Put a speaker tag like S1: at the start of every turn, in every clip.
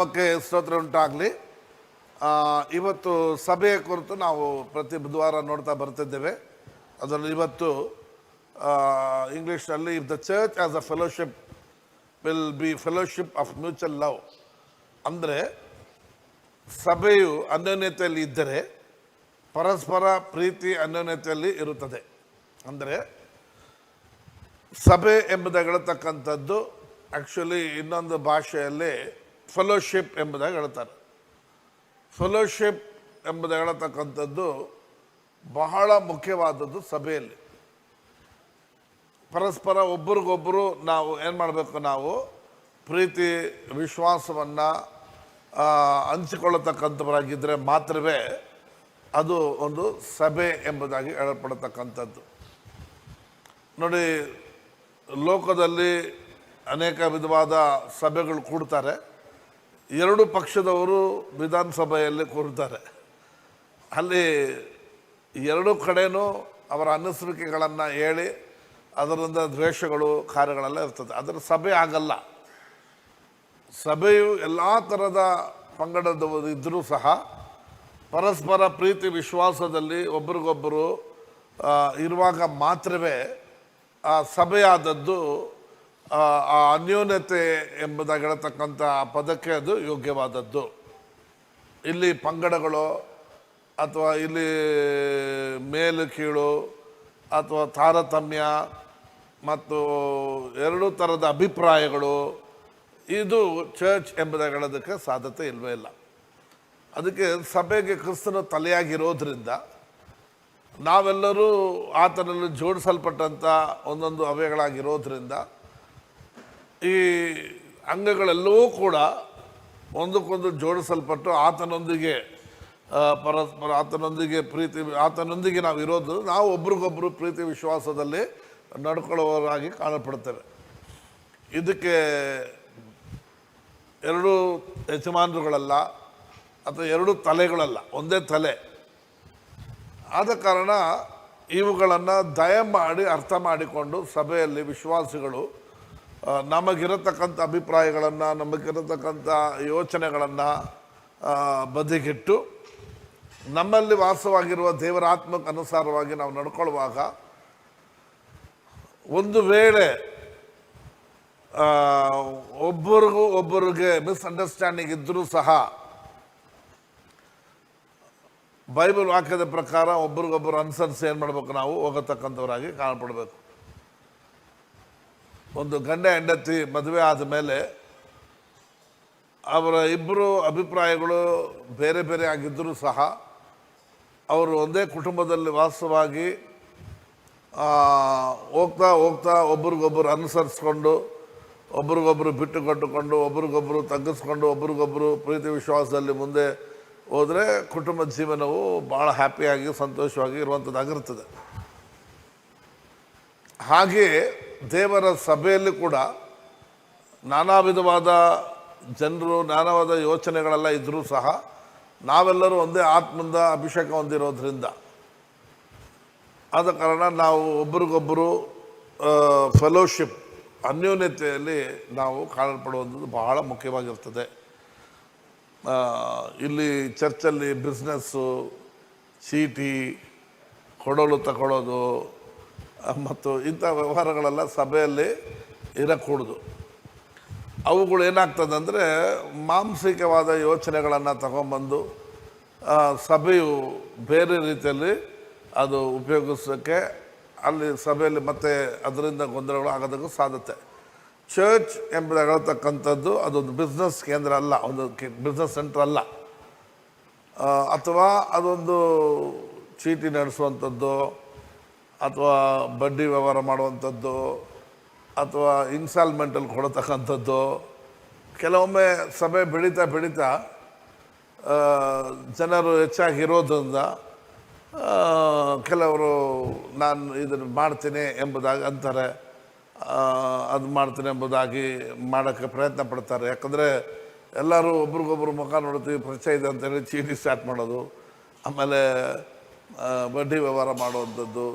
S1: ಬಗ್ಗೆ ಸ್ತೋತ್ರ ಉಂಟಾಗಲಿ. ಇವತ್ತು ಸಭೆಯ ಕುರಿತು ನಾವು ಪ್ರತಿ ಬುಧವಾರ ನೋಡ್ತಾ ಬರ್ತಿದ್ದೇವೆ. ಅದರಲ್ಲಿ ಇವತ್ತು ಇಂಗ್ಲೀಷ್ನಲ್ಲಿ if the church as a fellowship will be fellowship of mutual love. ಅಂದರೆ ಸಭೆಯು ಅನ್ಯೋನ್ಯತೆಯಲ್ಲಿ ಇದ್ದರೆ ಪರಸ್ಪರ ಪ್ರೀತಿ ಅನ್ಯೋನ್ಯತೆಯಲ್ಲಿ ಇರುತ್ತದೆ. ಅಂದರೆ ಸಭೆ ಎಂಬುದಾಗಿ ಹೇಳ್ತಕ್ಕಂಥದ್ದು ಆ್ಯಕ್ಚುಲಿ ಇನ್ನೊಂದು ಭಾಷೆಯಲ್ಲಿ ಫೆಲೋಶಿಪ್ ಎಂಬುದಾಗಿ ಹೇಳ್ತಾರೆ. ಫೆಲೋಶಿಪ್ ಎಂಬುದಾಗಿ ಹೇಳತಕ್ಕಂಥದ್ದು ಬಹಳ ಮುಖ್ಯವಾದದ್ದು. ಸಭೆಯಲ್ಲಿ ಪರಸ್ಪರ ಒಬ್ರಿಗೊಬ್ಬರು ನಾವು ಏನು ಮಾಡಬೇಕು, ನಾವು ಪ್ರೀತಿ ವಿಶ್ವಾಸವನ್ನು ಹಂಚಿಕೊಳ್ಳತಕ್ಕಂಥವರಾಗಿದ್ದರೆ ಮಾತ್ರವೇ ಅದು ಒಂದು ಸಭೆ ಎಂಬುದಾಗಿ ಹೇಳಲ್ಪಡತಕ್ಕಂಥದ್ದು. ನೋಡಿ, ಲೋಕದಲ್ಲಿ ಅನೇಕ ವಿಧವಾದ ಸಭೆಗಳು ಕೂಡ್ತಾರೆ. ಎರಡು ಪಕ್ಷದವರು ವಿಧಾನಸಭೆಯಲ್ಲಿ ಕೂರ್ತಾರೆ. ಅಲ್ಲಿ ಎರಡೂ ಕಡೆಯೂ ಅವರ ಅನ್ನಿಸುವಿಕೆಗಳನ್ನು ಹೇಳಿ ಅದರಿಂದ ದ್ವೇಷಗಳು ಕಾರ್ಯಗಳೆಲ್ಲ ಇರ್ತದೆ. ಅದರ ಸಭೆ ಆಗಲ್ಲ. ಸಭೆಯು ಎಲ್ಲ ಥರದ ಪಂಗಡದವರು ಇದ್ದರೂ ಸಹ ಪರಸ್ಪರ ಪ್ರೀತಿ ವಿಶ್ವಾಸದಲ್ಲಿ ಒಬ್ರಿಗೊಬ್ಬರು ಇರುವಾಗ ಮಾತ್ರವೇ ಆ ಸಭೆಯಾದದ್ದು ಆ ಅನ್ಯೋನ್ಯತೆ ಎಂಬುದಾಗಿ ಹೇಳ್ತಕ್ಕಂಥ ಪದಕ್ಕೆ ಅದು ಯೋಗ್ಯವಾದದ್ದು. ಇಲ್ಲಿ ಪಂಗಡಗಳು ಅಥವಾ ಇಲ್ಲಿ ಮೇಲು ಕೀಳು ಅಥವಾ ತಾರತಮ್ಯ ಮತ್ತು ಎರಡು ಥರದ ಅಭಿಪ್ರಾಯಗಳು ಇದು ಚರ್ಚ್ ಎಂಬುದಾಗಿ ಹೇಳೋದಕ್ಕೆ ಸಾಧ್ಯತೆ ಇಲ್ಲವೇ ಇಲ್ಲ. ಅದಕ್ಕೆ ಸಭೆಗೆ ಕ್ರಿಸ್ತನ ತಲೆಯಾಗಿರೋದ್ರಿಂದ ನಾವೆಲ್ಲರೂ ಆತನಲ್ಲಿ ಜೋಡಿಸಲ್ಪಟ್ಟಂಥ ಒಂದೊಂದು ಅವಯಗಳಾಗಿರೋದ್ರಿಂದ ಈ ಅಂಗಗಳೆಲ್ಲವೂ ಕೂಡ ಒಂದಕ್ಕೊಂದು ಜೋಡಿಸಲ್ಪಟ್ಟು ಆತನೊಂದಿಗೆ ಪರಸ್ಪರ ಆತನೊಂದಿಗೆ ನಾವು ಇರೋದು, ನಾವು ಒಬ್ರಿಗೊಬ್ಬರು ಪ್ರೀತಿ ವಿಶ್ವಾಸದಲ್ಲಿ ನಡ್ಕೊಳ್ಳೋರಾಗಿ ಕಾಣಪಡ್ತೇವೆ. ಇದಕ್ಕೆ ಎರಡು ಯಜಮಾನರುಗಳಲ್ಲ ಅಥವಾ ಎರಡು ತಲೆಗಳಲ್ಲ, ಒಂದೇ ತಲೆ. ಆದ ಕಾರಣ ಇವುಗಳನ್ನು ದಯಮಾಡಿ ಅರ್ಥ ಮಾಡಿಕೊಂಡು ಸಭೆಯಲ್ಲಿ ವಿಶ್ವಾಸಿಗಳು ನಮಗಿರತಕ್ಕಂಥ ಅಭಿಪ್ರಾಯಗಳನ್ನು, ನಮಗಿರತಕ್ಕಂಥ ಯೋಚನೆಗಳನ್ನು ಬದಿಗಿಟ್ಟು ನಮ್ಮಲ್ಲಿ ವಾಸವಾಗಿರುವ ದೇವರ ಆತ್ಮಕ್ಕೆ ಅನುಸಾರವಾಗಿ ನಾವು ನಡ್ಕೊಳ್ಳುವಾಗ ಒಂದು ವೇಳೆ ಒಬ್ಬರಿಗೆ ಮಿಸ್ಅಂಡರ್ಸ್ಟ್ಯಾಂಡಿಂಗ್ ಇದ್ದರೂ ಸಹ ಬೈಬಲ್ ವಾಕ್ಯದ ಪ್ರಕಾರ ಒಬ್ರಿಗೊಬ್ಬರು ಅನುಸರಿಸಿ ಏನು ಮಾಡಬೇಕು, ನಾವು ಹೋಗತಕ್ಕಂಥವರಾಗಿ ಕಾಣಪಡಬೇಕು. ಒಂದು ಗಂಡ ಹೆಂಡತಿ ಮದುವೆ ಆದ ಮೇಲೆ ಅವರ ಇಬ್ಬರು ಅಭಿಪ್ರಾಯಗಳು ಬೇರೆ ಬೇರೆ ಆಗಿದ್ದರೂ ಸಹ ಅವರು ಒಂದೇ ಕುಟುಂಬದಲ್ಲಿ ವಾಸವಾಗಿ ಹೋಗ್ತಾ ಹೋಗ್ತಾ ಒಬ್ರಿಗೊಬ್ಬರು ಅನುಸರಿಸ್ಕೊಂಡು, ಒಬ್ರಿಗೊಬ್ಬರು ಬಿಟ್ಟು ಕಟ್ಟಿಕೊಂಡು, ಒಬ್ರಿಗೊಬ್ಬರು ತಗ್ಗಿಸ್ಕೊಂಡು, ಒಬ್ರಿಗೊಬ್ಬರು ಪ್ರೀತಿ ವಿಶ್ವಾಸದಲ್ಲಿ ಮುಂದೆ ಹೋದರೆ ಕುಟುಂಬ ಜೀವನವು ಭಾಳ ಹ್ಯಾಪಿಯಾಗಿ ಸಂತೋಷವಾಗಿ ಇರುವಂಥದ್ದಾಗಿರ್ತದೆ. ಹಾಗೆಯೇ ದೇವರ ಸಭೆಯಲ್ಲಿ ಕೂಡ ನಾನಾ ವಿಧವಾದ ಜನರು, ನಾನಾವಾದ ಯೋಚನೆಗಳೆಲ್ಲ ಇದ್ದರೂ ಸಹ ನಾವೆಲ್ಲರೂ ಒಂದೇ ಆತ್ಮದಿಂದ ಅಭಿಷೇಕ ಹೊಂದಿರೋದ್ರಿಂದ ಆದ ಕಾರಣ ನಾವು ಒಬ್ರಿಗೊಬ್ಬರು ಫೆಲೋಶಿಪ್ ಅನ್ಯೋನ್ಯತೆಯಲ್ಲಿ ನಾವು ಕಾಣಲ್ಪಡುವಂಥದ್ದು ಬಹಳ ಮುಖ್ಯವಾಗಿರ್ತದೆ. ಇಲ್ಲಿ ಚರ್ಚಲ್ಲಿ ಬಿಸ್ನೆಸ್ಸು, ಚೀಟಿ ಕೊಡೋದು ತಗೊಳ್ಳೋದು ಮತ್ತು ಇಂಥ ವ್ಯವಹಾರಗಳೆಲ್ಲ ಸಭೆಯಲ್ಲಿ ಇರಕೂಡದು. ಅವುಗಳು ಏನಾಗ್ತದೆ ಅಂದರೆ ಮಾನಸಿಕವಾದ ಯೋಚನೆಗಳನ್ನು ತಗೊಂಬಂದು ಸಭೆಯು ಬೇರೆ ರೀತಿಯಲ್ಲಿ ಅದು ಉಪಯೋಗಿಸೋಕ್ಕೆ ಅಲ್ಲಿ ಸಭೆಯಲ್ಲಿ ಮತ್ತೆ ಅದರಿಂದ ಗೊಂದಲಗಳು ಆಗೋದಕ್ಕೂ ಸಾಧ್ಯತೆ. ಚರ್ಚ್ ಎಂಬುದಾಗಿ ಹೇಳ್ತಕ್ಕಂಥದ್ದು ಅದೊಂದು ಬಿಸ್ನೆಸ್ ಕೇಂದ್ರ ಅಲ್ಲ, ಒಂದು ಬಿಸ್ನೆಸ್ ಸೆಂಟ್ರ್ ಅಲ್ಲ, ಅಥವಾ ಅದೊಂದು ಚೀಟಿ ನಡೆಸುವಂಥದ್ದು ಅಥವಾ ಬಡ್ಡಿ ವ್ಯವಹಾರ ಮಾಡುವಂಥದ್ದು ಅಥವಾ ಇನ್ಸ್ಟಾಲ್ಮೆಂಟಲ್ಲಿ ಕೊಡತಕ್ಕಂಥದ್ದು. ಕೆಲವೊಮ್ಮೆ ಸಭೆ ಬೆಳೀತಾ ಬೆಳೀತಾ ಜನರು ಹೆಚ್ಚಾಗಿರೋದ್ರಿಂದ ಕೆಲವರು ನಾನು ಇದನ್ನು ಮಾಡ್ತೀನಿ ಎಂಬುದಾಗಿ ಅಂತಾರೆ, ಅದು ಮಾಡ್ತೀನಿ ಎಂಬುದಾಗಿ ಮಾಡೋಕ್ಕೆ ಪ್ರಯತ್ನ ಪಡ್ತಾರೆ. ಯಾಕಂದರೆ ಎಲ್ಲರೂ ಒಬ್ರಿಗೊಬ್ರು ಮುಖ ನೋಡ್ತೀವಿ, ಪರಿಚಯ ಇದೆ ಅಂತೇಳಿ ಚೀಟಿ ಸ್ಟಾರ್ಟ್ ಮಾಡೋದು, ಆಮೇಲೆ ಬಡ್ಡಿ ವ್ಯವಹಾರ ಮಾಡುವಂಥದ್ದು,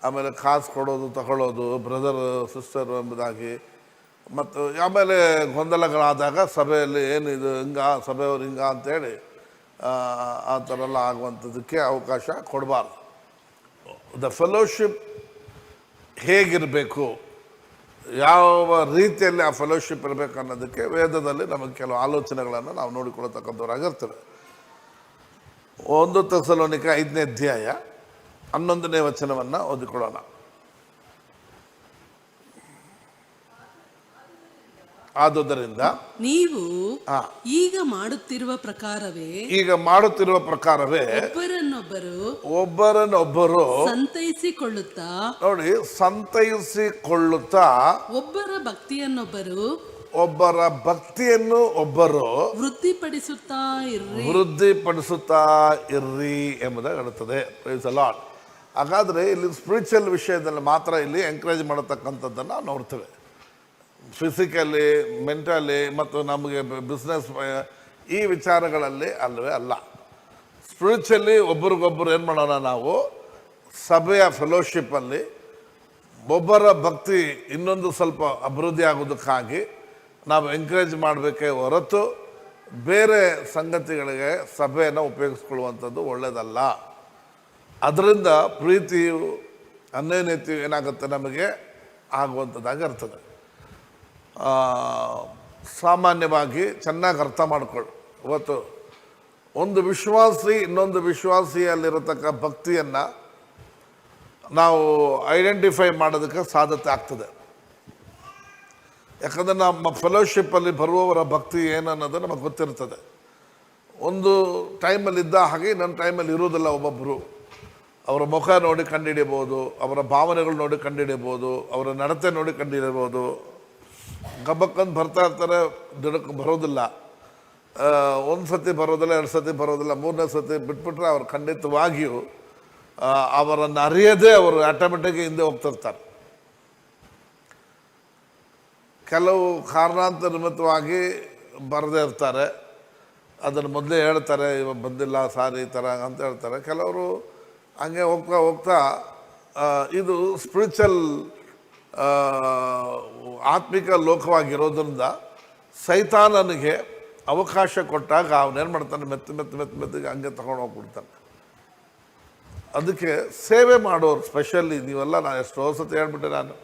S1: ಆಮೇಲೆ ಕಾಸು ಕೊಡೋದು ತಗೊಳ್ಳೋದು, ಬ್ರದರ್ ಸಿಸ್ಟರು ಎಂಬುದಾಗಿ ಮತ್ತು ಆಮೇಲೆ ಗೊಂದಲಗಳಾದಾಗ ಸಭೆಯಲ್ಲಿ ಏನಿದು ಸಭೆಯವ್ರು ಅಂತೇಳಿ ಆ ಥರ ಎಲ್ಲ ಆಗುವಂಥದ್ದಕ್ಕೆ ಅವಕಾಶ ಕೊಡಬಾರ್ದು. ದ ಫೆಲೋಶಿಪ್ ಹೇಗಿರಬೇಕು, ಯಾವ ರೀತಿಯಲ್ಲಿ ಆ ಫೆಲೋಶಿಪ್ ಇರಬೇಕು ಅನ್ನೋದಕ್ಕೆ ವೇದದಲ್ಲಿ ನಮಗೆ ಕೆಲವು ಆಲೋಚನೆಗಳನ್ನು ನಾವು ನೋಡಿಕೊಳ್ಳತಕ್ಕಂಥವ್ರಾಗಿರ್ತೇವೆ. 1 ಥೆಸಲೋನಿಕ 5ನೇ ಅಧ್ಯಾಯ 11ನೇ ವಚನವನ್ನು ಓದಿಕೊಳ್ಳೋಣ. ಆದುದರಿಂದ
S2: ನೀವು ಈಗ ಮಾಡುತ್ತಿರುವ ಪ್ರಕಾರವೇ
S1: ಒಬ್ಬರನ್ನೊಬ್ಬರು
S2: ಸಂತೈಸಿಕೊಳ್ಳುತ್ತಾ ಒಬ್ಬರ
S1: ಭಕ್ತಿಯನ್ನು ಒಬ್ಬರು
S2: ವೃದ್ಧಿಪಡಿಸುತ್ತಾ
S1: ಇರ್ರಿ ಎಂಬುದಾಗಿ ಹೇಳುತ್ತದೆ. Praise the Lord. ಹಾಗಾದ್ರೆ ಇಲ್ಲಿ ಸ್ಪಿರಿಚುವಲ್ ವಿಷಯದಲ್ಲಿ ಮಾತ್ರ ಇಲ್ಲಿ ಎಂಕರೇಜ್ ಮಾಡತಕ್ಕಂಥದ್ದನ್ನು ನೋಡ್ತೇವೆ. ಫಿಸಿಕಲಿ, ಮೆಂಟಲಿ ಮತ್ತು ನಮಗೆ ಬಿಸ್ನೆಸ್ ಈ ವಿಚಾರಗಳಲ್ಲಿ ಅಲ್ಲವೇ ಅಲ್ಲ. ಸ್ಪಿರಿಚುವಲಿ ಒಬ್ರಿಗೊಬ್ಬರು ಏನು ಮಾಡೋಣ, ನಾವು ಸಭೆಯ ಫೆಲೋಶಿಪ್ಪಲ್ಲಿ ಒಬ್ಬರ ಭಕ್ತಿ ಇನ್ನೊಂದು ಸ್ವಲ್ಪ ಅಭಿವೃದ್ಧಿ ಆಗೋದಕ್ಕಾಗಿ ನಾವು ಎಂಕರೇಜ್ ಮಾಡಬೇಕೇ ಹೊರತು ಬೇರೆ ಸಂಗತಿಗಳಿಗೆ ಸಭೆಯನ್ನು ಉಪಯೋಗಿಸ್ಕೊಳ್ಳುವಂಥದ್ದು ಒಳ್ಳೆಯದಲ್ಲ. ಅದರಿಂದ ಪ್ರೀತಿಯು ಅನ್ಯೋನ್ಯತೆಯು ಏನಾಗುತ್ತೆ, ನಮಗೆ ಆಗುವಂಥದ್ದಾಗಿರ್ತದೆ. ಸಾಮಾನ್ಯವಾಗಿ ಚೆನ್ನಾಗಿ ಅರ್ಥ ಮಾಡಿಕೊಳ್ಳಿ. ಇವತ್ತು ಒಂದು ವಿಶ್ವಾಸಿ ಇನ್ನೊಂದು ವಿಶ್ವಾಸಿಯಲ್ಲಿರತಕ್ಕ ಭಕ್ತಿಯನ್ನು ನಾವು ಐಡೆಂಟಿಫೈ ಮಾಡೋದಕ್ಕೆ ಸಾಧ್ಯತೆ ಆಗ್ತದೆ. ಯಾಕಂದರೆ ನಮ್ಮ ಫೆಲೋಶಿಪ್ಪಲ್ಲಿ ಬರುವವರ ಭಕ್ತಿ ಏನನ್ನೋದು ನಮಗೆ ಗೊತ್ತಿರ್ತದೆ. ಒಂದು ಟೈಮಲ್ಲಿದ್ದ ಹಾಗೆ ಇನ್ನೊಂದು ಟೈಮಲ್ಲಿ ಇರೋದಿಲ್ಲ. ಒಬ್ಬೊಬ್ಬರು ಅವರ ಮುಖ ನೋಡಿ ಕಂಡುಹಿಡಿಯಬಹುದು, ಅವರ ಭಾವನೆಗಳು ನೋಡಿ ಕಂಡುಹಿಡಿಯಬಹುದು, ಅವರ ನಡತೆ ನೋಡಿ ಕಂಡುಹಿಡಿಯಬಹುದು. ಗಬ್ಬಕ್ಕಂದು ಬರ್ತಾ ಇರ್ತಾರೆ, ದಿನಕ್ಕೆ ಬರೋದಿಲ್ಲ. 1 ಸತಿ ಬರೋದಿಲ್ಲ, 2 ಸತಿ ಬರೋದಿಲ್ಲ, 3ನೇ ಸತಿ ಬಿಟ್ಬಿಟ್ರೆ ಅವ್ರು ಖಂಡಿತವಾಗಿಯೂ ಅವರನ್ನು ಅರಿಯದೇ ಅವರು ಆಟೋಮೆಟಿಕ್ ಹಿಂದೆ ಹೋಗ್ತಿರ್ತಾರೆ. ಕೆಲವು ಕಾರಣಾಂತರ ನಿಮಿತ್ತವಾಗಿ ಬರದೇ ಇರ್ತಾರೆ. ಅದನ್ನು ಮೊದಲೇ ಹೇಳ್ತಾರೆ, ಇವಾಗ ಬಂದಿಲ್ಲ ಸಾರಿ ಈ ಥರ ಅಂತ ಹೇಳ್ತಾರೆ. ಕೆಲವರು ಹಂಗೆ ಹೋಗ್ತಾ ಹೋಗ್ತಾ ಇದು ಸ್ಪಿರಿಚುವಲ್ ಆತ್ಮಿಕ ಲೋಕವಾಗಿರೋದ್ರಿಂದ ಸೈತಾನನಿಗೆ ಅವಕಾಶ ಕೊಟ್ಟಾಗ ಅವನೇನು ಮಾಡ್ತಾನೆ, ಮೆತ್ತಿಗೆ ಹಂಗೆ ತಗೊಂಡು ಹೋಗ್ಬಿಡ್ತಾನೆ. ಅದಕ್ಕೆ ಸೇವೆ ಮಾಡೋರು ಸ್ಪೆಷಲಿ ನೀವೆಲ್ಲ, ನಾನು ಎಷ್ಟೋ ಸತಿ ಹೇಳ್ಬಿಟ್ಟೆ, ನಾನು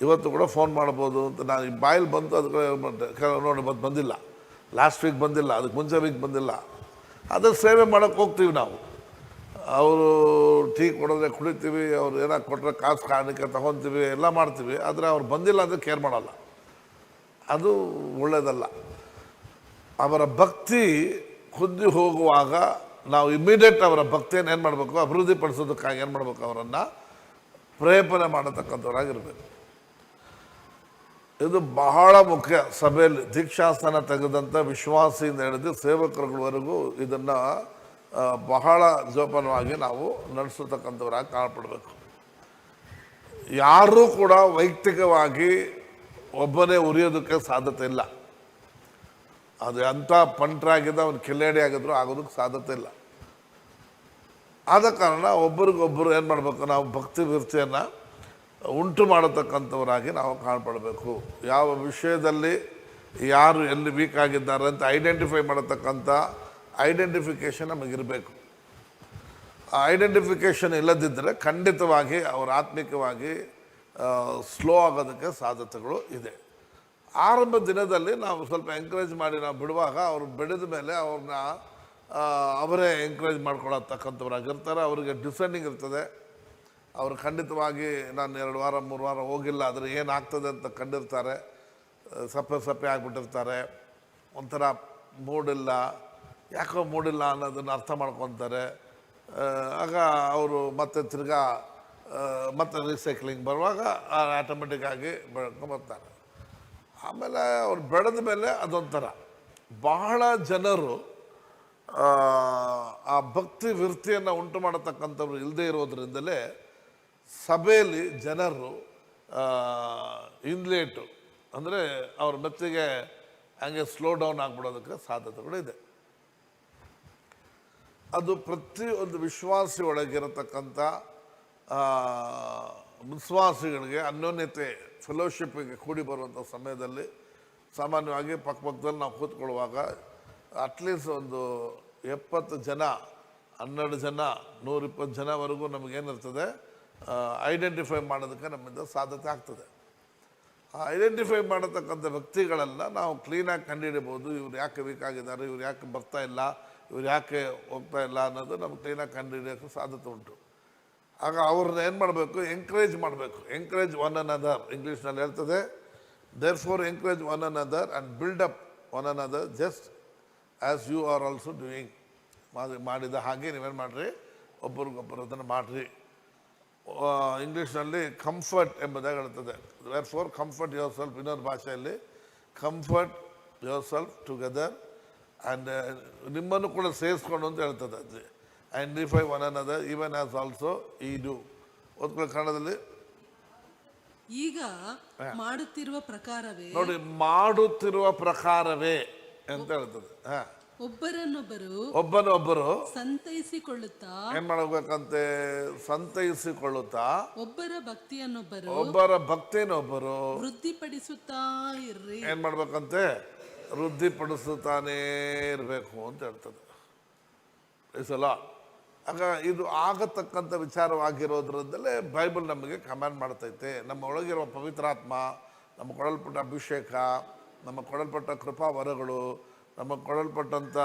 S1: ಇವತ್ತು ಕೂಡ ಫೋನ್ ಮಾಡ್ಬೋದು ಅಂತ ನಾನು ಈ ಬಾಯಲ್ಲಿ ಬಂತು. ಅದಕ್ಕೆ ಕೆಲವು ನೋಡಿ ಬಂದಿಲ್ಲ, ಲಾಸ್ಟ್ ವೀಕ್ ಬಂದಿಲ್ಲ, ಅದಕ್ಕೆ ಮುಂಚೆ ವೀಕ್ ಬಂದಿಲ್ಲ. ಅದಕ್ಕೆ ಸೇವೆ ಮಾಡೋಕ್ಕೆ ಹೋಗ್ತೀವಿ ನಾವು. ಅವರು ಟೀ ಕೊಡಿದ್ರೆ ಕುಡಿತೀವಿ, ಅವ್ರು ಏನಾರು ಕೊಟ್ಟರೆ ಕಾಸು ಕಾರಣಕ್ಕೆ ತೊಗೊತೀವಿ, ಎಲ್ಲ ಮಾಡ್ತೀವಿ. ಆದರೆ ಅವ್ರು ಬಂದಿಲ್ಲ ಅಂದರೆ ಕೇರ್ ಮಾಡಲ್ಲ. ಅದು ಒಳ್ಳೆಯದಲ್ಲ. ಅವರ ಭಕ್ತಿ ಕುದ್ದು ಹೋಗುವಾಗ ನಾವು ಇಮ್ಮಿಡಿಯೇಟ್ ಅವರ ಭಕ್ತಿಯನ್ನು ಏನು ಮಾಡಬೇಕು, ಅಭಿವೃದ್ಧಿಪಡಿಸೋದಕ್ಕಾಗಿ ಏನು ಮಾಡಬೇಕು, ಅವರನ್ನು ಪ್ರೇರಣೆ ಮಾಡತಕ್ಕಂಥವ್ರಾಗಿರ್ಬೇಕು. ಇದು ಬಹಳ ಮುಖ್ಯ. ಸಭೆಯಲ್ಲಿ ದೀಕ್ಷಾಸ್ಥಾನ ತೆಗೆದಂಥ ವಿಶ್ವಾಸಿಯಿಂದ ಹಿಡಿದು ಸೇವಕರುಗಳವರೆಗೂ ಇದನ್ನು ಬಹಳ ಜೋಪಾನವಾಗಿ ನಾವು ನಡೆಸತಕ್ಕಂಥವ್ರಾಗಿ ಕಾಣಪಡಬೇಕು. ಯಾರೂ ಕೂಡ ವೈಯಕ್ತಿಕವಾಗಿ ಒಬ್ಬನೇ ಉರಿಯೋದಕ್ಕೆ ಸಾಧ್ಯತೆ ಇಲ್ಲ. ಅದು ಅಂಥ ಪಂಟ್ರಾಗಿದ್ದ ಅವನು ಕಿಲ್ಲೇಡಿ ಆಗಿದ್ರು ಆಗೋದಕ್ಕೆ ಸಾಧ್ಯತೆ ಇಲ್ಲ. ಆದ ಕಾರಣ ಒಬ್ಬರಿಗೊಬ್ಬರು ಏನು ಮಾಡಬೇಕು, ನಾವು ಭಕ್ತಿ ವೃತ್ತಿಯನ್ನು ಉಂಟು ಮಾಡತಕ್ಕಂಥವರಾಗಿ ನಾವು ಕಾಣಪಡಬೇಕು. ಯಾವ ವಿಷಯದಲ್ಲಿ ಯಾರು ಎಲ್ಲಿ ವೀಕ್ ಆಗಿದ್ದಾರೆ ಅಂತ ಐಡೆಂಟಿಫೈ ಮಾಡತಕ್ಕಂಥ ಐಡೆಂಟಿಫಿಕೇಷನ್ ನಮಗಿರಬೇಕು. ಆ ಐಡೆಂಟಿಫಿಕೇಷನ್ ಇಲ್ಲದಿದ್ದರೆ ಖಂಡಿತವಾಗಿ ಅವರು ಆತ್ಮಿಕವಾಗಿ ಸ್ಲೋ ಆಗೋದಕ್ಕೆ ಸಾಧ್ಯತೆಗಳು ಇದೆ. ಆರಂಭ ದಿನದಲ್ಲಿ ನಾವು ಸ್ವಲ್ಪ ಎಂಕರೇಜ್ ಮಾಡಿ ನಾವು ಬಿಡುವಾಗ ಅವರು ಬೆಳೆದ ಮೇಲೆ ಅವ್ರನ್ನ ಅವರೇ ಎಂಕರೇಜ್ ಮಾಡ್ಕೊಳತಕ್ಕಂಥವ್ರಾಗಿರ್ತಾರೆ. ಅವರಿಗೆ ಡಿಸೆಂಡಿಂಗ್ ಇರ್ತದೆ. ಅವರು ಖಂಡಿತವಾಗಿ ನಾನು 2 ವಾರ 3 ವಾರ ಹೋಗಿಲ್ಲ, ಆದರೆ ಏನಾಗ್ತದೆ ಅಂತ ಕಂಡಿರ್ತಾರೆ. ಸಪ್ಪೆ ಆಗಿಬಿಟ್ಟಿರ್ತಾರೆ. ಒಂಥರ ಮೂಡಿಲ್ಲ, ಯಾಕೋ ಮೂಡಿಲ್ಲ ಅನ್ನೋದನ್ನು ಅರ್ಥ ಮಾಡ್ಕೊತಾರೆ. ಆಗ ಅವರು ಮತ್ತೆ ತಿರ್ಗಾ ಮತ್ತೆ ರೀಸೈಕ್ಲಿಂಗ್ ಬರುವಾಗ ಆಟೋಮೆಟಿಕ್ಕಾಗಿ ಬೆಳ್ಕೊಂಬರ್ತಾರೆ. ಆಮೇಲೆ ಅವ್ರು ಬೆಳೆದ ಮೇಲೆ ಅದೊಂಥರ ಬಹಳ ಜನರು ಆ ಭಕ್ತಿ ವೃತ್ತಿಯನ್ನು ಉಂಟು ಮಾಡತಕ್ಕಂಥವ್ರು ಇಲ್ಲದೆ ಇರೋದ್ರಿಂದಲೇ ಸಭೆಯಲ್ಲಿ ಜನರು ಇನ್ಲೇಟು ಅಂದರೆ ಅವ್ರ ಮೆತ್ತಿಗೆ ಹಂಗೆ ಸ್ಲೋ ಡೌನ್ ಆಗಿಬಿಡೋದಕ್ಕೆ ಸಾಧ್ಯತೆಗಳು ಇದೆ. ಅದು ಪ್ರತಿಯೊಂದು ವಿಶ್ವಾಸಿ ಒಳಗಿರತಕ್ಕಂಥ ವಿಶ್ವಾಸಿಗಳಿಗೆ ಅನ್ಯೋನ್ಯತೆ ಫೆಲೋಶಿಪ್ಗೆ ಕೂಡಿ ಬರುವಂಥ ಸಮಯದಲ್ಲಿ ಸಾಮಾನ್ಯವಾಗಿ ಪಕ್ಕದಲ್ಲಿ ನಾವು ಕೂತ್ಕೊಳ್ಳುವಾಗ ಅಟ್ಲೀಸ್ಟ್ ಒಂದು 70 ಜನ 12 ಜನ 120 ಜನವರೆಗೂ ನಮಗೇನಿರ್ತದೆ ಐಡೆಂಟಿಫೈ ಮಾಡೋದಕ್ಕೆ ನಮ್ಮಿಂದ ಸಾಧ್ಯತೆ ಆಗ್ತದೆ. ಆ ಐಡೆಂಟಿಫೈ ಮಾಡತಕ್ಕಂಥ ವ್ಯಕ್ತಿಗಳೆಲ್ಲ ನಾವು ಕ್ಲೀನಾಗಿ ಕಂಡುಹಿಡಿಬೋದು. ಇವ್ರು ಯಾಕೆ ವೀಕ್ ಆಗಿದ್ದಾರೆ, ಇವ್ರು ಯಾಕೆ ಬರ್ತಾ ಇಲ್ಲ, ಇವ್ರು ಯಾಕೆ ಹೋಗ್ತಾ ಇಲ್ಲ ಅನ್ನೋದು ನಮ್ಗೆ ಕ್ಲೀನಾಗಿ ಕಂಡುಹಿಡಿಯೋಕ್ಕೆ ಸಾಧ್ಯತೆ ಉಂಟು. ಆಗ ಅವ್ರನ್ನ ಏನು ಮಾಡಬೇಕು, ಎಂಕರೇಜ್ ಮಾಡಬೇಕು. ಎಂಕರೇಜ್ ಒನ್ ಅನದರ್, ಇಂಗ್ಲೀಷ್ನಲ್ಲಿ ಹೇಳ್ತದೆ. Therefore encourage one another and build up one another just as you are also doing. ಮಾಡಿದ ಹಾಗೆ ನೀವೇನು ಮಾಡಿರಿ, ಒಬ್ಬರಿಗೊಬ್ಬರು ಅದನ್ನು ಮಾಡಿರಿ. ಇಂಗ್ಲೀಷ್ನಲ್ಲಿ ಕಂಫರ್ಟ್ ಎಂಬುದಾಗಿ ಹೇಳ್ತದೆ. Therefore comfort yourself, ಇನ್ನೊಂದು ಭಾಷೆಯಲ್ಲಿ comfort yourself together and ನಿಮ್ಮನ್ನು ಕೂಡ ಸೇರಿಸ್ಕೊಂಡು ಅಂತ ಹೇಳ್ತದೆ. Identify one another even as also ye do. ಓದ್ಕೊಳ್ಳಿ ಕನ್ನಡದಲ್ಲಿ.
S2: ಈಗ ಮಾಡುತ್ತಿರುವ ಪ್ರಕಾರವೇ
S1: ನೋಡಿ, ಮಾಡುತ್ತಿರುವ ಪ್ರಕಾರವೇ ಅಂತ ಹೇಳ್ತದೆ. ಒಬ್ಬನೊಬ್ಬರು
S2: ಸಂತೈಸಿಕೊಳ್ಳುತ್ತಾ
S1: ಏನ್ ಮಾಡಬೇಕಂತೆ, ಸಂತೈಸಿಕೊಳ್ಳುತ್ತಾ
S2: ಒಬ್ಬರ
S1: ಭಕ್ತಿಯನ್ನೊಬ್ಬರು
S2: ವೃದ್ಧಿಪಡಿಸುತ್ತಾ ಇರ್ರಿ.
S1: ಏನ್ ಮಾಡ್ಬೇಕಂತೆ, ವೃದ್ಧಿಪಡಿಸುತ್ತಾನೇ ಇರಬೇಕು ಅಂತ ಹೇಳ್ತದೆ. ಸಲ ಆಗ ಇದು ಆಗತಕ್ಕಂಥ ವಿಚಾರವಾಗಿರೋದ್ರಿಂದಲೇ ಬೈಬಲ್ ನಮಗೆ ಕಮ್ಯಾಂಡ್ ಮಾಡ್ತೈತೆ. ನಮ್ಮ ಒಳಗಿರುವ ಪವಿತ್ರಾತ್ಮ, ನಮ್ಮ ಕೊಡಲ್ಪಟ್ಟ ಅಭಿಷೇಕ, ನಮ್ಮ ಕೊಡಲ್ಪಟ್ಟ ಕೃಪಾ ವರಗಳು, ನಮ್ಮ ಕೊಡಲ್ಪಟ್ಟಂಥ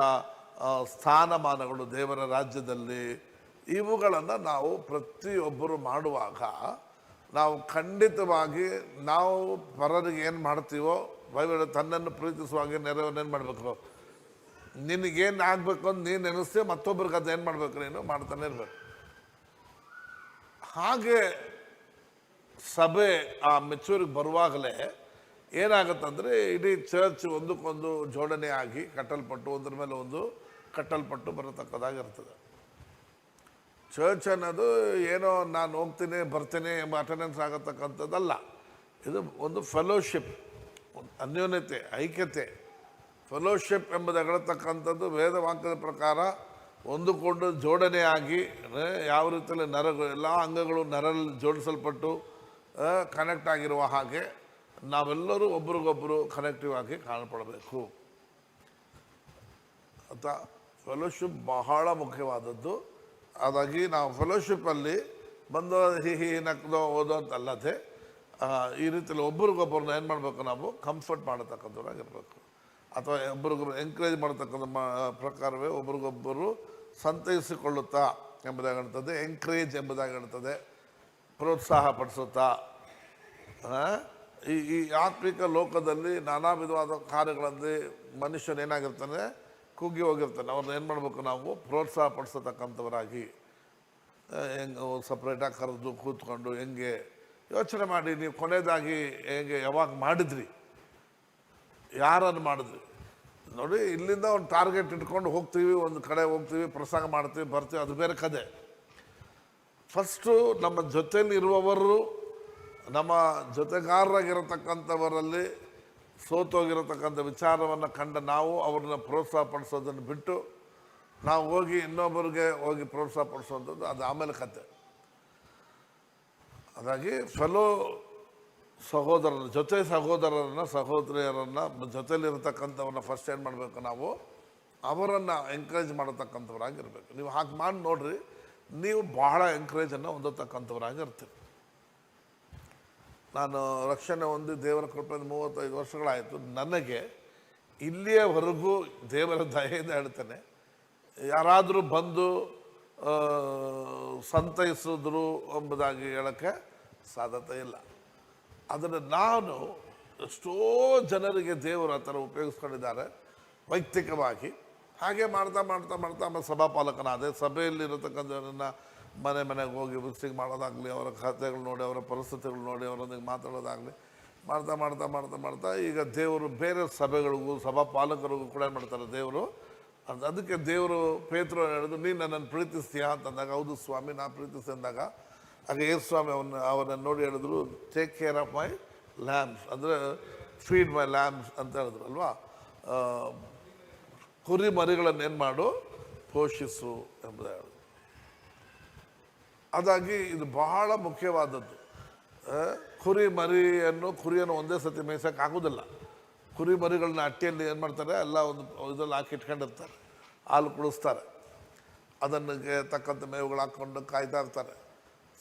S1: ಸ್ಥಾನಮಾನಗಳು ದೇವರ ರಾಜ್ಯದಲ್ಲಿ, ಇವುಗಳನ್ನು ನಾವು ಪ್ರತಿಯೊಬ್ಬರು ಮಾಡುವಾಗ ನಾವು ಖಂಡಿತವಾಗಿ ನಾವು ಪರರಿಗೆ ಏನು ಮಾಡ್ತೀವೋ, ಬೈಬಲ್ ತನ್ನನ್ನು ಪ್ರೀತಿಸುವಾಗೆ ನೆರವೇನು ಮಾಡಬೇಕು, ನಿನಗೇನು ಆಗಬೇಕು ಅಂತ ನೀನು ನೆನೆಸ್ತೀವಿ, ಮತ್ತೊಬ್ರಿಗೆ ಅದು ಏನು ಮಾಡಬೇಕು, ನೀನು ಮಾಡ್ತಾನೆ ಇರಬೇಕು. ಹಾಗೆ ಸಭೆ ಆ ಮೆಚೂರಿಗೆ ಬರುವಾಗಲೇ ಏನಾಗುತ್ತಂದರೆ ಇಡೀ ಚರ್ಚ್ ಒಂದಕ್ಕೊಂದು ಜೋಡಣೆ ಆಗಿ ಕಟ್ಟಲ್ಪಟ್ಟು, ಒಂದ್ರ ಮೇಲೆ ಒಂದು ಕಟ್ಟಲ್ಪಟ್ಟು ಬರತಕ್ಕದಾಗಿರ್ತದೆ. ಚರ್ಚ್ ಅನ್ನೋದು ಏನೋ ನಾನು ಹೋಗ್ತೀನಿ ಬರ್ತೀನಿ ಎಂಬ ಅಟೆಂಡೆನ್ಸ್ ಆಗತಕ್ಕಂಥದ್ದಲ್ಲ. ಇದು ಒಂದು ಫೆಲೋಶಿಪ್, ಅನ್ಯೋನ್ಯತೆ, ಐಕ್ಯತೆ. ಫೆಲೋಶಿಪ್ ಎಂಬುದಾಗಿರತಕ್ಕಂಥದ್ದು ವೇದವಾಕ್ಯದ ಪ್ರಕಾರ ಒಂದುಕೊಂಡು ಜೋಡಣೆ ಆಗಿ ಯಾವ ರೀತಿಯಲ್ಲಿ ಎಲ್ಲ ಅಂಗಗಳು ನರಲ್ಲಿ ಜೋಡಿಸಲ್ಪಟ್ಟು ಕನೆಕ್ಟ್ ಆಗಿರುವ ಹಾಗೆ ನಾವೆಲ್ಲರೂ ಒಬ್ರಿಗೊಬ್ಬರು ಕನೆಕ್ಟಿವ್ ಆಗಿ ಕಾಣಪಡಬೇಕು ಅಂತ. ಫೆಲೋಶಿಪ್ ಬಹಳ ಮುಖ್ಯವಾದದ್ದು. ಹಾಗಾಗಿ ನಾವು ಫೆಲೋಶಿಪ್ಪಲ್ಲಿ ಬಂದು ಹಿ ನಕ್ದೋ ಓದೋ ಅಂತಲ್ಲದೆ ಈ ರೀತಿಯಲ್ಲಿ ಒಬ್ರಿಗೊಬ್ಬರನ್ನ ಏನು ಮಾಡಬೇಕು, ನಾವು ಕಂಫರ್ಟ್ ಮಾಡತಕ್ಕಂಥವ್ರಾಗಿರ್ಬೇಕು. ಅಥವಾ ಒಬ್ರಿಗೊಬ್ಬರು ಎಂಕರೇಜ್ ಮಾಡತಕ್ಕಂಥ ಪ್ರಕಾರವೇ ಒಬ್ರಿಗೊಬ್ಬರು ಸಂತೈಸಿಕೊಳ್ಳುತ್ತಾ ಎಂಬುದಾಗಿ ಹೇಳ್ತದೆ. ಎಂಕರೇಜ್ ಎಂಬುದಾಗಿ ಹೇಳ್ತದೆ, ಪ್ರೋತ್ಸಾಹ ಪಡಿಸುತ್ತಾ. ಈ ಆತ್ಮಿಕ ಲೋಕದಲ್ಲಿ ನಾನಾ ವಿಧವಾದ ಕಾರ್ಯಗಳಲ್ಲಿ ಮನುಷ್ಯನೇನಾಗಿರ್ತಾನೆ, ಕುಗ್ಗಿ ಹೋಗಿರ್ತಾನೆ. ಅವ್ರನ್ನ ಏನು ಮಾಡಬೇಕು, ನಾವು ಪ್ರೋತ್ಸಾಹ ಪಡಿಸತಕ್ಕಂಥವರಾಗಿ ಹೆಂಗೆ ಸಪ್ರೇಟಾಗಿ ಕರೆದು ಕೂತ್ಕೊಂಡು ಹೆಂಗೆ ಯೋಚನೆ ಮಾಡಿ, ನೀವು ಕೊನೆಯದಾಗಿ ಹೇಗೆ ಯಾವಾಗ ಮಾಡಿದ್ರಿ, ಯಾರನ್ನು ಮಾಡಿದ್ರಿ ನೋಡಿ. ಇಲ್ಲಿಂದ ಒಂದು ಟಾರ್ಗೆಟ್ ಇಟ್ಕೊಂಡು ಹೋಗ್ತೀವಿ, ಒಂದು ಕಡೆ ಹೋಗ್ತೀವಿ, ಪ್ರಸಂಗ ಮಾಡ್ತೀವಿ, ಬರ್ತೀವಿ, ಅದು ಬೇರೆ ಕತೆ. ಫಸ್ಟು ನಮ್ಮ ಜೊತೆಯಲ್ಲಿ ಇರುವವರು, ನಮ್ಮ ಜೊತೆಗಾರರಾಗಿರತಕ್ಕಂಥವರಲ್ಲಿ ಸೋತೋಗಿರತಕ್ಕಂಥ ವಿಚಾರವನ್ನು ಕಂಡ ನಾವು ಅವ್ರನ್ನ ಪ್ರೋತ್ಸಾಹ ಪಡಿಸೋದನ್ನು ಬಿಟ್ಟು ನಾವು ಹೋಗಿ ಇನ್ನೊಬ್ಬರಿಗೆ ಹೋಗಿ ಪ್ರೋತ್ಸಾಹ ಪಡಿಸೋವಂಥದ್ದು ಅದು ಆಮೇಲೆ ಕತೆ. ಹಾಗಾಗಿ ಫೆಲೋ ಸಹೋದರನ ಜೊತೆ ಸಹೋದರಿಯರನ್ನು ಜೊತೆಯಲ್ಲಿರ್ತಕ್ಕಂಥವ್ರನ್ನ ಫಸ್ಟ್ ಏನು ಮಾಡಬೇಕು, ನಾವು ಅವರನ್ನು ಎಂಕರೇಜ್ ಮಾಡತಕ್ಕಂಥವ್ರಾಗಿರ್ಬೇಕು. ನೀವು ಹಾಗೆ ಮಾಡಿ ನೋಡ್ರಿ, ನೀವು ಬಹಳ ಎಂಕರೇಜನ್ನು ಹೊಂದತಕ್ಕಂಥವ್ರಾಗಿರ್ತೀರಿ. ನಾನು ರಕ್ಷಣೆ ಹೊಂದಿ ದೇವರ ಕೃಪೆಯಿಂದ 35 ವರ್ಷಗಳಾಯಿತು. ನನಗೆ ಇಲ್ಲಿಯವರೆಗೂ ದೇವರ ದಯೆಯಿಂದ ಹೇಳ್ತೇನೆ, ಯಾರಾದರೂ ಬಂದು ಸಂತೈಸಿದ್ರು ಎಂಬುದಾಗಿ ಹೇಳೋಕ್ಕೆ ಸಾಧ್ಯತೆ ಇಲ್ಲ. ಅದನ್ನು ನಾನು ಎಷ್ಟೋ ಜನರಿಗೆ ದೇವರು ಆ ಥರ ಉಪಯೋಗಿಸ್ಕೊಂಡಿದ್ದಾರೆ ವೈಯಕ್ತಿಕವಾಗಿ. ಹಾಗೆ ಮಾಡ್ತಾ ಮಾಡ್ತಾ ಮಾಡ್ತಾ ಆಮೇಲೆ ಸಭಾಪಾಲಕನಾದೆ. ಸಭೆಯಲ್ಲಿರತಕ್ಕಂಥವ್ರನ್ನ ಮನೆಗೆ ಹೋಗಿ ವಿಸಿಟ್ ಮಾಡೋದಾಗಲಿ, ಅವರ ಖಾತೆಗಳು ನೋಡಿ, ಅವರ ಪರಿಸ್ಥಿತಿಗಳು ನೋಡಿ, ಅವರೊಂದಿಗೆ ಮಾತಾಡೋದಾಗಲಿ ಮಾಡ್ತಾ ಮಾಡ್ತಾ ಮಾಡ್ತಾ ಮಾಡ್ತಾ ಈಗ ದೇವರು ಬೇರೆ ಸಭೆಗಳಿಗೂ ಸಭಾಪಾಲಕರಿಗೂ ಕೂಡ ಏನು ಮಾಡ್ತಾರೆ ದೇವರು. ಅದಕ್ಕೆ ದೇವರು ಪೇತ್ರರು ಹೇಳಿದ್ರು, ನೀನು ನನ್ನನ್ನು ಪ್ರೀತಿಸ್ತೀಯಾ ಅಂತಂದಾಗ, ಹೌದು ಸ್ವಾಮಿ ನಾ ಪ್ರೀತಿಸಿ ಅಂದಾಗ, ಆಗ ಯೇಸು ಸ್ವಾಮಿ ಅವನನ್ನು ನೋಡಿ ಹೇಳಿದ್ರು, take care of my lambs, ಅಂದರೆ ಫೀಡ್ ಮೈ ಲ್ಯಾಂಬ್ಸ್ ಅಂತ ಹೇಳಿದ್ರು ಅಲ್ವಾ. ಕುರಿ ಮರಿಗಳನ್ನು ಏನು ಮಾಡು, ಪೋಷಿಸು ಎಂಬುದಾಗಿ. ಅದಾಗಿ ಇದು ಬಹಳ ಮುಖ್ಯವಾದದ್ದು. ಕುರಿ ಕುರಿಯನ್ನು ಒಂದೇ ಸತಿ ಮೇಯ್ಸೋಕೆ ಆಗೋದಿಲ್ಲ. ಕುರಿ ಮರಿಗಳನ್ನ ಅಟ್ಟಿಯಲ್ಲಿ ಏನು ಮಾಡ್ತಾರೆ, ಎಲ್ಲ ಒಂದು ಇದರಲ್ಲಿ ಹಾಕಿ ಇಟ್ಕೊಂಡಿರ್ತಾರೆ, ಹಾಲು ಕುಡಿಸ್ತಾರೆ, ಅದನ್ನು ತಕ್ಕಂಥ ಮೇವುಗಳು ಹಾಕ್ಕೊಂಡು ಕಾಯ್ತಾ ಇರ್ತಾರೆ.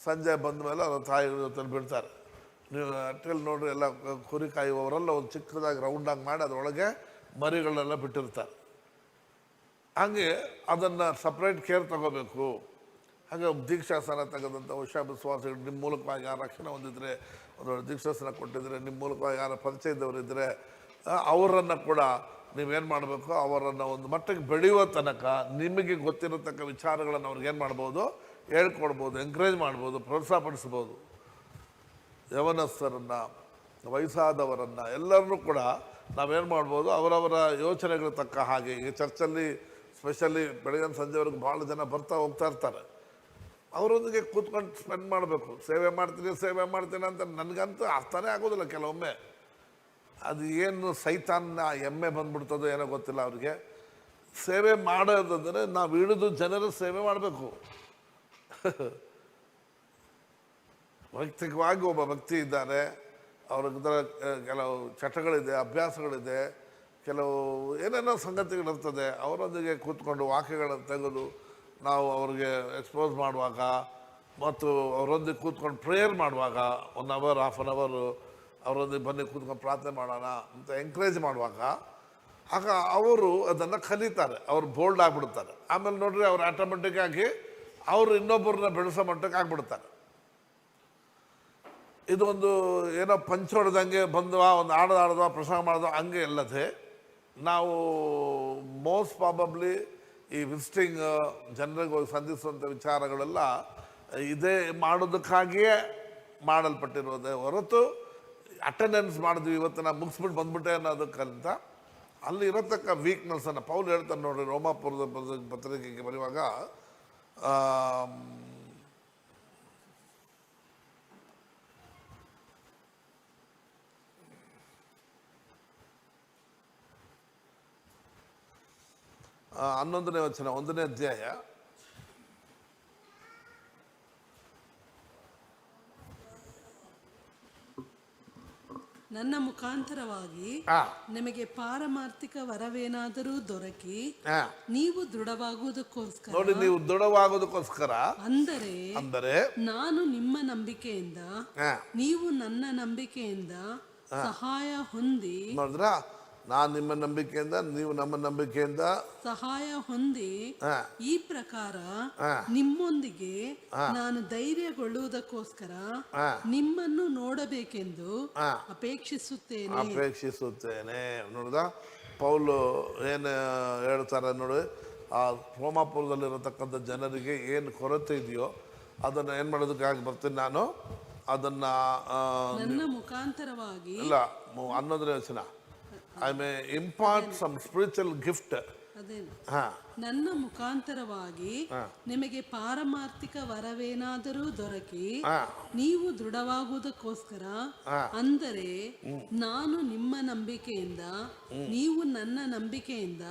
S1: ಸಂಜೆ ಬಂದ ಮೇಲೆ ಅವ್ರ ತಾಯಿ ಜೊತೆ ಬಿಡ್ತಾರೆ. ನೀವು ಅಟ್ಟಿಯಲ್ಲಿ ನೋಡ್ರಿ, ಎಲ್ಲ ಕುರಿ ಕಾಯುವವರೆಲ್ಲ ಒಂದು ಚಿಕ್ಕದಾಗಿ ರೌಂಡಾಗಿ ಮಾಡಿ ಅದರೊಳಗೆ ಮರಿಗಳನ್ನೆಲ್ಲ ಬಿಟ್ಟಿರ್ತಾರೆ. ಹಾಗೆ ಅದನ್ನು ಸಪ್ರೇಟ್ ಕೇರ್ ತಗೋಬೇಕು. ಹಾಗೆ ದೀಕ್ಷಾಸನ ತೆಗೆದಂಥ ವಿಶ್ವಾಸಿಗಳು ನಿಮ್ಮ ಮೂಲಕವಾಗಿ ಯಾರು ರಕ್ಷಣೆ ಹೊಂದಿದ್ರೆ, ಒಂದು ದೀಕ್ಷಾಸನ ಕೊಟ್ಟಿದ್ರೆ, ನಿಮ್ಮ ಮೂಲಕವಾಗಿ ಯಾರ ಪರಿಚಯ ಇದ್ದವರಿದ್ದರೆ ಅವರನ್ನು ಕೂಡ ನೀವೇನು ಮಾಡಬೇಕು, ಅವರನ್ನು ಒಂದು ಮಟ್ಟಿಗೆ ಬೆಳೆಯುವ ತನಕ ನಿಮಗೆ ಗೊತ್ತಿರತಕ್ಕ ವಿಚಾರಗಳನ್ನು ಅವ್ರಿಗೇನು ಮಾಡ್ಬೋದು, ಹೇಳ್ಕೊಡ್ಬೋದು, ಎಂಕರೇಜ್ ಮಾಡ್ಬೋದು, ಪ್ರೋತ್ಸಾಹಪಡಿಸ್ಬೋದು. ಯವನಸ್ಥರನ್ನು, ವಯಸ್ಸಾದವರನ್ನು ಎಲ್ಲರನ್ನೂ ಕೂಡ ನಾವೇನು ಮಾಡ್ಬೋದು, ಅವರವರ ಯೋಚನೆಗಳು ತಕ್ಕ ಹಾಗೆ. ಈಗ ಚರ್ಚಲ್ಲಿ ಸ್ಪೆಷಲಿ ಬೆಳಗಿನ ಸಂಜೆವರೆಗೂ ಭಾಳ ಜನ ಬರ್ತಾ ಹೋಗ್ತಾ ಇರ್ತಾರೆ. ಅವರೊಂದಿಗೆ ಕೂತ್ಕೊಂಡು ಸ್ಪೆಂಡ್ ಮಾಡಬೇಕು. ಸೇವೆ ಮಾಡ್ತೀನಿ ಅಂತ ನನಗಂತೂ ಅರ್ಥನೇ ಆಗೋದಿಲ್ಲ ಕೆಲವೊಮ್ಮೆ. ಅದು ಏನು ಸೈತಾನ್ನ ಎಮ್ಮೆ ಬಂದ್ಬಿಡ್ತದೋ ಏನೋ ಗೊತ್ತಿಲ್ಲ ಅವ್ರಿಗೆ. ಸೇವೆ ಮಾಡೋದಂದರೆ ನಾವು ಇಳಿದು ಜನರ ಸೇವೆ ಮಾಡಬೇಕು. ವೈಯಕ್ತಿಕವಾಗಿ ಒಬ್ಬ ವ್ಯಕ್ತಿ ಇದ್ದಾರೆ, ಅವ್ರಿಗಿದ್ರೆ ಕೆಲವು ಚಟಗಳಿದೆ, ಅಭ್ಯಾಸಗಳಿದೆ, ಕೆಲವು ಏನೇನೋ ಸಂಗತಿಗಳಿರ್ತದೆ. ಅವರೊಂದಿಗೆ ಕೂತ್ಕೊಂಡು ವಾಕ್ಯಗಳನ್ನು ತೆಗೆದು ನಾವು ಅವ್ರಿಗೆ ಎಕ್ಸ್ಪೋಸ್ ಮಾಡುವಾಗ ಮತ್ತು ಅವರೊಂದಿಗೆ ಕೂತ್ಕೊಂಡು ಪ್ರೇಯರ್ ಮಾಡುವಾಗ 1 hour 1/2 hour ಅವರೊಂದಿಗೆ ಬನ್ನಿ ಕೂತ್ಕೊಂಡು ಪ್ರಾರ್ಥನೆ ಮಾಡೋಣ ಅಂತ ಎಂಕರೇಜ್ ಮಾಡುವಾಗ ಆಗ ಅವರು ಅದನ್ನು ಕಲಿತಾರೆ, ಅವ್ರು ಬೋಲ್ಡ್ ಆಗಿಬಿಡ್ತಾರೆ. ಆಮೇಲೆ ನೋಡ್ರಿ ಅವ್ರು ಆಟೋಮೆಟಿಕ್ ಆಗಿ ಅವರು ಇನ್ನೊಬ್ಬರನ್ನ ಬೆಳೆಸೋ ಮಟ್ಟಕ್ಕೆ ಆಗಿಬಿಡ್ತಾರೆ. ಇದು ಒಂದು ಏನೋ ಪಂಚ್ ಹೊಡೆದಂಗೆ ಬಂದವ, ಒಂದು ಆಡೋದವ, ಪ್ರಸಂಗ ಮಾಡೋದು ಹಂಗೆ ಇಲ್ಲದೆ, ನಾವು ಮೋಸ್ಟ್ ಪ್ರಾಬಬ್ಲಿ ಈ ವಿಸಿಟಿಂಗ್ ಜನರಿಗೆ ಹೋಗಿ ಸಂಧಿಸುವಂಥ ವಿಚಾರಗಳೆಲ್ಲ ಇದೇ ಮಾಡೋದಕ್ಕಾಗಿಯೇ ಮಾಡಲ್ಪಟ್ಟಿರೋದೇ ಹೊರತು ಅಟೆಂಡೆನ್ಸ್ ಮಾಡಿದ್ವಿ ಇವತ್ತು ನಾನು ಮುಗಿಸ್ಬಿಟ್ಟು ಬಂದ್ಬಿಟ್ಟೆ ಅನ್ನೋದಕ್ಕಂತ ಅಲ್ಲಿ ಇರತಕ್ಕ ವೀಕ್ನೆಸ್ಸನ್ನು ಪೌಲ್ ಹೇಳ್ತಾರೆ ನೋಡ್ರಿ. ರೋಮಾಪುರದ ಪತ್ರಿಕೆಗೆ ಬರೆಯುವಾಗ ಹನ್ನೊಂದನೇ ವಚನ 1ನೇ ಅಧ್ಯಾಯ
S2: ನನ್ನ ಮುಖಾಂತರವಾಗಿ ನಿಮಗೆ ಪಾರಮಾರ್ಥಿಕ ವರವೇನಾದರೂ ದೊರಕಿ ನೀವು ದೃಢವಾಗುವುದಕ್ಕೋಸ್ಕರ,
S1: ನೋಡಿ, ನೀವು ದೃಢವಾಗುವುದಕ್ಕೋಸ್ಕರ ಅಂದರೆ
S2: ನಾನು ನಿಮ್ಮ ನಂಬಿಕೆಯಿಂದ ನೀವು ನನ್ನ ನಂಬಿಕೆಯಿಂದ ಸಹಾಯ ಹೊಂದಿ,
S1: ನೋಡಿದ್ರ, ನಾನು ನಿಮ್ಮ ನಂಬಿಕೆಯಿಂದ ನೀವು ನಮ್ಮ ನಂಬಿಕೆಯಿಂದ
S2: ಸಹಾಯ ಹೊಂದಿ ಈ ಪ್ರಕಾರ ನಿಮ್ಮೊಂದಿಗೆ ನಾನು ಧೈರ್ಯಗೊಳ್ಳುವುದಕ್ಕೋಸ್ಕರ ನಿಮ್ಮನ್ನು ನೋಡಬೇಕೆಂದು ಅಪೇಕ್ಷಿಸುತ್ತೇನೆ. ನೋಡಿದ ಪೌಲು ಏನು ಹೇಳ್ತಾರೆ ನೋಡಿ, ಆ ರೋಮಾಪುರದಲ್ಲಿರತಕ್ಕಂಥ ಜನರಿಗೆ ಏನು ಕೊರತೆ ಇದೆಯೋ ಅದನ್ನು ಏನು ಮಾಡೋದಕ್ಕಾಗಿ ಬರ್ತೀನಿ ನಾನು, ಅದನ್ನು ನನ್ನ ಮುಖಾಂತರವಾಗಿ
S1: ಇಲ್ಲ 11ನೇ ವಚನ, I may impart some spiritual gift.
S2: ನನ್ನ ಮುಖಾಂತರವಾಗಿ ನಿಮಗೆ ಪಾರಮಾರ್ಥಿಕ ವರವೇನಾದರೂ ದೊರಕಿ ನೀವು ದೃಢವಾಗುವುದಕ್ಕೋಸ್ಕರ, ಅಂದರೆ ನಾನು ನಿಮ್ಮ ನಂಬಿಕೆಯಿಂದ ನೀವು ನನ್ನ ನಂಬಿಕೆಯಿಂದ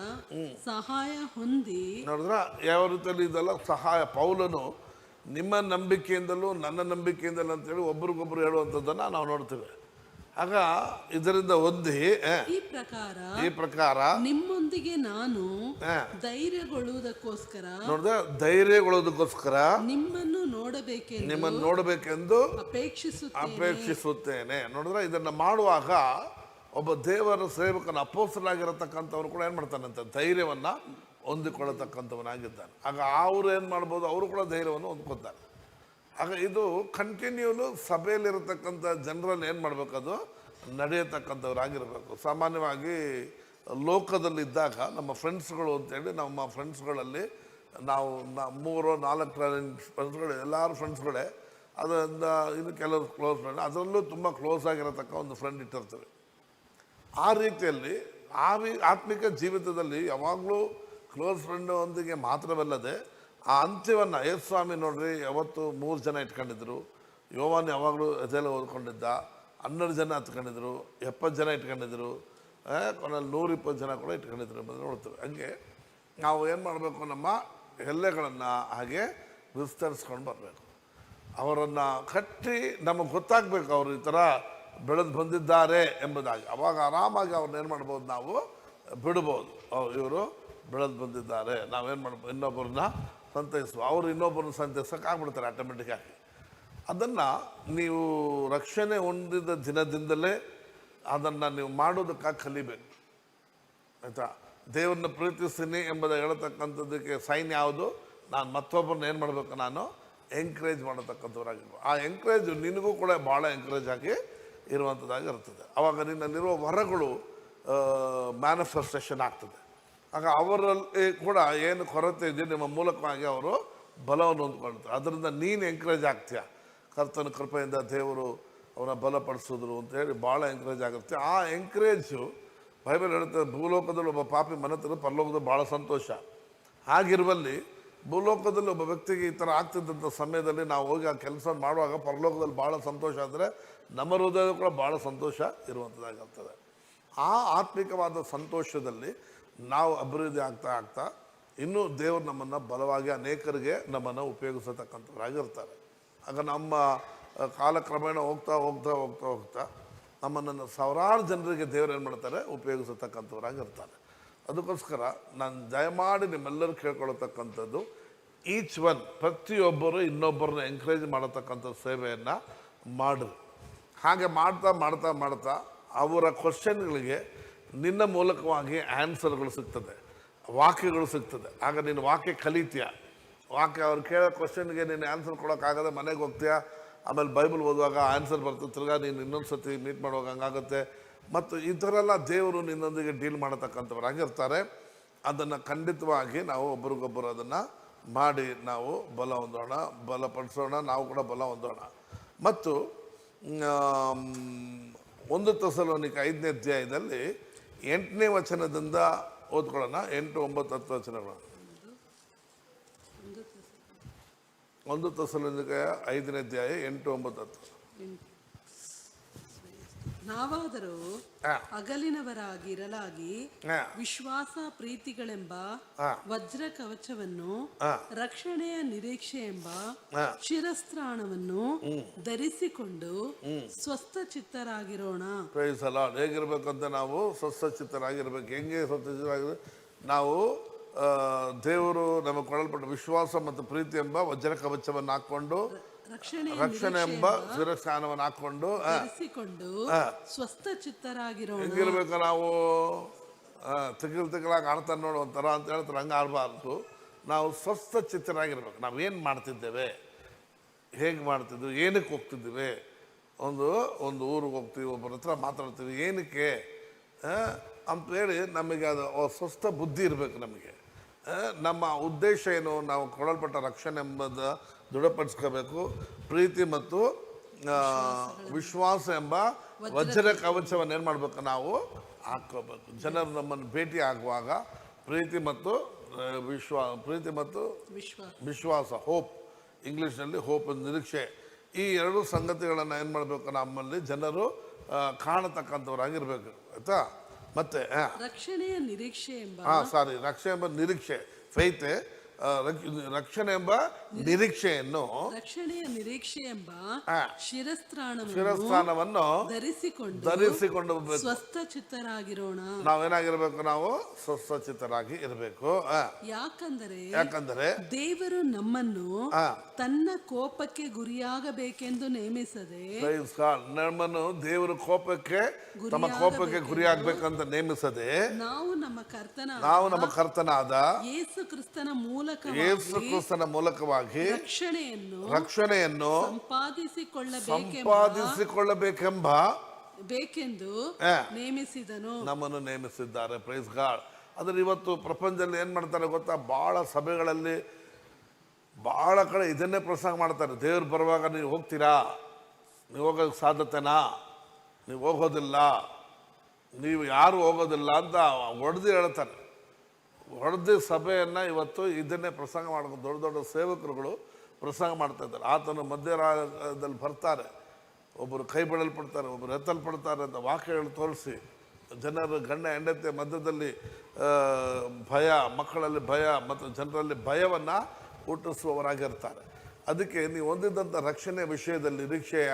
S2: ಸಹಾಯ ಹೊಂದಿ.
S1: ನೋಡಿದ್ರ ಯಾವ ರೀತಿಯಲ್ಲಿ ಇದೆಲ್ಲ ಸಹಾಯ. ಪೌಲನು ನಿಮ್ಮ ನಂಬಿಕೆಯಿಂದಲೂ ನನ್ನ ನಂಬಿಕೆಯಿಂದಲೂ ಅಂತೇಳಿ ಒಬ್ರಿಗೊಬ್ರು ಹೇಳುವಂಥದ್ದನ್ನು ನಾವು ನೋಡ್ತೇವೆ. ಆಗ ಇದರಿಂದ ಹೊಂದಿ
S2: ಈ ಪ್ರಕಾರ ನಿಮ್ಮೊಂದಿಗೆ ನಾನು
S1: ಧೈರ್ಯಗೊಳ್ಳುವುದಕ್ಕೋಸ್ಕರ
S2: ನಿಮ್ಮನ್ನು
S1: ನೋಡಬೇಕೆಂದು
S2: ಅಪೇಕ್ಷಿಸುತ್ತೇನೆ.
S1: ನೋಡಿದ್ರೆ ಇದನ್ನು ಮಾಡುವಾಗ ಒಬ್ಬ ದೇವರ ಸೇವಕನ ಅಪೋಸ್ತಲನಾಗಿರತಕ್ಕಂಥವ್ರು ಕೂಡ ಏನು ಮಾಡ್ತಾನಂತ ಧೈರ್ಯವನ್ನು ಹೊಂದಿಕೊಳ್ಳತಕ್ಕಂಥವನಾಗಿದ್ದಾನೆ. ಆಗ ಅವರು ಏನು ಮಾಡ್ಬೋದು, ಅವರು ಕೂಡ ಧೈರ್ಯವನ್ನು ಹೊಂದ್ಕೊತಾರೆ. ಆಗ ಇದು ಕಂಟಿನ್ಯೂಲು ಸಭೆಯಲ್ಲಿರತಕ್ಕಂಥ ಜನರಲ್ಲಿ ಏನು ಮಾಡಬೇಕು, ಅದು ನಡೆಯತಕ್ಕಂಥವ್ರಾಗಿರಬೇಕು. ಸಾಮಾನ್ಯವಾಗಿ ಲೋಕದಲ್ಲಿದ್ದಾಗ ನಮ್ಮ ಫ್ರೆಂಡ್ಸ್ಗಳು ಅಂತೇಳಿ, ನಮ್ಮ ಫ್ರೆಂಡ್ಸ್ಗಳಲ್ಲಿ ನಾವು 3-4 ಫ್ರೆಂಡ್ಸ್ಗಳು, ಎಲ್ಲರೂ ಫ್ರೆಂಡ್ಸ್ಗಳೇ. ಅದರಿಂದ ಇದು ಕೆಲವರು ಕ್ಲೋಸ್ ಫ್ರೆಂಡ್, ಅದರಲ್ಲೂ ತುಂಬ ಕ್ಲೋಸ್ ಆಗಿರತಕ್ಕ ಒಂದು ಫ್ರೆಂಡ್ ಇಟ್ಟಿರ್ತೀವಿ. ಆ ರೀತಿಯಲ್ಲಿ ಆತ್ಮಿಕ ಜೀವಿತದಲ್ಲಿ ಯಾವಾಗಲೂ ಕ್ಲೋಸ್ ಫ್ರೆಂಡ್ ಒಂದಿಗೆ ಮಾತ್ರವಲ್ಲದೆ ಆ ಅಂತ್ಯವನ್ನು ಯೇಸುಸ್ವಾಮಿ ನೋಡ್ರಿ ಯಾವತ್ತು 3 ಜನ ಇಟ್ಕೊಂಡಿದ್ರು. ಯೋವಾನ್ ಯಾವಾಗಲೂ ಎದೆಲ್ಲ ಓದ್ಕೊಂಡಿದ್ದ. 12 ಜನ ಹತ್ಕೊಂಡಿದ್ರು, 70 ಜನ ಇಟ್ಕೊಂಡಿದ್ರು, ಕೊನೆಯಲ್ಲಿ 120 ಜನ ಕೂಡ ಇಟ್ಕೊಂಡಿದ್ರು ಅಂತ ನೋಡ್ತೇವೆ. ಹಂಗೆ ನಾವು ಏನು ಮಾಡಬೇಕು, ನಮ್ಮ ಎಲ್ಲೆಗಳನ್ನು ಹಾಗೆ ವಿಸ್ತರಿಸ್ಕೊಂಡು ಬರಬೇಕು. ಅವರನ್ನು ಕಟ್ಟಿ ನಮಗೆ ಗೊತ್ತಾಗಬೇಕು ಅವರು ಈ ಥರ ಬೆಳೆದು ಬಂದಿದ್ದಾರೆ ಎಂಬುದಾಗಿ. ಅವಾಗ ಆರಾಮಾಗಿ ಅವ್ರನ್ನ ಏನು ಮಾಡ್ಬೋದು, ನಾವು ಬಿಡ್ಬೋದು. ಇವರು ಬೆಳೆದು ಬಂದಿದ್ದಾರೆ, ನಾವೇನು ಮಾಡ್ಬೋದು, ಇನ್ನೊಬ್ಬರನ್ನ ಸಂತೈಸುವ, ಅವರು ಇನ್ನೊಬ್ಬರನ್ನ ಸಂತೈಸೋಕೆ ಆಗ್ಬಿಡ್ತಾರೆ ಆಟೋಮೆಟಿಕ್ಕಾಗಿ. ಅದನ್ನು ನೀವು ರಕ್ಷಣೆ ಹೊಂದಿದ ದಿನದಿಂದಲೇ ಅದನ್ನು ನೀವು ಮಾಡೋದಕ್ಕಾಗಿ ಕಲಿಬೇಕು, ಆಯಿತಾ. ದೇವ್ರನ್ನ ಪ್ರೀತಿಸ್ತೀನಿ ಎಂಬುದು ಹೇಳ್ತಕ್ಕಂಥದ್ದಕ್ಕೆ ಸೈನ್ ಯಾವುದು? ನಾನು ಮತ್ತೊಬ್ಬರನ್ನ ಏನು ಮಾಡಬೇಕು, ನಾನು ಎಂಕರೇಜ್ ಮಾಡತಕ್ಕಂಥವ್ರಾಗಿರ್ಬೋದು. ಆ ಎಂಕರೇಜ್ ನಿನಗೂ ಕೂಡ ಭಾಳ ಎಂಕರೇಜ್ ಆಗಿ ಇರುವಂಥದ್ದಾಗಿರ್ತದೆ. ಆವಾಗ ನಿನ್ನಲ್ಲಿರುವ ವರಗಳು ಮ್ಯಾನಿಫೆಸ್ಟೇಷನ್ ಆಗ್ತದೆ. ಆಗ ಅವರಲ್ಲಿ ಕೂಡ ಏನು ಕೊರತೆ ಇದೆ ನಿಮ್ಮ ಮೂಲಕವಾಗಿ ಅವರು ಬಲವನ್ನು ಹೊಂದ್ಕೊಳ್ತಾರೆ. ಅದರಿಂದ ನೀನು ಎಂಕರೇಜ್ ಆಗ್ತೀಯ. ಕರ್ತನ ಕೃಪೆಯಿಂದ ದೇವರು ಅವರ ಬಲಪಡಿಸಿದ್ರು ಅಂತೇಳಿ ಭಾಳ ಎಂಕರೇಜ್ ಆಗುತ್ತೆ. ಆ ಎಂಕರೇಜು ಬೈಬಲ್ ಹೇಳುತ್ತೆ, ಭೂಲೋಕದಲ್ಲಿ ಒಬ್ಬ ಪಾಪಿ ಮನೆತರು ಪರಲೋಕದಲ್ಲಿ ಭಾಳ ಸಂತೋಷ. ಹಾಗಿರುವಲ್ಲಿ ಭೂಲೋಕದಲ್ಲಿ ಒಬ್ಬ ವ್ಯಕ್ತಿಗೆ ಈ ಥರ ಆಗ್ತಿದ್ದಂಥ ಸಮಯದಲ್ಲಿ ನಾವು ಹೋಗಿ ಆ ಕೆಲಸ ಮಾಡುವಾಗ ಪರಲೋಕದಲ್ಲಿ ಭಾಳ ಸಂತೋಷ ಅಂದರೆ ನಮ್ಮ ಹೃದಯ ಕೂಡ ಭಾಳ ಸಂತೋಷ ಇರುವಂಥದ್ದಾಗಿರ್ತದೆ. ಆ ಆತ್ಮಿಕವಾದ ಸಂತೋಷದಲ್ಲಿ ನಾವು ಅಭಿವೃದ್ಧಿ ಆಗ್ತಾ ಆಗ್ತಾ ಇನ್ನೂ ದೇವರು ನಮ್ಮನ್ನು ಬಲವಾಗಿ ಅನೇಕರಿಗೆ ನಮ್ಮನ್ನು ಉಪಯೋಗಿಸತಕ್ಕಂಥವ್ರಾಗಿರ್ತಾರೆ. ಆಗ ನಮ್ಮ ಕಾಲಕ್ರಮೇಣ ಹೋಗ್ತಾ ಹೋಗ್ತಾ ಹೋಗ್ತಾ ಹೋಗ್ತಾ ನಮ್ಮನ್ನು ಸಾವಿರಾರು ಜನರಿಗೆ ದೇವರು ಏನು ಮಾಡ್ತಾರೆ, ಉಪಯೋಗಿಸತಕ್ಕಂಥವ್ರಾಗಿರ್ತಾರೆ. ಅದಕ್ಕೋಸ್ಕರ ನಾನು ದಯಮಾಡಿ ನಿಮ್ಮೆಲ್ಲರೂ ಕೇಳ್ಕೊಳ್ತಕ್ಕಂಥದ್ದು, ಈಚ್ ಒನ್ ಪ್ರತಿಯೊಬ್ಬರು ಇನ್ನೊಬ್ಬರನ್ನ ಎಂಕರೇಜ್ ಮಾಡತಕ್ಕಂಥ ಸೇವೆಯನ್ನು ಮಾಡಿರಿ. ಹಾಗೆ ಮಾಡ್ತಾ ಮಾಡ್ತಾ ಮಾಡ್ತಾ ಅವರ ಕ್ವಶನ್ಗಳಿಗೆ ನಿನ್ನ ಮೂಲಕವಾಗಿ ಆನ್ಸರ್ಗಳು ಸಿಗ್ತದೆ, ವಾಕ್ಯಗಳು ಸಿಗ್ತದೆ. ಆಗ ನೀನು ವಾಕ್ಯ ಕಲಿತೀಯ. ವಾಕ್ಯ ಅವ್ರು ಕೇಳೋ ಕ್ವಶನ್ಗೆ ನೀನು ಆನ್ಸರ್ ಕೊಡೋಕ್ಕಾಗದೆ ಮನೆಗೆ ಹೋಗ್ತೀಯ. ಆಮೇಲೆ ಬೈಬಲ್ ಓದುವಾಗ ಆನ್ಸರ್ ಬರ್ತದೆ, ತಿರ್ಗಾ ನೀನು ಇನ್ನೊಂದು ಸತಿ ಮೀಟ್ ಮಾಡುವಾಗ ಹಂಗಾಗುತ್ತೆ. ಮತ್ತು ಈ ಥರ ಎಲ್ಲ ದೇವರು ನಿನ್ನೊಂದಿಗೆ ಡೀಲ್ ಮಾಡತಕ್ಕಂಥವ್ರಾಗಿರ್ತಾರೆ. ಅದನ್ನು ಖಂಡಿತವಾಗಿ ನಾವು ಒಬ್ರಿಗೊಬ್ಬರು ಅದನ್ನು ಮಾಡಿ ನಾವು ಬಲ ಹೊಂದೋಣ, ಬಲಪಡಿಸೋಣ, ನಾವು ಕೂಡ ಬಲ ಹೊಂದೋಣ. ಮತ್ತು 1 ಥೆಸಲೋನಿಕ 5ನೇ ಅಧ್ಯಾಯದಲ್ಲಿ 8ನೇ ವಚನದಿಂದ ಓದ್ಕೊಳ್ಳೋಣ. 8, 9, 10 ವಚನಗಳು. 1 ಥೆಸಲೋನಿಕ 5ನೇ ಅಧ್ಯಾಯ 8, 9, 10.
S2: ನಾವಾದರೂ ಹಗಲಿನವರಾಗಿರಲಾಗಿ ವಿಶ್ವಾಸ ಪ್ರೀತಿಗಳೆಂಬ ವಜ್ರ ಕವಚವನ್ನು, ರಕ್ಷಣೆಯ ನಿರೀಕ್ಷೆ ಎಂಬ ಶಿರಸ್ತ್ರಾಣವನ್ನು ಧರಿಸಿಕೊಂಡು ಸ್ವಸ್ಥ ಚಿತ್ತರಾಗಿರೋಣ.
S1: Praise the lord. ಹೇಗಿರ್ಬೇಕಂತ ನಾವು ಸ್ವಸ್ಥ ಚಿತ್ತರಾಗಿರ್ಬೇಕು. ಹೆಂಗೆ ಸ್ವಸ್ಥ ಚಿತ್ತರಾಗಿರ್ಬೇಕು? ನಾವು ದೇವರು ನಮಗೆ ಕೊಡಲ್ಪಟ್ಟ ವಿಶ್ವಾಸ ಮತ್ತು ಪ್ರೀತಿ ಎಂಬ ವಜ್ರ ಕವಚವನ್ನು ಹಾಕ್ಕೊಂಡು, ರಕ್ಷಣೆ ಎಂಬ ಶಿರಸ್ತ್ರಾಣವನ್ನು ಹಾಕೊಂಡು
S2: ಸ್ವಸ್ಥ ಚಿತ್ತರಾಗಿರೋಣ.
S1: ಹೆಂಗಿರ್ಬೇಕು ನಾವು? ತಿಕ್ಕಲಾಗಿ ಆಡ್ತಾನೆ ನೋಡು ಒಂಥರ ಅಂತ ಹೇಳ್ತಾರೆ, ಹಂಗೆ ಆಡಬಾರ್ದು. ನಾವು ಸ್ವಸ್ಥ ಚಿತ್ತರಾಗಿರ್ಬೇಕು. ನಾವೇನು ಮಾಡ್ತಿದ್ದೇವೆ, ಹೇಗೆ ಮಾಡ್ತಿದ್ವಿ, ಏನಕ್ಕೆ ಹೋಗ್ತಿದ್ದೀವಿ, ಒಂದು ಊರಿಗೆ ಹೋಗ್ತೀವಿ, ಒಬ್ಬರ ಹತ್ರ ಮಾತಾಡ್ತೀವಿ, ಏನಕ್ಕೆ ಅಂತೇಳಿ ನಮಗೆ ಅದು ಸ್ವಸ್ಥ ಬುದ್ಧಿ ಇರಬೇಕು. ನಮಗೆ ನಮ್ಮ ಉದ್ದೇಶ ಏನು? ನಾವು ಕೊಡಲ್ಪಟ್ಟ ರಕ್ಷಣೆ ಎಂಬುದು ದೃಢಪಡಿಸ್ಕೋಬೇಕು. ಪ್ರೀತಿ ಮತ್ತು ವಿಶ್ವಾಸ ಎಂಬ ವಜ್ರ ಕವಚವನ್ನು ಏನು ಮಾಡಬೇಕು, ನಾವು ಹಾಕ್ಕೋಬೇಕು. ಜನರು ನಮ್ಮನ್ನು ಭೇಟಿ ಆಗುವಾಗ ಪ್ರೀತಿ ಮತ್ತು ವಿಶ್ವಾಸ, ಹೋಪ್, ಇಂಗ್ಲೀಷ್ನಲ್ಲಿ ಹೋಪ್, ನಿರೀಕ್ಷೆ, ಈ 2 ಸಂಗತಿಗಳನ್ನು ಏನು ಮಾಡಬೇಕು, ನಮ್ಮಲ್ಲಿ ಜನರು ಕಾಣತಕ್ಕಂಥವ್ರಾಗಿರ್ಬೇಕು, ಆಯ್ತಾ. ಮತ್ತೆ
S2: ರಕ್ಷಣೆಯ ನಿರೀಕ್ಷೆ ಎಂಬ
S1: ರಕ್ಷಣೆ ಎಂಬ ನಿರೀಕ್ಷೆ, ಫೈತ್, ರಕ್ಷಣೆ ಎಂಬ ನಿರೀಕ್ಷೆಯನ್ನು,
S2: ರಕ್ಷಣೆಯ ನಿರೀಕ್ಷೆ ಎಂಬ
S1: ಶಿರಸ್ತ್ರಾಣವನ್ನು ಧರಿಸಿಕೊಂಡು
S2: ಸ್ವಸ್ಥ ಚಿತ್ತರಾಗಿರೋಣ.
S1: ನಾವೇನಾಗಿರ್ಬೇಕು? ನಾವು ಸ್ವಸ್ಥ ಚಿತ್ತರಾಗಿ ಇರಬೇಕು. ಯಾಕಂದರೆ
S2: ದೇವರು ನಮ್ಮನ್ನು ತನ್ನ ಕೋಪಕ್ಕೆ ಗುರಿಯಾಗಬೇಕೆಂದು ನೇಮಿಸದೆ,
S1: ನಮ್ಮನ್ನು ದೇವರು ತಮ್ಮ ಕೋಪಕ್ಕೆ ಗುರಿಯಾಗಬೇಕಂತ ನೇಮಿಸದೆ, ನಾವು ನಮ್ಮ ಕರ್ತನಾದ ಯೇಸು ಕ್ರಿಸ್ತನ ಮೂಲಕವಾಗಿ ರಕ್ಷಣೆಯನ್ನು
S2: ಸಂಪಾದಿಸಿಕೊಳ್ಳಬೇಕೆಂದು
S1: ನಮ್ಮನ್ನು ನೇಮಿಸಿದ್ದಾರೆ. Praise God. ಆದರೆ ಇವತ್ತು ಪ್ರಪಂಚದಲ್ಲಿ ಏನು ಮಾಡ್ತಾರೆ ಗೊತ್ತಾ? ಭಾಳ ಸಭೆಗಳಲ್ಲಿ ಭಾಳ ಕಡೆ ಇದನ್ನೇ ಪ್ರಸಂಗ ಮಾಡ್ತಾರೆ. ದೇವ್ರು ಬರುವಾಗ ನೀವು ಹೋಗ್ತೀರಾ, ನೀವು ಹೋಗೋಕ್ಕೆ ಸಾಧ್ಯತೆನಾ, ನೀವು ಹೋಗೋದಿಲ್ಲ, ನೀವು ಯಾರು ಹೋಗೋದಿಲ್ಲ ಅಂತ ಹೊಡೆದು ಹೇಳ್ತಾರೆ. ಹೊಡೆದು ಸಭೆಯನ್ನು ಇವತ್ತು ಇದನ್ನೇ ಪ್ರಸಂಗ ಮಾಡ್ಕೊಂಡು ದೊಡ್ಡ ದೊಡ್ಡ ಸೇವಕರುಗಳು ಪ್ರಸಂಗ ಮಾಡ್ತಾ ಇದ್ದಾರೆ. ಆತನು ಮಧ್ಯರಾಗದಲ್ಲಿ ಬರ್ತಾರೆ, ಒಬ್ಬರು ಕೈ ಬಿಡಲ್ಪಡ್ತಾರೆ, ಒಬ್ಬರು ಎತ್ತಲ್ಪಡ್ತಾರೆ ಅಂತ ವಾಕ್ಯಗಳು ತೋರಿಸಿ ಜನರು ಗಂಡ ಹೆಂಡತಿ ಮಧ್ಯದಲ್ಲಿ ಭಯ, ಮಕ್ಕಳಲ್ಲಿ ಭಯ ಮತ್ತು ಜನರಲ್ಲಿ ಭಯವನ್ನು ಹುಟ್ಟಿಸುವವರಾಗಿರ್ತಾರೆ. ಅದಕ್ಕೆ ನೀವು ಹೊಂದಿದ್ದಂಥ ರಕ್ಷಣೆ ವಿಷಯದಲ್ಲಿ ನಿರೀಕ್ಷೆಯ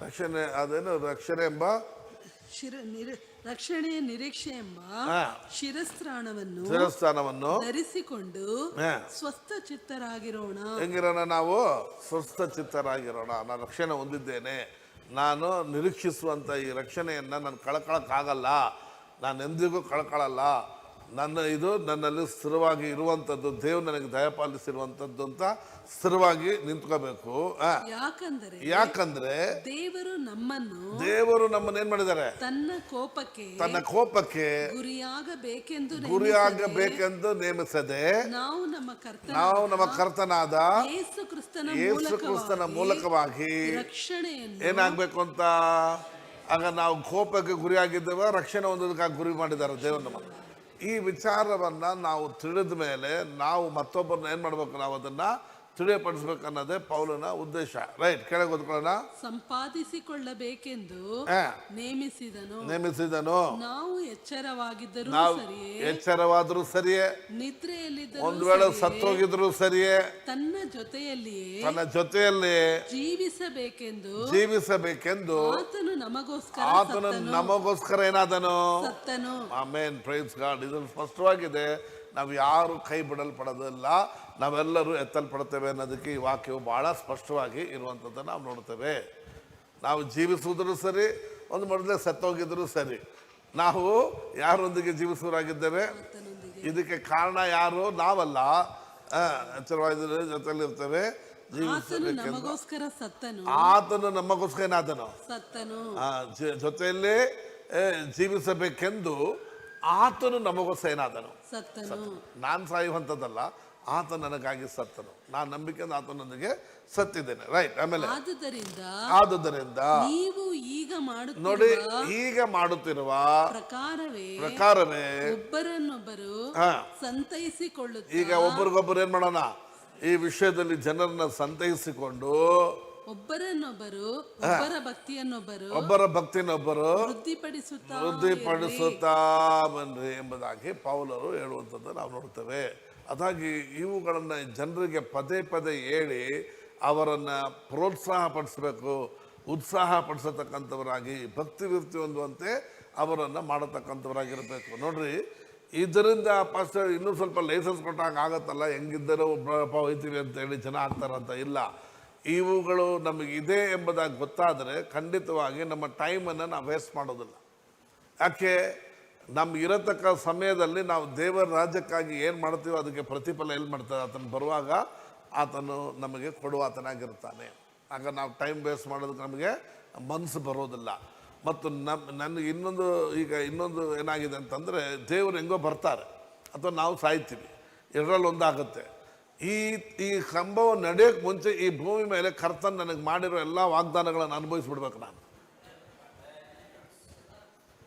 S1: ರಕ್ಷಣೆ ಅದೇನು ರಕ್ಷಣೆ ಎಂಬ
S2: ರಕ್ಷಣೆಯ ನಿರೀಕ್ಷೆ ಎಂಬ ಶಿರಸ್ತ್ರಾಣವನ್ನು ಧರಿಸಿಕೊಂಡು ಸ್ವಸ್ಥ ಚಿತ್ತರಾಗಿರೋಣ.
S1: ಹೆಂಗಿರೋಣ ನಾವು? ಸ್ವಸ್ಥ ಚಿತ್ತರಾಗಿರೋಣ. ನಾನು ರಕ್ಷಣೆ ಹೊಂದಿದ್ದೇನೆ, ನಾನು ನಿರೀಕ್ಷಿಸುವಂಥ ಈ ರಕ್ಷಣೆಯನ್ನು ನಾನು ಕಳ್ಕೊಳ್ಳೋಕ್ಕಾಗಲ್ಲ, ನಾನು ಎಂದಿಗೂ ಕಳ್ಕೊಳ್ಳಲ್ಲ, ನನ್ನಲ್ಲಿ ಸ್ಥಿರವಾಗಿ ಇರುವಂಥದ್ದು, ದೇವ್ರು ನನಗೆ ದಯಪಾಲಿಸಿರುವಂಥದ್ದು ಅಂತ ಸ್ಥಿರವಾಗಿ ನಿಂತ್ಕೋಬೇಕು. ಯಾಕಂದ್ರೆ ದೇವರು ನಮ್ಮನ್ನು ಏನ್ ಮಾಡಿದ್ದಾರೆ? ತನ್ನ ಕೋಪಕ್ಕೆ ಗುರಿಯಾಗಬೇಕೆಂದು ನೇಮಿಸದೆ ನಾವು ನಮ್ಮ ಕರ್ತನಾದ ಯೇಸು ಕ್ರಿಸ್ತನ ಮೂಲಕವಾಗಿ ಏನಾಗ್ಬೇಕು ಅಂತ. ಆಗ ನಾವು ಕೋಪಕ್ಕೆ ಗುರಿಯಾಗಿದ್ದೇವೆ, ರಕ್ಷಣೆ ಹೊಂದೋದಕ್ಕಾಗಿ ಗುರಿ ಮಾಡಿದ್ದಾರೆ ದೇವರು ನಮ್ಮನ್ನು. ಈ ವಿಚಾರವನ್ನ ನಾವು ತಿಳಿದ ಮೇಲೆ ನಾವು ಮತ್ತೊಬ್ಬರನ್ನ ಏನ್ ಮಾಡ್ಬೇಕು? ನಾವು ಅದನ್ನ ತಿಳಿಯಪಡಿಸ್ಬೇಕು ಅನ್ನೋದೇ ಪೌಲನ ಉದ್ದೇಶ. ರೈಟ್, ಕೆಳಗೆ ಓದ್ಕೊಳ್ಳೋಣ.
S2: ಸಂಪಾದಿಸಿಕೊಳ್ಳಬೇಕೆಂದು
S1: ನೇಮಿಸಿದನು.
S2: ನಾವು
S1: ಎಚ್ಚರವಾದರೂ ಸರಿಯೇ,
S2: ನಿದ್ರೆಯಲ್ಲಿದ್ದರೂ
S1: ಒಂದು ವೇಳೆ ಸತ್ತೋಗಿದ್ರು ಸರಿಯೇ,
S2: ತನ್ನ ಜೊತೆಯಲ್ಲಿ
S1: ಜೀವಿಸಬೇಕೆಂದು ಆತನು ನಮಗೋಸ್ಕರ ಏನಾದನು? Amen, praise God. ಇದನ್ನು ಸ್ಪಷ್ಟವಾಗಿದೆ. ನಾವು ಯಾರು ಕೈ ಬಿಡಲ್ಪಡೋದಿಲ್ಲ, ನಾವೆಲ್ಲರೂ ಎತ್ತಲ್ಪಡ್ತೇವೆ ಅನ್ನೋದಕ್ಕೆ ಈ ವಾಕ್ಯವು ಬಹಳ ಸ್ಪಷ್ಟವಾಗಿ ಇರುವಂಥದ್ದನ್ನು ನಾವು ನೋಡ್ತೇವೆ. ನಾವು ಜೀವಿಸುವುದರೂ ಸರಿ, ಒಂದು ಮೊದಲೇ ಸತ್ತೋಗಿದ್ರು ಸರಿ, ನಾವು ಯಾರೊಂದಿಗೆ ಜೀವಿಸುವರಾಗಿದ್ದೇವೆ? ಇದಕ್ಕೆ ಕಾರಣ ಯಾರು? ನಾವಲ್ಲ. ಎಚ್ಚರವಾಗಿದ್ದರೆ ಜೊತೆಯಲ್ಲಿರ್ತೇವೆ. ಆತನು ನಮಗೋಸ್ಕರ ಏನಾದನು? ಜೊತೆಯಲ್ಲಿ ಜೀವಿಸಬೇಕೆಂದು ಆತನು ನಮಗೋಸ್ಕರ ಏನಾದನು? ನಾನು ಸಾಯುವಂಥದ್ದಲ್ಲ, ಆತ ನನಗಾಗಿ ಸತ್ತನು. ನಾನು ನಂಬಿಕೆಯಿಂದ ಆತ ನನಗೆ ಸತ್ತಿದ್ದೇನೆ. ರೈಟ್. ಆಮೇಲೆ ಆದುದರಿಂದ
S2: ನೀವು
S1: ನೋಡಿ, ಈಗ ಮಾಡುತ್ತಿರುವ ಪ್ರಕಾರವೇ
S2: ಒಬ್ಬರನ್ನೊಬ್ಬರು ಸಂತೈಸಿಕೊಳ್ಳುತ್ತಾ.
S1: ಈಗ ಒಬ್ಬರಿಗೊಬ್ಬರು ಏನ್ ಮಾಡೋಣ? ಈ ವಿಷಯದಲ್ಲಿ ಜನರನ್ನ ಸಂತೈಸಿಕೊಂಡು ಒಬ್ಬರ ಭಕ್ತಿಯನ್ನೊಬ್ಬರು ವೃದ್ಧಿಪಡಿಸುತ್ತಾ ಬನ್ರಿ ಎಂಬುದಾಗಿ ಪೌಲರು ಹೇಳುವಂಥದ್ದು ನಾವು ನೋಡ್ತೇವೆ. ಅದಾಗಿ ಇವುಗಳನ್ನು ಜನರಿಗೆ ಪದೇ ಪದೇ ಹೇಳಿ ಅವರನ್ನು ಪ್ರೋತ್ಸಾಹಪಡಿಸಬೇಕು, ಉತ್ಸಾಹ ಪಡಿಸತಕ್ಕಂಥವರಾಗಿ, ಭಕ್ತಿ ವೃತ್ತಿ ಹೊಂದುವಂತೆ ಅವರನ್ನು ಮಾಡತಕ್ಕಂಥವರಾಗಿರಬೇಕು. ನೋಡ್ರಿ, ಇದರಿಂದ ಪಾಸ್ಟರ್ ಇನ್ನೂ ಸ್ವಲ್ಪ ಲೈಸೆನ್ಸ್ ಕೊಟ್ಟಾಗ ಆಗತ್ತಲ್ಲ, ಹೆಂಗಿದ್ದರೂ ಒಬ್ಬರಪ್ಪ ಹೋಯ್ತೀವಿ ಅಂತೇಳಿ ಜನ ಆಗ್ತಾರಂತ ಇಲ್ಲ. ಇವುಗಳು ನಮಗಿದೆ ಎಂಬುದಾಗಿ ಗೊತ್ತಾದರೆ ಖಂಡಿತವಾಗಿ ನಮ್ಮ ಟೈಮನ್ನು ನಾವು ವೇಸ್ಟ್ ಮಾಡೋದಿಲ್ಲ. ಯಾಕೆ? ನಮಗಿರತಕ್ಕ ಸಮಯದಲ್ಲಿ ನಾವು ದೇವರ ರಾಜ್ಯಕ್ಕಾಗಿ ಏನು ಮಾಡ್ತೀವೋ ಅದಕ್ಕೆ ಪ್ರತಿಫಲ ಎಲ್ಲಿ ಮಾಡ್ತಾರೆ? ಆತನು ಬರುವಾಗ ಆತನು ನಮಗೆ ಕೊಡುವಾತನಾಗಿರ್ತಾನೆ. ಆಗ ನಾವು ಟೈಮ್ ವೇಸ್ಟ್ ಮಾಡೋದಕ್ಕೆ ನಮಗೆ ಮನಸ್ಸು ಬರೋದಿಲ್ಲ. ಮತ್ತು ನನಗೆ ಇನ್ನೊಂದು ಏನಾಗಿದೆ ಅಂತಂದರೆ, ದೇವರು ಹೆಂಗೋ ಬರ್ತಾರೆ ಅಥವಾ ನಾವು ಸಾಯ್ತೀವಿ, ಎರಡರಲ್ಲಿ ಒಂದಾಗುತ್ತೆ. ಈ ಸಂಭವ ನಡೆಯೋಕ್ಕೆ ಮುಂಚೆ ಈ ಭೂಮಿ ಮೇಲೆ ಕರ್ತನ್ ನನಗೆ ಮಾಡಿರೋ ಎಲ್ಲ ವಾಗ್ದಾನಗಳನ್ನು ಅನುಭವಿಸ್ಬಿಡ್ಬೇಕು ನಾನು.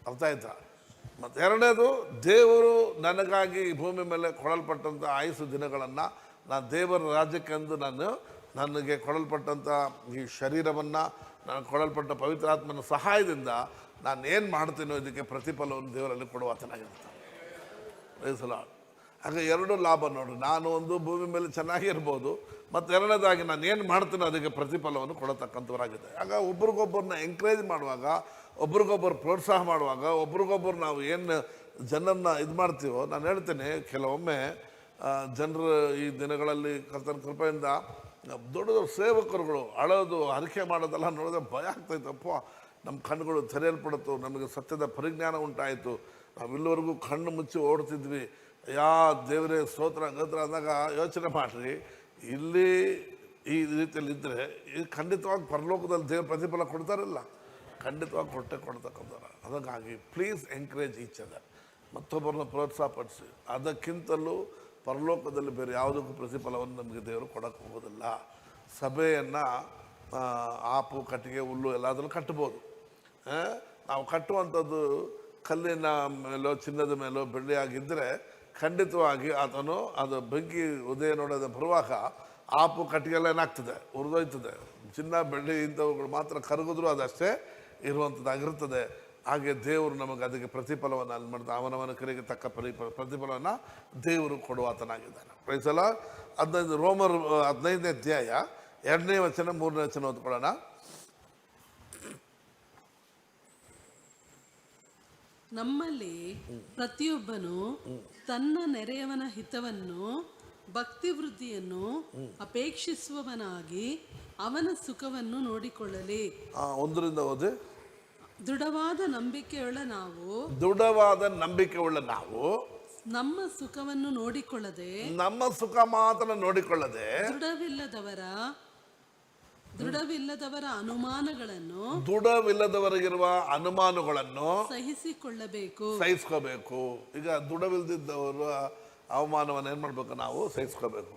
S1: ಅರ್ಥ ಆಯ್ತಾ? ಮತ್ತು ಎರಡನೇದು, ದೇವರು ನನಗಾಗಿ ಈ ಭೂಮಿ ಮೇಲೆ ಕೊಡಲ್ಪಟ್ಟಂಥ ಆಯುಸ್ಸು ದಿನಗಳನ್ನು ನಾನು ದೇವರ ರಾಜ್ಯಕ್ಕೆಂದು ನನಗೆ ಕೊಡಲ್ಪಟ್ಟಂಥ ಈ ಶರೀರವನ್ನು, ನಾನು ಕೊಡಲ್ಪಟ್ಟ ಪವಿತ್ರಾತ್ಮನ ಸಹಾಯದಿಂದ ನಾನು ಏನು ಮಾಡ್ತೀನೋ ಇದಕ್ಕೆ ಪ್ರತಿಫಲವನ್ನು ದೇವರಲ್ಲಿ ಕೊಡುವಾತನಾಗಿರ್ತಾನೆ. ಆಗ ಎರಡು ಲಾಭ ನೋಡಿ. ನಾನು ಒಂದು ಭೂಮಿ ಮೇಲೆ ಚೆನ್ನಾಗಿರ್ಬೋದು, ಮತ್ತು ಎರಡನೇದಾಗಿ ನಾನು ಏನು ಮಾಡ್ತೀನೋ ಅದಕ್ಕೆ ಪ್ರತಿಫಲವನ್ನು ಕೊಡತಕ್ಕಂಥವರಾಗಿದೆ. ಆಗ ಒಬ್ರಿಗೊಬ್ಬರನ್ನ ಎಂಕರೇಜ್ ಮಾಡುವಾಗ, ಒಬ್ರಿಗೊಬ್ಬರು ಪ್ರೋತ್ಸಾಹ ಮಾಡುವಾಗ, ಒಬ್ರಿಗೊಬ್ಬರು ನಾವು ಏನು ಜನರನ್ನ ಇದು ಮಾಡ್ತೀವೋ, ನಾನು ಹೇಳ್ತೇನೆ, ಕೆಲವೊಮ್ಮೆ ಜನರು ಈ ದಿನಗಳಲ್ಲಿ ಕರ್ತನ ಕೃಪೆಯಿಂದ ದೊಡ್ಡ ದೊಡ್ಡ ಸೇವಕರುಗಳು ಅಳೋದು, ಹರಕೆ ಮಾಡೋದೆಲ್ಲ ನೋಡಿದ್ರೆ ಭಯ ಆಗ್ತಾಯಿತ್ತಪ್ಪ. ನಮ್ಮ ಕಣ್ಣುಗಳು ತೆರೆಯಲ್ಪಡ್ತು, ನಮಗೆ ಸತ್ಯದ ಪರಿಜ್ಞಾನ ಉಂಟಾಯಿತು. ನಾವಿಲ್ಲಿವರೆಗೂ ಕಣ್ಣು ಮುಚ್ಚಿ ಓಡ್ತಿದ್ವಿ, ದೇವರೇ ಸ್ತೋತ್ರ ಗತ್ರ ಅಂದಾಗ ಯೋಚನೆ ಮಾಡಿರಿ, ಇಲ್ಲಿ ಈ ರೀತಿಯಲ್ಲಿ ಇದ್ದರೆ ಇದು ಖಂಡಿತವಾಗಿ ಪರಲೋಕದಲ್ಲಿ ದೇವ್ರ ಪ್ರತಿಫಲ ಕೊಡ್ತಾರಲ್ಲ, ಖಂಡಿತವಾಗಿ ಕೊಡ್ತಕ್ಕಂಥವ್ರ. ಅದಕ್ಕಾಗಿ ಪ್ಲೀಸ್ ಎಂಕರೇಜ್ ಈಚ್ ಅದರ್, ಮತ್ತೊಬ್ಬರನ್ನ ಪ್ರೋತ್ಸಾಹಪಡಿಸಿ. ಅದಕ್ಕಿಂತಲೂ ಪರಲೋಕದಲ್ಲಿ ಬೇರೆ ಯಾವುದಕ್ಕೂ ಪ್ರತಿಫಲವನ್ನು ನಮಗೆ ದೇವರು ಕೊಡೋಕ್ಕೆ ಹೋಗೋದಿಲ್ಲ. ಸಭೆಯನ್ನು ಆಪು, ಕಟ್ಟಿಗೆ, ಹುಲ್ಲು ಎಲ್ಲಾದರೂ ಕಟ್ಬೋದು. ನಾವು ಕಟ್ಟುವಂಥದ್ದು ಕಲ್ಲಿನ ಮೇಲೋ ಚಿನ್ನದ ಮೇಲೋ ಬೆಳ್ಳಿಯಾಗಿದ್ದರೆ ಖಂಡಿತವಾಗಿ ಆತನು ಅದು ಬೆಂಕಿ ಉದಯ ನೋಡೋದ ಬರುವಾಗ ಆಪು ಕಟ್ಟಿಗೆಲ್ಲ ಏನಾಗ್ತದೆ? ಉರಿದೋಯ್ತದೆ. ಚಿನ್ನ ಬೆಳ್ಳಿ ಇಂಥವುಗಳು ಮಾತ್ರ ಕರಗಿದ್ರೂ ಅದಷ್ಟೇ ಇರುವಂಥದ್ದಾಗಿರ್ತದೆ. ಹಾಗೆ ದೇವರು ನಮಗೆ ಅದಕ್ಕೆ ಪ್ರತಿಫಲವನ್ನು ಅಲ್ಲಿ ಮಾಡ್ತಾ ಅವನವನ ಕ್ರಿಯೆಗೆ ತಕ್ಕ ಪ್ರತಿಫಲವನ್ನು ದೇವರು ಕೊಡುವಾತನಾಗಿದ್ದಾನೆ. ಪ್ರೈಸಲ್ಲ. ರೋಮರ್ 15ನೇ ಅಧ್ಯಾಯ 2ನೇ ವಚನ 3ನೇ ವಚನ ಓದ್ಕೊಳ್ಳೋಣ.
S2: ನಮ್ಮಲ್ಲಿ ಪ್ರತಿಯೊಬ್ಬನು ತನ್ನ ನೆರೆಯವನ ಹಿತವನ್ನು ಭಕ್ತಿ ವೃದ್ಧಿಯನ್ನು ಅಪೇಕ್ಷಿಸುವವನಾಗಿ ಅವನ ಸುಖವನ್ನು ನೋಡಿಕೊಳ್ಳಲಿ.
S1: 1ರಿಂದ ಓದಿ.
S2: ದೃಢವಾದ ನಂಬಿಕೆಯುಳ್ಳ ನಾವು ನಮ್ಮ ಸುಖವನ್ನು ನೋಡಿಕೊಳ್ಳದೆ,
S1: ನಮ್ಮ ಸುಖ ಮಾತ್ರ ನೋಡಿಕೊಳ್ಳದೆ,
S2: ದೃಢವಿಲ್ಲದವರ
S1: ಅನುಮಾನಗಳನ್ನು ಸಹಿಸ್ಕೋಬೇಕು. ಈಗ ದೃಢವಿಲ್ಲದಿದ್ದವರು ಅವಮಾನವನ್ನು ಏನ್ ಮಾಡ್ಬೇಕು? ನಾವು ಸಹಿಸ್ಕೋಬೇಕು.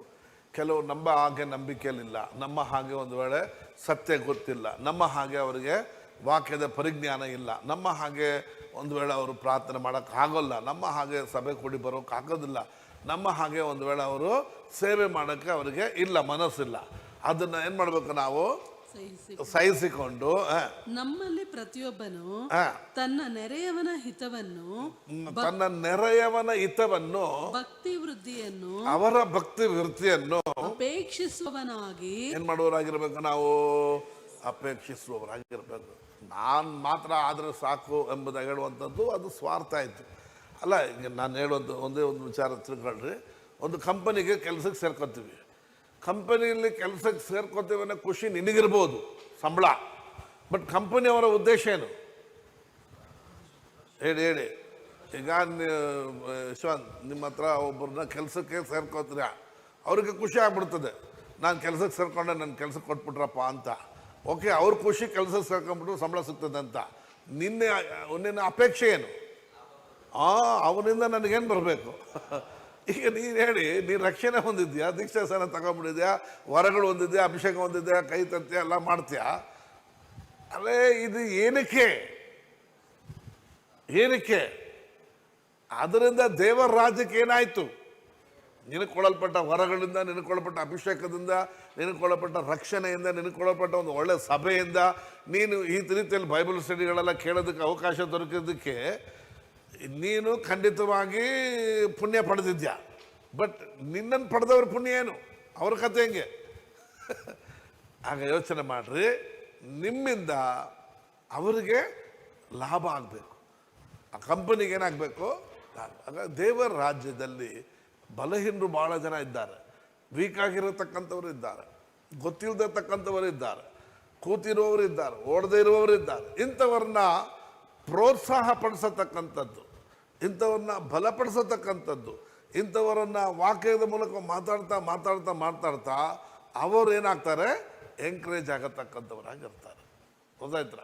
S1: ಕೆಲವು ನಮ್ಮ ಹಾಗೆ ನಂಬಿಕೆಯಲ್ಲಿಲ್ಲ, ನಮ್ಮ ಹಾಗೆ ಒಂದು ವೇಳೆ ಸತ್ಯ ಗೊತ್ತಿಲ್ಲ, ನಮ್ಮ ಹಾಗೆ ಅವರಿಗೆ ವಾಕ್ಯದ ಪರಿಜ್ಞಾನ ಇಲ್ಲ, ನಮ್ಮ ಹಾಗೆ ಒಂದು ವೇಳೆ ಅವರು ಪ್ರಾರ್ಥನೆ ಮಾಡೋಕ್ಕೆ ಆಗೋಲ್ಲ, ನಮ್ಮ ಹಾಗೆ ಸಭೆ ಕೂಡಿ ಬರೋಕೆ ಆಗೋದಿಲ್ಲ, ನಮ್ಮ ಹಾಗೆ ಒಂದು ವೇಳೆ ಅವರು ಸೇವೆ ಮಾಡೋಕ್ಕೆ ಅವರಿಗೆ ಇಲ್ಲ, ಮನಸ್ಸಿಲ್ಲ. ಅದನ್ನ ಏನ್ ಮಾಡ್ಬೇಕು? ನಾವು ಸಹಿಸಿಕೊಂಡು
S2: ನಮ್ಮಲ್ಲಿ ಪ್ರತಿಯೊಬ್ಬನು ತನ್ನ ನೆರೆಯವನ ಹಿತವನ್ನು ಭಕ್ತಿ ವೃದ್ಧಿಯನ್ನು
S1: ಅವರ ಭಕ್ತಿ ವೃತ್ತಿಯನ್ನು
S2: ಅಪೇಕ್ಷಿಸುವವನಾಗಿ
S1: ಏನ್ ಮಾಡುವವರಾಗಿರ್ಬೇಕು? ನಾವು ಅಪೇಕ್ಷಿಸುವವರಾಗಿರ್ಬೇಕು. ನಾನು ಮಾತ್ರ ಆದ್ರೆ ಸಾಕು ಎಂಬುದಾಗಿ ಹೇಳುವಂಥದ್ದು ಅದು ಸ್ವಾರ್ಥ ಆಯಿತು. ಅಲ್ಲ, ಈಗ ನಾನು ಹೇಳುವಂಥ ಒಂದೇ ಒಂದು ವಿಚಾರ ತಿಳ್ಕೊಳ್ರಿ. ಒಂದು ಕಂಪನಿಗೆ ಕೆಲಸಕ್ಕೆ ಸೇರ್ಕೊತೀವಿ, ಕಂಪನಿಯಲ್ಲಿ ಕೆಲಸಕ್ಕೆ ಸೇರ್ಕೋತೀವಿ ಅನ್ನೋ ಖುಷಿ ನಿನಗಿರ್ಬೋದು, ಸಂಬಳ. ಬಟ್ ಕಂಪನಿಯವರ ಉದ್ದೇಶ ಏನು? ಹೇಳಿ. ಈಗ ಯಶವಂತ್, ನಿಮ್ಮ ಹತ್ರ ಒಬ್ಬರನ್ನ ಕೆಲಸಕ್ಕೆ ಸೇರ್ಕೋತೀರ, ಅವ್ರಿಗೆ ಖುಷಿ ಆಗ್ಬಿಡ್ತದೆ, ನಾನು ಕೆಲಸಕ್ಕೆ ಸೇರ್ಕೊಂಡೆ, ನನ್ನ ಕೆಲಸಕ್ಕೆ ಕೊಟ್ಬಿಟ್ರಪ್ಪ ಅಂತ. ಓಕೆ, ಅವ್ರ ಖುಷಿ ಕೆಲಸಕ್ಕೆ ಸೇರ್ಕೊಂಡ್ಬಿಟ್ರು ಸಂಬಳ ಸಿಗ್ತದೆ ಅಂತ. ನಿನ್ನ ಅಪೇಕ್ಷೆ ಏನು? ಅವನಿಂದ ನನಗೇನು ಬರಬೇಕು? ಈಗ ನೀನು ಹೇಳಿ, ನೀನು ರಕ್ಷಣೆ ಹೊಂದಿದ್ಯಾ, ದೀಕ್ಷಾಸನ ತಗೊಂಡ್ಬಿಟ್ಟಿದ್ಯಾ, ವರಗಳು ಹೊಂದಿದ್ಯಾ, ಅಭಿಷೇಕ ಹೊಂದಿದ್ಯಾ, ಕೈ ತರ್ತೀಯ, ಎಲ್ಲ ಮಾಡ್ತೀಯಾ? ಅಲ್ಲೇ ಇದು ಏನಕ್ಕೆ? ಅದರಿಂದ ದೇವರ ರಾಜ್ಯಕ್ಕೆ ಏನಾಯ್ತು? ನಿನಗೆ ಕೊಡಲ್ಪಟ್ಟ ವರಗಳಿಂದ, ನಿನಗೆ ಕೊಡಲ್ಪಟ್ಟ ಅಭಿಷೇಕದಿಂದ, ನಿನಗೆ ಕೊಡಲ್ಪಟ್ಟ ರಕ್ಷಣೆಯಿಂದ, ನಿನಗೆ ಕೊಡಲ್ಪಟ್ಟ ಒಂದು ಒಳ್ಳೆ ಸಭೆಯಿಂದ ನೀನು ಈ ರೀತಿಯಲ್ಲಿ ಬೈಬಲ್ ಸ್ಟಡಿಗಳೆಲ್ಲ ಕೇಳೋದಕ್ಕೆ ಅವಕಾಶ ದೊರಕಿದ್ದಕ್ಕೆ ನೀನು ಖಂಡಿತವಾಗಿ ಪುಣ್ಯ ಪಡೆದಿದ್ಯಾ. ಬಟ್ ನಿನ್ನನ್ನು ಪಡೆದವ್ರ ಪುಣ್ಯ ಏನು? ಅವ್ರ ಕತೆ ಹೆಂಗೆ? ಆಗ ಯೋಚನೆ ಮಾಡ್ರಿ, ನಿಮ್ಮಿಂದ ಅವರಿಗೆ ಲಾಭ ಆಗಬೇಕು, ಆ ಕಂಪನಿಗೆ ಏನಾಗಬೇಕು? ಆಗ ದೇವರ ರಾಜ್ಯದಲ್ಲಿ ಬಲಹೀನರು ಭಾಳ ಜನ ಇದ್ದಾರೆ, ವೀಕ್ ಆಗಿರತಕ್ಕಂಥವ್ರು ಇದ್ದಾರೆ, ಗೊತ್ತಿಲ್ಲದಕ್ಕಂಥವರು ಇದ್ದಾರೆ, ಕೂತಿರುವವರು ಇದ್ದಾರೆ, ಓಡದೇ ಇರುವವರು ಇದ್ದಾರೆ. ಇಂಥವ್ರನ್ನ ಪ್ರೋತ್ಸಾಹ ಪಡಿಸತಕ್ಕಂಥದ್ದು, ಇಂಥವ್ರನ್ನ ಬಲಪಡಿಸತಕ್ಕಂಥದ್ದು, ಇಂಥವರನ್ನ ವಾಕ್ಯದ ಮೂಲಕ ಮಾತಾಡ್ತಾ ಅವರು ಏನಾಗ್ತಾರೆ? ಎಂಕರೇಜ್ ಆಗತಕ್ಕಂಥವರಾಗಿರ್ತಾರೆ. ಗೊತ್ತಾಯ್ತರ?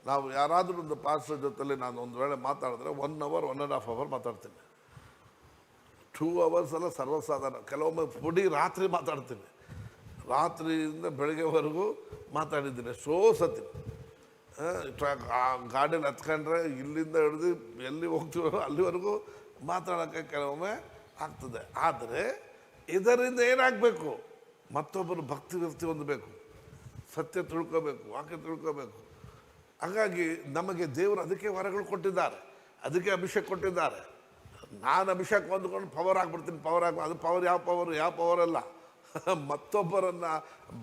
S1: ನಾವು ಯಾರಾದರೂ ಒಂದು ಪಾಸ್ಟರ್ ಜೊತೆಲಿ ನಾನು ಒಂದು ವೇಳೆ ಮಾತಾಡಿದ್ರೆ 1 hour 1.5 hour ಮಾತಾಡ್ತೀನಿ. 2 hours ಎಲ್ಲ ಸರ್ವಸಾಧಾರಣ. ಕೆಲವೊಮ್ಮೆ ಪುಡಿ ರಾತ್ರಿ ಮಾತಾಡ್ತೀನಿ, ರಾತ್ರಿಯಿಂದ ಬೆಳಗ್ಗೆವರೆಗೂ ಮಾತಾಡಿದ್ದೀನಿ ಎಷ್ಟೋ ಸತಿ. ಗಾಡಿಯಲ್ಲಿ ಹತ್ಕೊಂಡ್ರೆ ಇಲ್ಲಿಂದ ಹಿಡಿದು ಎಲ್ಲಿ ಹೋಗ್ತೀವೋ ಅಲ್ಲಿವರೆಗೂ ಮಾತಾಡೋಕ್ಕೆ ಕೆಲವೊಮ್ಮೆ ಆಗ್ತದೆ. ಆದರೆ ಇದರಿಂದ ಏನಾಗಬೇಕು? ಮತ್ತೊಬ್ಬರು ಭಕ್ತಿ ವೃತ್ತಿ ಹೊಂದಬೇಕು, ಸತ್ಯ ತಿಳ್ಕೋಬೇಕು, ವಾಕ್ಯ ತಿಳ್ಕೋಬೇಕು. ಹಾಗಾಗಿ ನಮಗೆ ದೇವರು ಅದಕ್ಕೆ ವರಗಳು ಕೊಟ್ಟಿದ್ದಾರೆ, ಅದಕ್ಕೆ ಅಭಿಷೇಕ ಕೊಟ್ಟಿದ್ದಾರೆ. ನಾನು ಅಭಿಷೇಕ ಹೊಂದ್ಕೊಂಡು ಪವರ್ ಆಗ್ಬಿಡ್ತೀನಿ, ಅದು ಪವರ್ ಯಾವ ಪವರ್ ಅಲ್ಲ. ಮತ್ತೊಬ್ಬರನ್ನು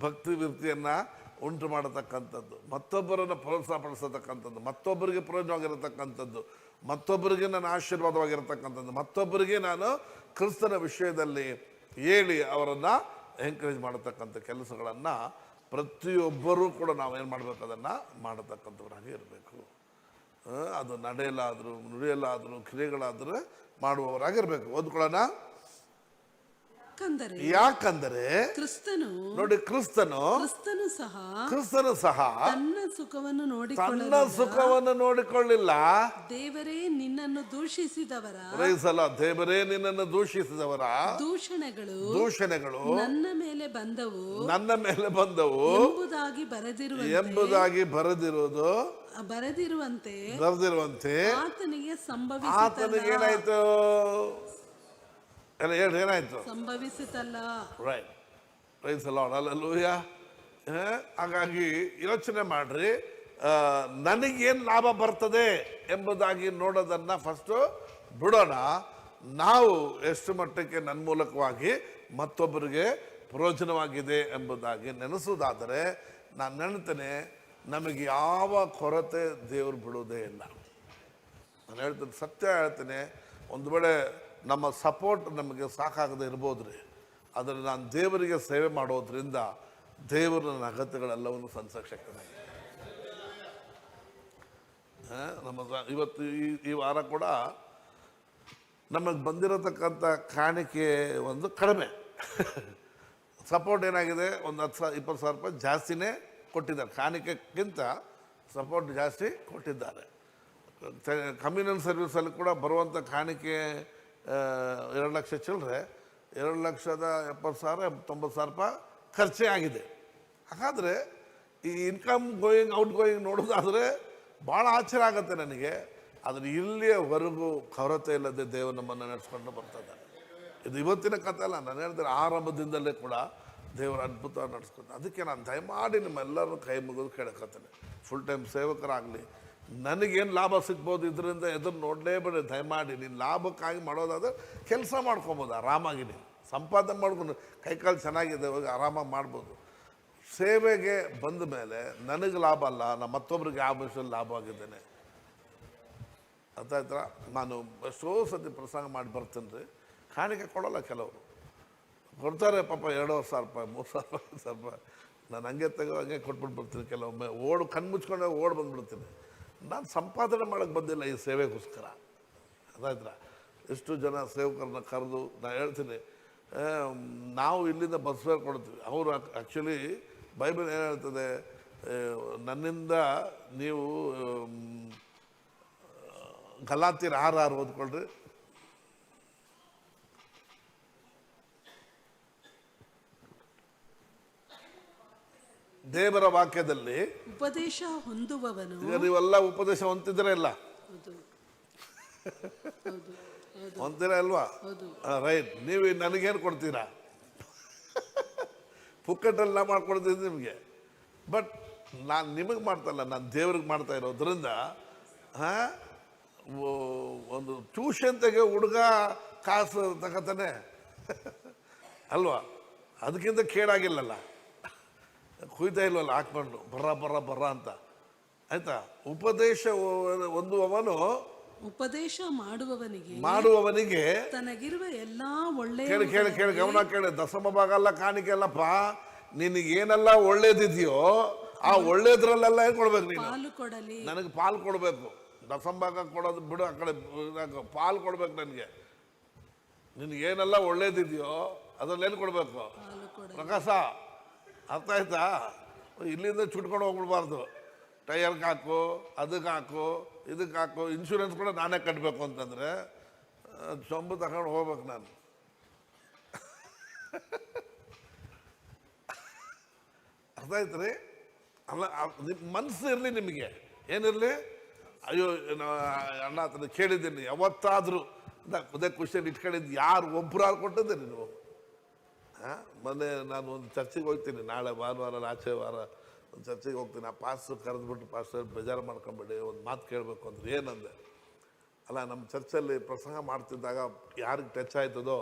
S1: ಭಕ್ತಿ ವೃತ್ತಿಯನ್ನು ಉಂಟು ಮಾಡತಕ್ಕಂಥದ್ದು, ಮತ್ತೊಬ್ಬರನ್ನು ಪ್ರೋತ್ಸಾಹ ಪಡಿಸತಕ್ಕಂಥದ್ದು, ಮತ್ತೊಬ್ಬರಿಗೆ ಪ್ರಯೋಜನವಾಗಿರತಕ್ಕಂಥದ್ದು, ಮತ್ತೊಬ್ಬರಿಗೆ ನಾನು ಆಶೀರ್ವಾದವಾಗಿರತಕ್ಕಂಥದ್ದು, ಮತ್ತೊಬ್ಬರಿಗೆ ನಾನು ಕ್ರಿಸ್ತನ ವಿಷಯದಲ್ಲಿ ಹೇಳಿ ಅವರನ್ನು ಎಂಕರೇಜ್ ಮಾಡತಕ್ಕಂಥ ಕೆಲಸಗಳನ್ನು ಪ್ರತಿಯೊಬ್ಬರೂ ಕೂಡ ನಾವೇನು ಮಾಡಬೇಕು? ಅದನ್ನು ಮಾಡತಕ್ಕಂಥವ್ರಾಗಿ ಇರಬೇಕು. ಅದು ನಡೆಯಲಾದರೂ, ನುಡಿಯಲಾದರೂ, ಕ್ರಿಯೆಗಳಾದರೂ ಮಾಡುವವರಾಗಿರ್ಬೇಕು. ಓದ್ಕೊಳ್ಳೋಣ. ಯಾಕಂದರೆ ನೋಡಿ, ಕ್ರಿಸ್ತನು ಸಹ
S2: ತನ್ನ ಸುಖವನ್ನು
S1: ನೋಡಿಕೊಳ್ಳಿಲ್ಲ.
S2: ದೇವರೇ ನಿನ್ನನ್ನು ದೂಷಿಸಿದವರ
S1: ದೂಷಣೆಗಳು
S2: ನನ್ನ ಮೇಲೆ ಬಂದವು
S1: ಎಂಬುದಾಗಿ ಬರೆದಿರುವಂತೆ
S2: ಆತನಿಗೆ
S1: ಏನಾಯ್ತು? ಏನಾಯ್ತು?
S2: ಸಂಭವಿಸಿತಲ್ಲ.
S1: Right. Praise the lord. Hallelujah. ಹಾಗಾಗಿ ಯೋಚನೆ ಮಾಡ್ರಿ, ನನಗೇನು ಲಾಭ ಬರ್ತದೆ ಎಂಬುದಾಗಿ ನೋಡೋದನ್ನ ಫಸ್ಟು ಬಿಡೋಣ. ನಾವು ಎಷ್ಟು ಮಟ್ಟಕ್ಕೆ ನನ್ನ ಮೂಲಕವಾಗಿ ಮತ್ತೊಬ್ಬರಿಗೆ ಪ್ರಯೋಜನವಾಗಿದೆ ಎಂಬುದಾಗಿ ನೆನೆಸುವುದಾದರೆ ನಾನು ನೆನೆತೇನೆ, ನಮಗೆ ಯಾವ ಕೊರತೆ ದೇವರು ಬಿಡುವುದೇ ಇಲ್ಲ. ನಾನು ಹೇಳ್ತೇನೆ, ಸತ್ಯ ಹೇಳ್ತೇನೆ. ಒಂದು ವೇಳೆ ನಮ್ಮ ಸಪೋರ್ಟ್ ನಮಗೆ ಸಾಕಾಗದೆ ಇರ್ಬೋದು ರೀ, ಆದರೆ ನಾನು ದೇವರಿಗೆ ಸೇವೆ ಮಾಡೋದ್ರಿಂದ ದೇವರು ನನ್ನ ಅಗತ್ಯಗಳೆಲ್ಲವನ್ನು ಸಂಧಿಸಕ್ಕೆ ಶಕ್ತನಾಗಿದೆ. ಇವತ್ತು ಈ ವಾರ ಕೂಡ ನಮಗೆ ಬಂದಿರತಕ್ಕಂಥ ಕಾಣಿಕೆ ಒಂದು ಕಡಿಮೆ. ಸಪೋರ್ಟ್ ಏನಾಗಿದೆ, ಒಂದು 10,000-20,000 ರೂಪಾಯಿ ಜಾಸ್ತಿನೇ ಕೊಟ್ಟಿದ್ದಾರೆ. ಕಾಣಿಕೆಗಿಂತ ಸಪೋರ್ಟ್ ಜಾಸ್ತಿ ಕೊಟ್ಟಿದ್ದಾರೆ. ಕಮ್ಯುನಲ್ ಸರ್ವಿಸಲ್ಲಿ ಕೂಡ ಬರುವಂಥ ಕಾಣಿಕೆ 2 ಲಕ್ಷ ಚಿಲ್ಲರೆ, 2,70,000-90,000 ರೂಪಾಯಿ ಖರ್ಚೇ ಆಗಿದೆ. ಹಾಗಾದರೆ ಈ ಇನ್ಕಮ್ ಗೋಯಿಂಗ್ ಔಟ್ ಗೋಯಿಂಗ್ ನೋಡೋದಾದರೆ ಭಾಳ ಆಶ್ಚರ್ಯ ಆಗುತ್ತೆ ನನಗೆ. ಆದರೆ ಇಲ್ಲಿಯವರೆಗೂ ಕೊರತೆ ಇಲ್ಲದೆ ದೇವರು ನಮ್ಮನ್ನು ನಡೆಸ್ಕೊಂಡು ಬರ್ತಿದ್ದಾರೆ. ಇದು ಇವತ್ತಿನ ಕಥೆ ಅಲ್ಲ, ನಾನು ಹೇಳ್ತಾರೆ ಆರಂಭದಿಂದಲೇ ಕೂಡ ದೇವರ ಅದ್ಭುತ ನಡೆಸ್ಕೊಂಡು. ಅದಕ್ಕೆ ನಾನು ದಯಮಾಡಿ ನಿಮ್ಮೆಲ್ಲರೂ ಕೈ ಮುಗಿದು ಕೇಳಕತ್ತೇನೆ, ಫುಲ್ ಟೈಮ್ ಸೇವಕರಾಗಲಿ, ನನಗೇನು ಲಾಭ ಸಿಗ್ಬೋದು ಇದರಿಂದ ಎದುರು ನೋಡಲೇಬೇಡಿ. ದಯಮಾಡಿ ನೀನು ಲಾಭಕ್ಕಾಗಿ ಮಾಡೋದಾದ್ರೆ ಕೆಲಸ ಮಾಡ್ಕೊಬೋದು, ಆರಾಮಾಗಿ ನೀನು ಸಂಪಾದನೆ ಮಾಡ್ಕೊಂಡು ಕೈಕಾಲು ಚೆನ್ನಾಗಿದೆ ಹೋಗಿ ಆರಾಮಾಗಿ ಮಾಡ್ಬೋದು. ಸೇವೆಗೆ ಬಂದ ಮೇಲೆ ನನಗೆ ಲಾಭ ಅಲ್ಲ, ನಾನು ಮತ್ತೊಬ್ರಿಗೆ ಆ ವಿಷಯದಲ್ಲಿ ಲಾಭ ಆಗಿದ್ದೇನೆ. ಅರ್ಥ ಆಯ್ತಾ? ನಾನು ಎಷ್ಟೋ ಸತಿ ಪ್ರಸಂಗ ಮಾಡಿ ಬರ್ತೀನಿ ರೀ, ಕಾಣಿಕೆ ಕೊಡೋಲ್ಲ, ಕೆಲವರು ಕೊಡ್ತಾರೆ ಪಾಪ 2,000 ರೂಪಾಯಿ 3,000 ರೂಪಾಯಿ. ನಾನು ಹಂಗೆ ಹಂಗೆ ಕೊಟ್ಬಿಟ್ಟು ಬರ್ತೀನಿ. ಕೆಲವೊಮ್ಮೆ ಕಣ್ಣು ಮುಚ್ಕೊಂಡೆ ಬಂದುಬಿಡ್ತೀನಿ. ನಾನು ಸಂಪಾದನೆ ಮಾಡೋಕ್ಕೆ ಬಂದಿಲ್ಲ ಈ ಸೇವೆಗೋಸ್ಕರ. ಅದಾಯ್ತಾ? ಎಷ್ಟು ಜನ ಸೇವಕರನ್ನ ಕರೆದು ನಾನು ಹೇಳ್ತೀನಿ, ನಾವು ಇಲ್ಲಿಂದ ಬಸ್ ಫೇರ್ ಕೊಡ್ತೀವಿ. ಅವರು ಆ್ಯಕ್ಚುಲಿ ಬೈಬಲ್ ಏನು ಹೇಳ್ತದೆ, ನನ್ನಿಂದ ನೀವು ಗಲಾತಿಯರು 6:6 ಓದ್ಕೊಳ್ರಿ. ದೇವರ ವಾಕ್ಯದಲ್ಲಿ
S2: ಉಪದೇಶ ಹೊಂದುವವನು,
S1: ಈಗ ನೀವೆಲ್ಲ ಉಪದೇಶ ಹೊಂದಿದ್ರೆ ಇಲ್ಲ ಹೊಂತೀರಾ ಇಲ್ವಾ? ರೈಟ್. ನೀವು ನನಗೇನು ಕೊಡ್ತೀರಾ? ಪುಕ್ಕಟ್ಟೆಲ್ಲ ಮಾಡ್ಕೊಡ್ತೀನಿ ನಿಮಗೆ. ಬಟ್ ನಾನು ನಿಮಗೆ ಮಾಡ್ತಲ್ಲ, ನಾನು ದೇವ್ರಿಗೆ ಮಾಡ್ತಾ ಇರೋದ್ರಿಂದ ಒಂದು ಟ್ಯೂಷನ್ ತೆಗೆ ಹುಡುಗ ಕಾಸು ತಗೋತಾನೆ ಅಲ್ವಾ? ಅದಕ್ಕಿಂತ ಕೇಳಾಗಿಲ್ಲಲ್ಲ, ಕುಯ್ತಾ ಇಲ್ವಲ್ಲ ಹಾಕ್ಕೊಂಡು ಬರ್ರ ಅಂತ. ಆಯ್ತಾ? ಉಪದೇಶ ಹೊಂದುವವನು,
S2: ಉಪದೇಶ ಮಾಡುವವನಿಗೆ ತನಗಿರುವ ಎಲ್ಲಾ ಒಳ್ಳೆ
S1: ಕೇಳಿ ಗಮನ ಕೇಳಿ. ದಶಮ ಭಾಗ ಅಲ್ಲ, ಕಾಣಿಕೆ ಅಲ್ಲಪ್ಪ, ನಿನಗೇನೆಲ್ಲ ಒಳ್ಳೇದಿದೆಯೋ ಆ ಒಳ್ಳೇದ್ರಲ್ಲೆಲ್ಲ ಏನು ಕೊಡ್ಬೇಕು ನೀನು? ನನಗೆ ಪಾಲು ಕೊಡಬೇಕು. ದಶಮ ಭಾಗ ಕೊಡೋದು ಬಿಡು, ಆ ಕಡೆ ಪಾಲು ಕೊಡ್ಬೇಕು ನನಗೆ. ನಿನಗೇನೆಲ್ಲ ಒಳ್ಳೇದಿದೆಯೋ ಅದ್ರಲ್ಲೇನು ಕೊಡಬೇಕು? ಪ್ರಕಾಶ, ಅರ್ಥ ಆಯ್ತಾ? ಇಲ್ಲಿಂದ ಚುಟ್ಕೊಂಡು ಹೋಗ್ಬಿಡ್ಬಾರ್ದು. ಟೈರ್ಗೆ ಹಾಕು, ಅದಕ್ಕೆ ಹಾಕು, ಇದಕ್ಕೆ ಹಾಕು. ಇನ್ಶೂರೆನ್ಸ್ ಕೂಡ ನಾನೇ ಕಟ್ಟಬೇಕು ಅಂತಂದರೆ ಸೊಂಬು ತಗೊಂಡು ಹೋಗ್ಬೇಕು ನಾನು. ಅರ್ಥ ಆಯ್ತು ರೀ? ಅಲ್ಲ, ಮನಸ್ಸು ಇರಲಿ ನಿಮಗೆ, ಏನಿರಲಿ. ಅಯ್ಯೋ ಅಣ್ಣ ಅದನ್ನು ಕೇಳಿದ್ದೀನಿ ಯಾವತ್ತಾದರೂ ಅದೇ ಖುಷಿಯಲ್ಲಿ ಇಟ್ಕೊಂಡಿದ್ದು ಯಾರು ಒಬ್ಬರು ಕೊಟ್ಟಿದ್ದೀರಿ ನೀವು? ಮೊನ್ನೆ ನಾನು ಒಂದು ಚರ್ಚಿಗೆ ಹೋಗ್ತೀನಿ, ನಾಳೆ ಭಾನುವಾರ ಆಚೆ ವಾರ ಒಂದು ಚರ್ಚಿಗೆ ಹೋಗ್ತೀನಿ. ಆ ಪಾಸ್ಟರ್ ಕರೆದ್ಬಿಟ್ಟು, ಪಾಸ್ಟರ್ ಬೇಜಾರು ಮಾಡ್ಕೊಂಬೇಡಿ, ಒಂದು ಮಾತು ಕೇಳಬೇಕು ಅಂದ್ರೆ ಏನಂದೆ. ಅಲ್ಲ, ನಮ್ಮ ಚರ್ಚಲ್ಲಿ ಪ್ರಸಂಗ ಮಾಡ್ತಿದ್ದಾಗ ಯಾರಿಗೆ ಟಚ್ ಆಯ್ತದೋ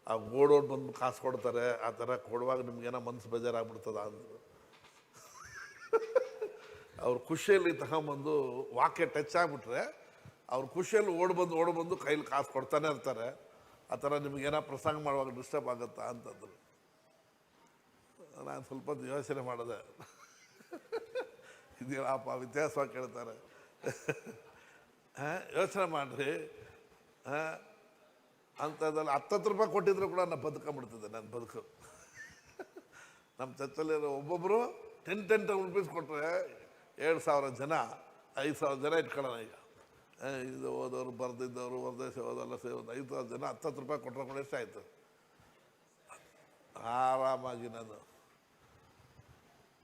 S1: ಆ ಓಡೋಡು ಬಂದು ಕಾಸು ಕೊಡ್ತಾರೆ. ಆ ಥರ ಕೊಡುವಾಗ ನಿಮ್ಗೇನೋ ಮನಸ್ಸು ಬೇಜಾರಾಗ್ಬಿಡ್ತದ ಅಂದರು. ಅವ್ರ ಖುಷಿಯಲ್ಲಿ ತಗೊಂಬಂದು ವಾಕ್ಯ ಟಚ್ ಆಗಿಬಿಟ್ರೆ ಅವ್ರ ಖುಷಿಯಲ್ಲಿ ಓಡ್ಬಂದು ಕೈಲಿ ಕಾಸು ಕೊಡ್ತಾನೆ ಇರ್ತಾರೆ. ಆ ಥರ ನಿಮಗೇನೋ ಪ್ರಸಂಗ ಮಾಡುವಾಗ ಡಿಸ್ಟರ್ಬ್ ಆಗುತ್ತಾ ಅಂತಂದರು. ನಾನು ಸ್ವಲ್ಪ ಯೋಚನೆ ಮಾಡಿದೆ, ಇದೇನಪ್ಪ ವ್ಯತ್ಯಾಸವಾಗಿ ಕೇಳ್ತಾರೆ. ಯೋಚನೆ ಮಾಡಿರಿ, ಅಂಥದ್ದಲ್ಲಿ 10 ರೂಪಾಯಿ ಕೊಟ್ಟಿದ್ರು ಕೂಡ ನಾನು ಬದುಕೊಂಬಿಡ್ತಿದ್ದೆ. ನನ್ನ ಬದುಕು ನಮ್ಮ ಚರ್ಚಲ್ಲಿರೋ ಒಬ್ಬೊಬ್ಬರು 10 ರೂಪೀಸ್ ಕೊಟ್ಟರೆ 7,000 ಜನ 5,000 ಜನ ಇಟ್ಕೊಳ್ಳೋಣ. ಈಗ ಇದು ಓದೋರು, ಬರೆದಿದ್ದವರು, ಹೊರದೇಶ ಓದೋಲ್ಲ ಸೇವೋದು 5,000 ಜನ 10 ರೂಪಾಯಿ ಕೊಟ್ಟರೆ ಕೂಡ ಎಷ್ಟಾಯಿತು? ಆರಾಮಾಗಿ ನಾನು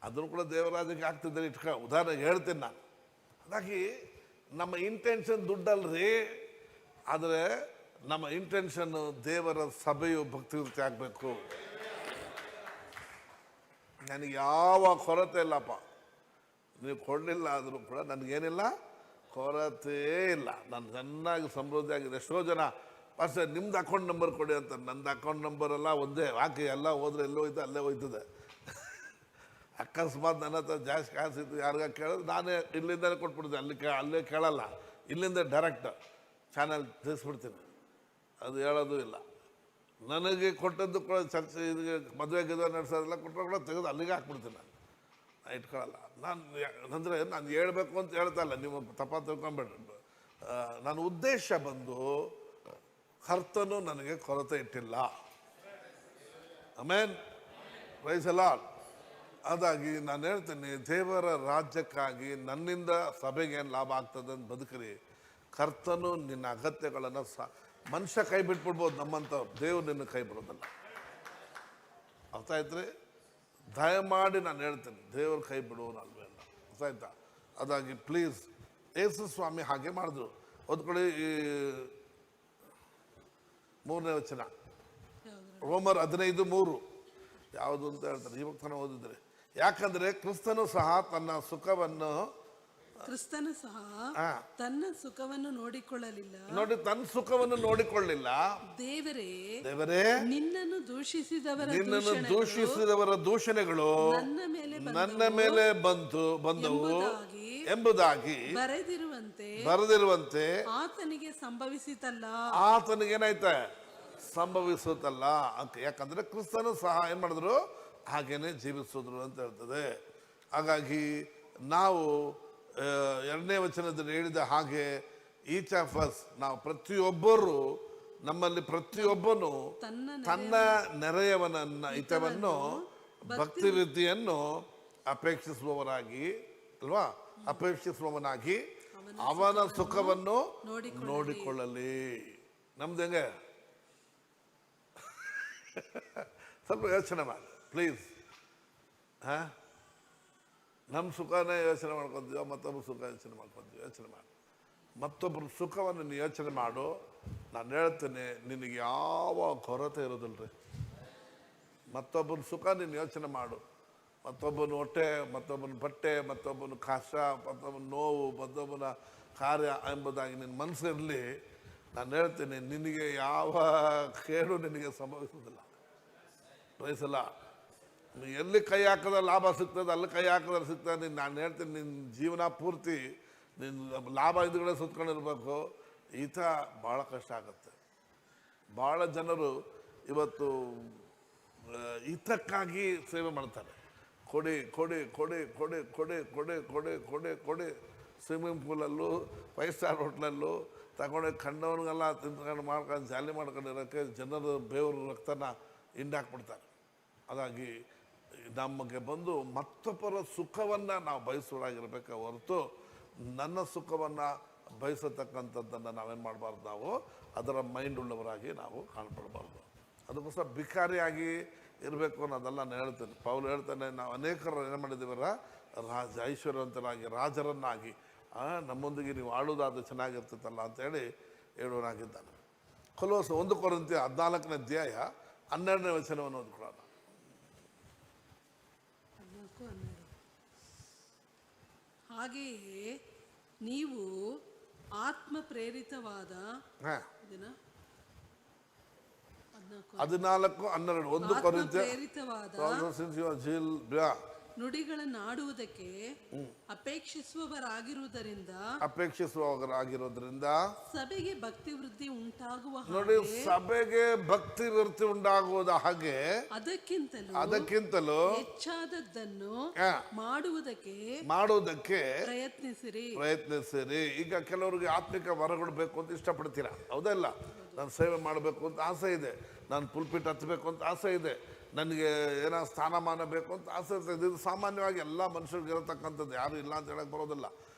S1: ಅದನ್ನು ಕೂಡ ದೇವರಾಜಕ್ಕೆ ಆಗ್ತಿದ್ದರೆ ಉದಾಹರಣೆಗೆ ಹೇಳ್ತೀನಿ ನಾನು. ಹಾಗಾಗಿ ನಮ್ಮ ಇಂಟೆನ್ಷನ್ ದುಡ್ಡಲ್ರಿ, ಆದರೆ ನಮ್ಮ ಇಂಟೆನ್ಷನ್ನು ದೇವರ ಸಭೆಯು ಭಕ್ತಿಯುಕ್ತಿ ಆಗಬೇಕು. ನನಗೆ ಯಾವ ಕೊರತೆ ಇಲ್ಲಪ್ಪ, ನೀವು ಕೊಡಲಿಲ್ಲ ಆದರೂ ಕೂಡ ನನಗೇನಿಲ್ಲ, ಕೊರತೆ ಇಲ್ಲ. ನಾನು ಚೆನ್ನಾಗಿ ಸಮೃದ್ಧಿಯಾಗಿದೆ. ಎಷ್ಟೋ ಜನ ಸರ್ ನಿಮ್ದು ಅಕೌಂಟ್ ನಂಬರ್ ಕೊಡಿ ಅಂತ. ನಂದು ಅಕೌಂಟ್ ನಂಬರ್ ಎಲ್ಲ ಒಂದೇ, ಹಾಕಿ ಎಲ್ಲ ಹೋದ್ರೆ ಎಲ್ಲೋ ಹೋಯ್ತು ಅಲ್ಲೇ ಹೋಯ್ತದೆ. ಅಕಸ್ಮಾತ್ ನನ್ನ ಹತ್ರ ಜಾಸ್ತಿ ಕಾಸಿತ್ತು ಯಾರಿಗ ಕೇಳಿದ್ರೆ ನಾನೇ ಇಲ್ಲಿಂದಲೇ ಕೊಟ್ಬಿಡ್ತೀನಿ, ಅಲ್ಲೇ ಕೇಳಲ್ಲ, ಇಲ್ಲಿಂದ ಡೈರೆಕ್ಟ್ ಚಾನಲ್ ತಿಳಿಸ್ಬಿಡ್ತೀನಿ. ಅದು ಹೇಳೋದು ಇಲ್ಲ. ನನಗೆ ಕೊಟ್ಟದ್ದು ಕೂಡ ಚರ್ಚೆ ಇದಕ್ಕೆ ಮದುವೆ ಗಿದುವೆ ನಡೆಸೋದೆಲ್ಲ ಕೊಟ್ಟರೆ ಕೂಡ ತೆಗೆದು ಅಲ್ಲಿಗೆ ಹಾಕ್ಬಿಡ್ತೀನಿ. ನಾನು ಇಟ್ಕೊಳ್ಳಲ್ಲ. ಅಂದರೆ ನಾನು ಹೇಳ್ಬೇಕು ಅಂತ ಹೇಳ್ತಾ ಇಲ್ಲ, ನೀವು ತಪ್ಪಾಗಿ ತಿಳ್ಕೊಂಬೇಡ್ರಿ. ನನ್ನ ಉದ್ದೇಶ ಬಂದು ಕರ್ತನು ನನಗೆ ಕೊರತೆ ಇಟ್ಟಿಲ್ಲ. ಆಮೇನ್, ಪ್ರೈಸ್ ದಿ ಲಾರ್ಡ್. ಅದಾಗಿ ನಾನು ಹೇಳ್ತೀನಿ, ದೇವರ ರಾಜ್ಯಕ್ಕಾಗಿ ನನ್ನಿಂದ ಸಭೆಗೆ ಏನು ಲಾಭ ಆಗ್ತದೆ ಅಂತ ಬದುಕ್ರಿ. ಕರ್ತನು ನಿನ್ನ ಅಗತ್ಯಗಳನ್ನು ಮನುಷ್ಯ ಕೈ ಬಿಟ್ಬಿಡ್ಬೋದು, ನಮ್ಮಂಥ ದೇವ್ರು ನಿನ್ನ ಕೈ ಬಿಡೋದಲ್ಲ. ಅರ್ಥ ಆಯ್ತು? ದಯಮಾಡಿ ನಾನು ಹೇಳ್ತೇನೆ, ದೇವ್ರ ಕೈ ಬಿಡುವನಲ್ವೇ ಅಲ್ಲ. ಅರ್ಥ ಆಯ್ತಾ? ಅದಾಗಿ ಪ್ಲೀಸ್, ಯೇಸು ಸ್ವಾಮಿ ಹಾಗೆ ಮಾಡಿದ್ರು. ಓದ್ಕೊಳ್ಳಿ ಈ 3ನೇ ವಚನ, ರೋಮರ್ 15:3. ಯಾವುದು ಅಂತ ಹೇಳ್ತಾರೆ, ಇವಾಗ ತಾನೇ ಓದಿದ್ರೆ. ಯಾಕಂದ್ರೆ ಕ್ರಿಸ್ತನು ಸಹ ತನ್ನ ಸುಖವನ್ನು
S2: ನೋಡಿಕೊಳ್ಳಲಿಲ್ಲ.
S1: ನೋಡಿ, ತನ್ನ ಸುಖವನ್ನು ನೋಡಿಕೊಳ್ಳಲಿಲ್ಲ. ದೇವರೇ
S2: ನಿನ್ನನ್ನು
S1: ದೂಷಿಸಿದವರ ದೂಷಣೆಗಳು ನನ್ನ ಮೇಲೆ ಬಂದವು ಎಂಬುದಾಗಿ ಬರೆದಿರುವಂತೆ
S2: ಆತನಿಗೆ ಸಂಭವಿಸಿತಲ್ಲ.
S1: ಆತನಿಗೇನಾಯ್ತೆ? ಸಂಭವಿಸುತ್ತಲ್ಲ ಅಂತ. ಯಾಕಂದ್ರೆ ಕ್ರಿಸ್ತನು ಸಹ ಏನ್ ಮಾಡಿದ್ರು? ಹಾಗೇನೆ ಜೀವಿಸಿದ್ರು ಅಂತ ಹೇಳ್ತದೆ. ಹಾಗಾಗಿ ನಾವು 2ನೇ ವಚನದಲ್ಲಿ ಹೇಳಿದ ಹಾಗೆ ಈಚ್ ಆಫ್ ಅಸ್, ನಾವು ಪ್ರತಿಯೊಬ್ಬರು, ನಮ್ಮಲ್ಲಿ ಪ್ರತಿಯೊಬ್ಬನು ತನ್ನ ನೆರೆಯವನನ್ನ ಹಿತವನ್ನು ಭಕ್ತಿ ವೃದ್ಧಿಯನ್ನು ಅಪೇಕ್ಷಿಸುವವನಾಗಿ ಅವನ ಸುಖವನ್ನು ನೋಡಿಕೊಳ್ಳಲಿ. ನಮ್ದು ಹೆಂಗೆ? ಸ್ವಲ್ಪ ಯೋಚನೆ ಮಾಡಿ ಪ್ಲೀಸ್. ನಮ್ಮ ಸುಖನೇ ಯೋಚನೆ ಮಾಡ್ಕೊತೀವೋ ಮತ್ತೊಬ್ಬರು ಸುಖ ಯೋಚನೆ ಮಾಡ್ಕೊತೀವಿ? ಯೋಚನೆ ಮಾಡಿ. ಮತ್ತೊಬ್ಬರ ಸುಖವನ್ನು ನೀನು ಯೋಚನೆ ಮಾಡು. ನಾನು ಹೇಳ್ತೇನೆ, ನಿನಗೆ ಯಾವ ಕೊರತೆ ಇರೋದಿಲ್ಲ ರೀ. ಮತ್ತೊಬ್ಬನ ಸುಖ ನೀನು ಯೋಚನೆ ಮಾಡು. ಮತ್ತೊಬ್ಬನ ಹೊಟ್ಟೆ, ಮತ್ತೊಬ್ಬನ ಬಟ್ಟೆ, ಮತ್ತೊಬ್ಬನ ಕಷ್ಟ, ಮತ್ತೊಬ್ಬನ ನೋವು, ಮತ್ತೊಬ್ಬನ ಕಾರ್ಯ ಎಂಬುದಾಗಿ ನಿನ್ನ ಮನಸ್ಸಿರಲಿ. ನಾನು ಹೇಳ್ತೇನೆ, ನಿನಗೆ ಯಾವ ಕೇಡು ನಿನಗೆ ಸಂಭವಿಸೋದಿಲ್ಲ. ಪ್ರೈಸಲ್ಲ. ಎಲ್ಲಿ ಕೈ ಹಾಕಿದ್ರೆ ಲಾಭ ಸಿಗ್ತದೆ, ಅಲ್ಲಿ ಕೈ ಹಾಕಿದ್ರೆ ಸಿಗ್ತದೆ. ನಾನು ಹೇಳ್ತೀನಿ, ನಿನ್ನ ಜೀವನ ಪೂರ್ತಿ ನಿನ್ನ ಲಾಭ ಇದ್ಗಡೆ ಸುತ್ಕೊಂಡಿರ್ಬೇಕು. ಈತ ಭಾಳ ಕಷ್ಟ ಆಗುತ್ತೆ. ಭಾಳ ಜನರು ಇವತ್ತು ಹಿತಕ್ಕಾಗಿ ಸೇವೆ ಮಾಡ್ತಾರೆ. ಕೊಡಿ ಕೊಡಿ ಕೊಡಿ ಕೊಡಿ ಕೊಡಿ ಕೊಡಿ ಕೊಡಿ ಕೊಡಿ ಕೊಡಿ. ಸ್ವಿಮ್ಮಿಂಗ್ ಪೂಲಲ್ಲೂ 5 ಸ್ಟಾರ್ ಹೋಟ್ಲಲ್ಲೂ ತಗೊಂಡು ಕಂಡವನಿಗೆಲ್ಲ ತಿಂದ್ಕೊಂಡು ಮಾಡ್ಕೊಂಡು ಜಾಲಿ ಮಾಡ್ಕೊಂಡಿರೋಕ್ಕೆ ಜನರು ಬೇವರು ರಕ್ತನ ಹಿಂಡಾಕ್ಬಿಡ್ತಾರೆ. ಹಾಗಾಗಿ ನಮಗೆ ಬಂದು ಮತ್ತೊಬ್ಬರ ಸುಖವನ್ನು ನಾವು ಬಯಸೋರಾಗಿರ್ಬೇಕೆ ಹೊರತು ನನ್ನ ಸುಖವನ್ನು ಬಯಸತಕ್ಕಂಥದ್ದನ್ನು ನಾವೇನು ಮಾಡಬಾರ್ದು. ನಾವು ಅದರ ಮೈಂಡ್ ಉಳ್ಳವರಾಗಿ ನಾವು ಕಾಣ್ಪಡಬಾರ್ದು. ಅದಕ್ಕೋಸ್ಕರ ಬಿಕಾರಿಯಾಗಿ ಇರಬೇಕು ಅನ್ನೋದೆಲ್ಲ ನಾನು ಹೇಳ್ತೇನೆ. ಪೌಲ್ ಹೇಳ್ತಾನೆ, ನಾವು ಅನೇಕರು ಏನು ಮಾಡಿದ್ದೀವರ ಐಶ್ವರ್ಯವಂತರಾಗಿ ರಾಜರನ್ನಾಗಿ ನಮ್ಮೊಂದಿಗೆ ನೀವು ಆಡೋದಾದ್ರೆ ಚೆನ್ನಾಗಿರ್ತೈತಲ್ಲ ಅಂತೇಳಿ ಹೇಳೋನಾಗಿದ್ದಾನೆ. ಕೊಲೋಸ 1 ಕೊರಿಂಥಿ 14ನೇ ಅಧ್ಯಾಯ 12ನೇ ವಚನವನ್ನು ಓದ್ಕೊಳ್ಳೋಣ.
S2: ಹಾಗೆಯೇ ನೀವು ಆತ್ಮ ಪ್ರೇರಿತವಾದ
S1: 14:12 1 ಕೊರಿಂಥಿ
S2: ನುಡಿಗಳನ್ನಾಡುವುದಕ್ಕೆ ಅಪೇಕ್ಷಿಸುವವರಾಗಿರುವುದರಿಂದ ಸಭೆಗೆ ಭಕ್ತಿ ವೃದ್ಧಿ ಉಂಟಾಗುವ
S1: ನೋಡಿ, ಸಭೆಗೆ ಭಕ್ತಿ ವೃದ್ಧಿ ಉಂಟಾಗುವುದ ಹಾಗೆ ಅದಕ್ಕಿಂತಲೂ
S2: ಹೆಚ್ಚಾದದ್ದನ್ನು ಮಾಡುವುದಕ್ಕೆ
S1: ಪ್ರಯತ್ನಿಸಿರಿ. ಈಗ ಕೆಲವರಿಗೆ ಆತ್ಮಿಕ ವರಗಳು ಬೇಕು ಅಂತ ಇಷ್ಟಪಡ್ತೀರಾ, ಹೌದಲ್ಲ? ನಾನು ಸೇವೆ ಮಾಡಬೇಕು ಅಂತ ಆಸೆ ಇದೆ, ನಾನು ಪುಲ್ಪಿಟ್ ಹತ್ತಬೇಕು ಅಂತ ಆಸೆ ಇದೆ, ನನಗೆ ಏನೋ ಸ್ಥಾನಮಾನ ಬೇಕು ಅಂತ ಆಸೆ ಇರ್ತದೆ. ಇದು ಸಾಮಾನ್ಯವಾಗಿ ಎಲ್ಲ ಮನುಷ್ಯರಿಗೆ ಇರತಕ್ಕಂಥದ್ದು, ಯಾರು ಇಲ್ಲ ಅಂತ ಹೇಳಕ್ಕೆ ಬರೋದಿಲ್ಲ.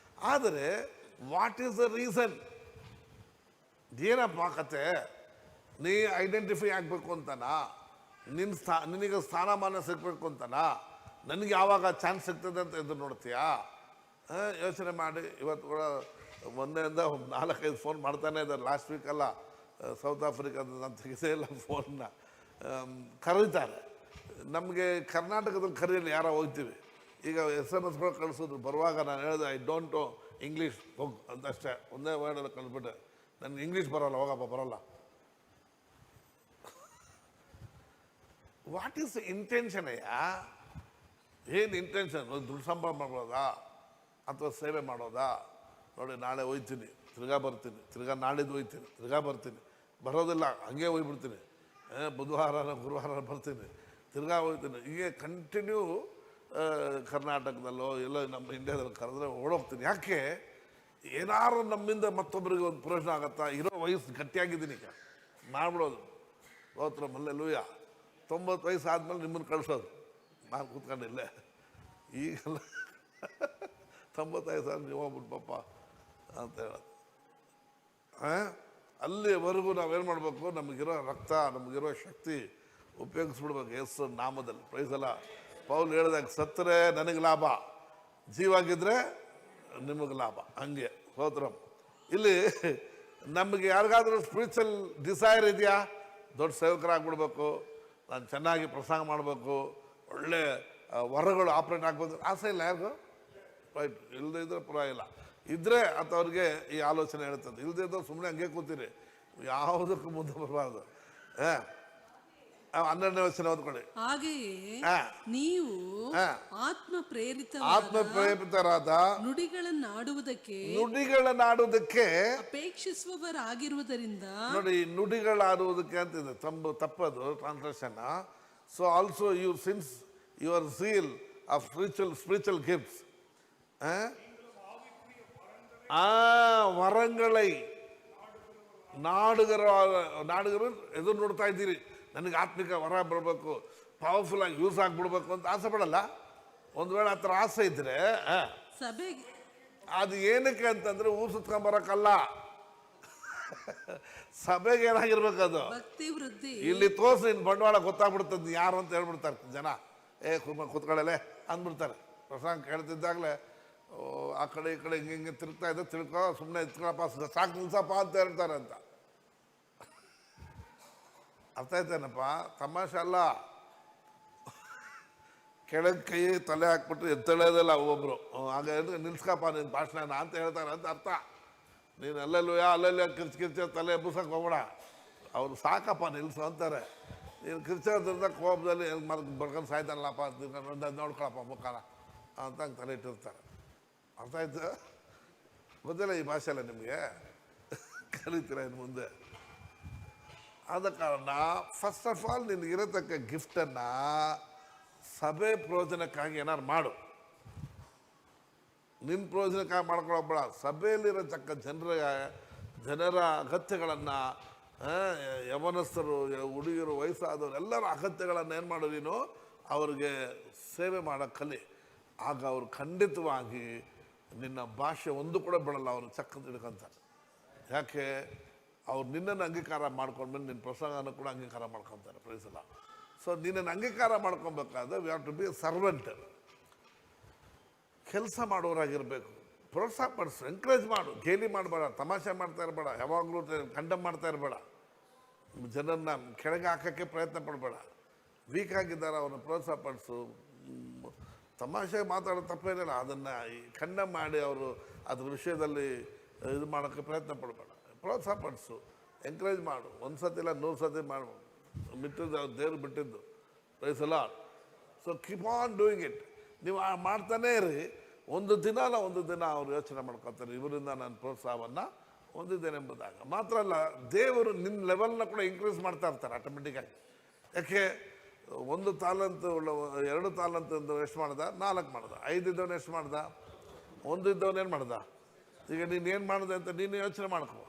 S1: ಆದರೆ ವಾಟ್ ಈಸ್ ದ ರೀಸನ್? ಏನಪ್ಪ ಕತೆ? ನೀ ಐಡೆಂಟಿಫೈ ಆಗಬೇಕು ಅಂತನಾ? ನಿನಗೆ ಸ್ಥಾನಮಾನ ಸಿಗಬೇಕು ಅಂತನಾ? ನನಗೆ ಯಾವಾಗ ಚಾನ್ಸ್ ಸಿಗ್ತದೆ ಅಂತ ಎದುರು ನೋಡ್ತೀಯಾ? ಯೋಚನೆ ಮಾಡಿ. ಇವತ್ತು ಕೂಡ ಮೊನ್ನೆಯಿಂದ 4-5 ಫೋನ್ ಮಾಡ್ತಾನೆ ಇದ್ದಾರೆ. ಲಾಸ್ಟ್ ವೀಕೆಲ್ಲ ಸೌತ್ ಆಫ್ರಿಕಾದ ನಾನು ತೆಗೆದೇ ಇಲ್ಲ ಫೋನ್ನ. ಕರೀತಾರೆ. ನಮಗೆ ಕರ್ನಾಟಕದಲ್ಲಿ ಕರೆಯಲ್ಲಿ ಯಾರೋ ಹೋಗ್ತೀವಿ. ಈಗ SMS ಕಳಿಸೋದು ಬರುವಾಗ ನಾನು ಹೇಳಿದೆ, ಐ ಡೋಂಟ್ ನೋ ಇಂಗ್ಲೀಷ್ ಹೋಗು ಅಂತಷ್ಟೇ, ಒಂದೇ ವರ್ಡಲ್ಲಿ ಕಳಿಸ್ಬಿಟ್ಟೆ. ನನಗೆ ಇಂಗ್ಲೀಷ್ ಬರೋಲ್ಲ, ಹೋಗಪ್ಪ ಬರೋಲ್ಲ. ವಾಟ್ ಈಸ್ ಇಂಟೆನ್ಷನ್ ಅಯ್ಯ? ಏನು ಇಂಟೆನ್ಷನ್? ದುಡ್ಡು ಸಂಪಾದನೆ ಮಾಡ್ಬೋದಾ ಅಥವಾ ಸೇವೆ ಮಾಡೋದಾ? ನೋಡಿ, ನಾಳೆ ಹೋಯ್ತೀನಿ, ತಿರ್ಗಾ ಬರ್ತೀನಿ, ತಿರ್ಗಾ ನಾಳಿದ್ದು ಹೋಯ್ತೀನಿ, ತಿರ್ಗಾ ಬರ್ತೀನಿ, ಬರೋದಿಲ್ಲ ಹಂಗೆ ಹೋಗ್ಬಿಡ್ತೀನಿ, ಬುಧವಾರ ಗುರುವಾರ ಬರ್ತೀನಿ, ತಿರ್ಗಾ ಹೋಗ್ತೀನಿ, ಹೀಗೆ ಕಂಟಿನ್ಯೂ ಕರ್ನಾಟಕದಲ್ಲೋ ಎಲ್ಲೋ ನಮ್ಮ ಇಂಡಿಯಾದಲ್ಲಿ ಕರೆದ್ರೆ ಓಡೋಗ್ತೀನಿ. ಯಾಕೆ? ಏನಾರು ನಮ್ಮಿಂದ ಮತ್ತೊಬ್ಬರಿಗೆ ಒಂದು ಪ್ರಯೋಜನ ಆಗತ್ತಾ? ಇರೋ ವಯಸ್ಸು ಗಟ್ಟಿಯಾಗಿದ್ದೀನಿ, ಈಗ ಮಾಡ್ಬಿಡೋದು. ಸ್ತೋತ್ರ ಮಲ್ಲೆಲೂಯ. 90 ವಯಸ್ಸು ಆದಮೇಲೆ ನಿಮ್ಮನ್ನು ಕಳಿಸೋದು. ನಾನು ಕೂತ್ಕೊಂಡಿಲ್ಲೇ ಈಗೆಲ್ಲ 95 ನೀವು ಹೋಗ್ಬಿಟ್ಟು ಪಾಪ ಅಂತ ಹೇಳೋದು. ಅಲ್ಲಿವರೆಗೂ ನಾವೇನು ಮಾಡಬೇಕು? ನಮಗಿರೋ ರಕ್ತ, ನಮಗಿರೋ ಶಕ್ತಿ ಉಪಯೋಗಿಸ್ಬಿಡ್ಬೇಕು ಯೇಸು ನಾಮದಲ್ಲಿ. ಪ್ರೈಸಲ್ಲ. ಪೌಲ್ ಹೇಳಿದಾಗ, ಸತ್ತರೆ ನನಗೆ ಲಾಭ, ಜೀವಾಗಿದ್ರೆ ನಿಮಗೆ ಲಾಭ. ಹಂಗೆ ಸ್ತೋತ್ರ. ಇಲ್ಲಿ ನಮಗೆ ಯಾರಿಗಾದ್ರೂ ಸ್ಪಿರಿಚುವಲ್ ಡಿಸೈರ್ ಇದೆಯಾ? ದೊಡ್ಡ ಸೇವಕರಾಗ್ಬಿಡ್ಬೇಕು, ನಾನು ಚೆನ್ನಾಗಿ ಪ್ರಸಂಗ ಮಾಡಬೇಕು, ಒಳ್ಳೆ ವರಗಳು ಆಪ್ರೇಟ್ ಆಗ್ಬೋದು, ಆಸೆ ಇಲ್ಲ ಯಾರಿಗೂ? ರೈಟ್. ಇಲ್ಲದೆ ಇದ್ರೆ ಪರವಾಗಿಲ್ಲ, ಇದ್ದರೆ ಅವ್ರಿಗೆ ಈ ಆಲೋಚನೆ ಹೇಳ್ತದೆ. ಇಲ್ಲದೆ ಇದ್ರೆ ಸುಮ್ಮನೆ ಹಂಗೆ ಕೂತೀರಿ, ಯಾವುದಕ್ಕೂ ಮುಂದೆ ಬರಬಾರ್ದು. 12ನೇ ವಚನ ಓದ್ಕೊಳ್ಳಿ.
S2: ಹಾಗೆಯೇ ನೀವು ಆತ್ಮ
S1: ಪ್ರೇರಿತರಾದ ನುಡಿಗಳನ್ನಾಡುವುದಕ್ಕೆ
S2: ಅಪೇಕ್ಷಿಸುವವರಾಗಿರುವುದರಿಂದ.
S1: ನೋಡಿ, ನುಡಿಗಳಾಡುವುದಕ್ಕೆ ಅಂತಿದೆ, ತಪ್ಪದು translation. So also you since your zeal of spiritual gifts, ವರಂಗಳೈ ನಾಡುಗರು ಎದುರು ನೋಡ್ತಾ ಇದ್ದೀರಿ. ನನಗೆ ಆತ್ಮಿಕ ವರ ಬರಬೇಕು, ಪವರ್ಫುಲ್ಲಾಗಿ ಯೂಸ್ ಆಗಿಬಿಡ್ಬೇಕು ಅಂತ ಆಸೆ ಪಡಲ್ಲ? ಒಂದು ವೇಳೆ ಆ ಥರ ಆಸೆ ಇದ್ರೆ
S2: ಸಭೆಗೆ
S1: ಅದು ಏನಕ್ಕೆ ಅಂತಂದ್ರೆ ಊಸುತ್ಕೊಂಬರಕ್ಕಲ್ಲ, ಸಭೆಗೆ ಏನಾಗಿರ್ಬೇಕು ಅದು
S2: ಭಕ್ತಿ ವೃದ್ಧಿ.
S1: ಇಲ್ಲಿ ತೋರ್ಸಿ ನಿನ್ನ ಬಂಡವಾಳ ಗೊತ್ತಾಗ್ಬಿಡ್ತದೆ ಯಾರು ಅಂತ ಹೇಳ್ಬಿಡ್ತಾರೆ ಜನ. ಕೂತ್ಕೊಳ್ಳಲೆ ಅಂದ್ಬಿಡ್ತಾರೆ. ಪ್ರಸಂಗ ಕೇಳ್ತಿದ್ದಾಗಲೇ ಆ ಕಡೆ ಈ ಕಡೆ ಹಿಂಗೆ ತಿರುಗ್ತಾ ಇದ್ದ, ತಿಳ್ಕೊ, ಸುಮ್ಮನೆ ಇತ್ಕೊಳಪ್ಪ, ಸಾಕು ನಿಲ್ಸಪ್ಪ ಅಂತ ಹೇಳ್ತಾರೆ ಅಂತ. ಅರ್ಥ ಆಯ್ತೇನಪ್ಪ? ತಮಾಷೆ ಅಲ್ಲ. ಕೆಳಗೆ ಕೈ ತಲೆ ಹಾಕ್ಬಿಟ್ಟು ಎತ್ತಳೋದಿಲ್ಲ ಒಬ್ಬೊಬ್ರು. ಹಾಗೆ ನಿಲ್ಸ್ಕಪ್ಪ ನಿನ್ನ ಭಾಷಣ ಅಂತ ಹೇಳ್ತಾರೆ ಅಂತ ಅರ್ಥ. ನೀನು ಅಲ್ಲಲ್ಲಿ ಕಿರ್ಚ ತಲೆ ಎಬ್ಬಿಸಕ್ಕೆ ಹೋಗ್ಬೇಡ. ಅವ್ರು ಸಾಕಪ್ಪ ನಿಲ್ಸು ಅಂತಾರೆ. ನೀನು ಕಿರ್ಚೋದ್ರಿಂದ ಕೋಪದಲ್ಲಿ ಬರ್ಕೊಂಡು ಸಾಯ್ತಾನಲ್ಲಪ್ಪ ಅಂತ ನೋಡ್ಕೊಳಪ್ಪ ಮುಖಾನ ಅಂತ ಹಂಗೆ ತಲೆ ಇಟ್ಟಿರ್ತಾರೆ. ಅರ್ಥ ಆಯ್ತು? ಗೊತ್ತಿಲ್ಲ ಈ ಭಾಷೆ ಅಲ್ಲ ನಿಮಗೆ, ಕಲಿತೀರ ಇನ್ನು ಮುಂದೆ. ಆದ ಕಾರಣ ಫಸ್ಟ್ ಆಫ್ ಆಲ್ ನಿನಗಿರತಕ್ಕ ಗಿಫ್ಟನ್ನು ಸಭೆ ಪ್ರಯೋಜನಕ್ಕಾಗಿ ಏನಾರು ಮಾಡು. ನಿನ್ನ ಪ್ರಯೋಜನಕ್ಕಾಗಿ ಮಾಡ್ಕೊಳಬೇಡ. ಸಭೆಯಲ್ಲಿರತಕ್ಕ ಜನರ ಅಗತ್ಯಗಳನ್ನು, ಯವನಸ್ಥರು, ಹುಡುಗಿರು, ವಯಸ್ಸಾದವರು ಎಲ್ಲರ ಅಗತ್ಯಗಳನ್ನು ಏನು ಮಾಡು ನೀನು, ಅವ್ರಿಗೆ ಸೇವೆ ಮಾಡೋ ಕಲಿ. ಆಗ ಅವರು ಖಂಡಿತವಾಗಿ ನಿನ್ನ ಭಾಷೆ ಒಂದು ಕೂಡ ಬಿಡಲ್ಲ, ಅವ್ರು ಚಕ್ಕಂತ ಹಿಡ್ಕೊಂತಾರೆ. ಯಾಕೆ? ಅವ್ರು ನಿನ್ನನ್ನು ಅಂಗೀಕಾರ ಮಾಡ್ಕೊಂಡ್ಮೇಲೆ ನಿನ್ನ ಪ್ರಸಂಗನ ಕೂಡ ಅಂಗೀಕಾರ ಮಾಡ್ಕೊತಾರೆ. ಪ್ರೈಸಲ್ಲ. ಸೊ ನಿನ್ನನ್ನು ಅಂಗೀಕಾರ ಮಾಡ್ಕೊಬೇಕಾದ್ರೆ we have to be a servant. ಕೆಲಸ ಮಾಡೋರಾಗಿರ್ಬೇಕು. ಪ್ರೋತ್ಸಾಹ ಪಡಿಸು, ಎಂಕರೇಜ್ ಮಾಡು, ಗೇಲಿ ಮಾಡಬೇಡ, ತಮಾಷೆ ಮಾಡ್ತಾ ಇರಬೇಡ, ಯಾವಾಗಲೂ ಕಂಡಮ್ ಮಾಡ್ತಾ ಇರಬೇಡ, ಜನರನ್ನ ಕೆಳಗೆ ಹಾಕೋಕ್ಕೆ ಪ್ರಯತ್ನ ಪಡಬೇಡ. ವೀಕ್ ಆಗಿದ್ದಾರೆ ಅವ್ರನ್ನ ಪ್ರೋತ್ಸಾಹ ಪಡಿಸು. ತಮಾಷೆ ಮಾತಾಡೋ ತಪ್ಪೇನಿಲ್ಲ, ಅದನ್ನು ಕಂಡಮ್ ಮಾಡಿ ಅವರು ಅದ್ರ ವಿಷಯದಲ್ಲಿ ಇದು ಮಾಡೋಕ್ಕೆ ಪ್ರಯತ್ನ ಪಡಬೇಡ. ಪ್ರೋತ್ಸಾಹ ಪಡಿಸು, ಎಂಕರೇಜ್ ಮಾಡು. 1 ಸತಿ ಇಲ್ಲ 100 ಸತಿ ಮಾಡು. ಬಿಟ್ಟಿದ್ದು ದೇವ್ರು ಬಿಟ್ಟಿದ್ದು. Praise the Lord. So keep on doing it. ನೀವು ಮಾಡ್ತಾನೇ ಇರಿ. ಒಂದು ದಿನ ಅವ್ರು ಯೋಚನೆ ಮಾಡ್ಕೊತಾರೆ, ಇವರಿಂದ ನಾನು ಪ್ರೋತ್ಸಾಹವನ್ನು ಹೊಂದಿದ್ದೇನೆ ಎಂಬುದಾಗ. ಮಾತ್ರ ಅಲ್ಲ, ದೇವರು ನಿನ್ನ ಲೆವೆಲ್ನ ಕೂಡ ಇನ್ಕ್ರೀಸ್ ಮಾಡ್ತಾ ಇರ್ತಾರೆ ಆಟೋಮೆಟಿಕ್ಕಾಗಿ. ಯಾಕೆ? 1 ತಾಲಂತು ಉಳ್ಳ 2 ತಾಲಂತು ಎಷ್ಟು ಮಾಡ್ದ? 4 ಮಾಡ್ದ. 5 ಇದ್ದವನು ಎಷ್ಟು ಮಾಡ್ದ? 1 ಇದ್ದವನು ಏನು ಮಾಡ್ದ? ಈಗ ನೀನು ಏನು ಮಾಡಿದೆ ಅಂತ ನೀನು ಯೋಚನೆ ಮಾಡ್ಕೊ.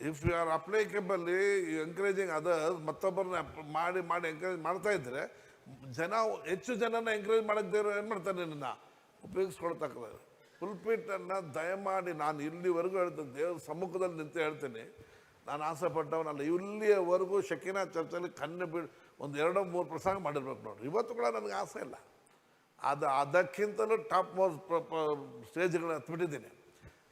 S1: If you are applicably encouraging others, ಮತ್ತೊಬ್ಬರನ್ನ ಮಾಡಿ ಎಂಕರೇಜ್ ಮಾಡ್ತಾ ಇದ್ದರೆ ಹೆಚ್ಚು ಜನನ ಎಂಕರೇಜ್ ಮಾಡೋಕ್ಕೆ ದೇವರು ಏನು ಮಾಡ್ತಾರೆ? ನಿನ್ನನ್ನು ಉಪಯೋಗಿಸ್ಕೊಳ್ತಕ್ಕಂಥ ಪುಲ್ಪಿಟನ್ನು ದಯಮಾಡಿ ನಾನು ಇಲ್ಲಿವರೆಗೂ ಹೇಳ್ತೀನಿ, ದೇವ್ರ ಸಮ್ಮುಖದಲ್ಲಿ ನಿಂತು ಹೇಳ್ತೀನಿ, ನಾನು ಆಸೆ ಪಟ್ಟವನಲ್ಲ. ಇಲ್ಲಿಯವರೆಗೂ ಶಕೀನಾ ಚರ್ಚಲ್ಲಿ ಕಣ್ಣು ಒಂದು 2-3 ಪ್ರಸಂಗ ಮಾಡಿರ್ಬೇಕು ನೋಡಿ. ಇವತ್ತು ಕೂಡ ನನಗೆ ಆಸೆ ಇಲ್ಲ. ಅದಕ್ಕಿಂತಲೂ ಟಾಪ್ ಮೋಸ್ಟ್ ಸ್ಟೇಜ್ಗಳನ್ನ ಹತ್ಬಿಟ್ಟಿದ್ದೀನಿ.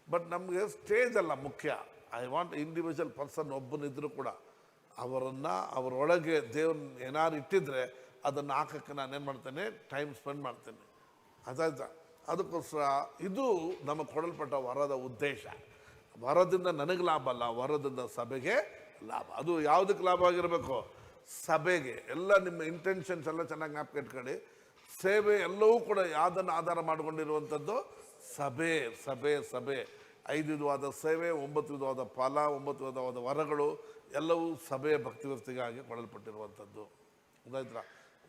S1: ಬಟ್ ನಮಗೆ ಸ್ಟೇಜ್ ಅಲ್ಲ ಮುಖ್ಯ. ಐ ವಾಂಟ್ ಇಂಡಿವಿಜುವಲ್ ಪರ್ಸನ್ ಒಬ್ಬನಿದ್ರೂ ಕೂಡ ಅವರೊಳಗೆ ದೇವ್ರನ್ನ ಏನಾರು ಇಟ್ಟಿದ್ರೆ ಅದನ್ನು ಹಾಕೋಕ್ಕೆ ನಾನೇನು ಮಾಡ್ತೇನೆ? ಟೈಮ್ ಸ್ಪೆಂಡ್ ಮಾಡ್ತೇನೆ. ಅದಾಯ್ತಾ? ಅದಕ್ಕೋಸ್ಕರ ಇದು ನಮಗೆ ಕೊಡಲ್ಪಟ್ಟ ವರದ ಉದ್ದೇಶ. ವರದಿಂದ ನನಗೆ ಲಾಭ ಅಲ್ಲ, ವರದಿಂದ ಸಭೆಗೆ ಲಾಭ. ಅದು ಯಾವುದಕ್ಕೆ ಲಾಭ ಆಗಿರಬೇಕು? ಸಭೆಗೆ ಎಲ್ಲ ನಿಮ್ಮ ಇಂಟೆನ್ಷನ್ಸ್ ಎಲ್ಲ ಚೆನ್ನಾಗಿ ಜ್ಞಾಪಕ ಇಟ್ಕೊಳ್ಳಿ. ಸೇವೆ ಎಲ್ಲವೂ ಕೂಡ ಯಾವುದನ್ನು ಆಧಾರ ಮಾಡಿಕೊಂಡಿರುವಂಥದ್ದು ಸಭೆ ಸಭೆ ಸಭೆ. 5 ವಿಧವಾದ ಸೇವೆ, 9 ವಿಧವಾದ ಫಲ, 9 ವಿಧವಾದ ವರಗಳು ಎಲ್ಲವೂ ಸಭೆಯ ಭಕ್ತಿವೃತ್ತಿಗಾಗಿ ಕೊಡಲ್ಪಟ್ಟಿರುವಂಥದ್ದು. ಗೊತ್ತಾಯ್ತಾ?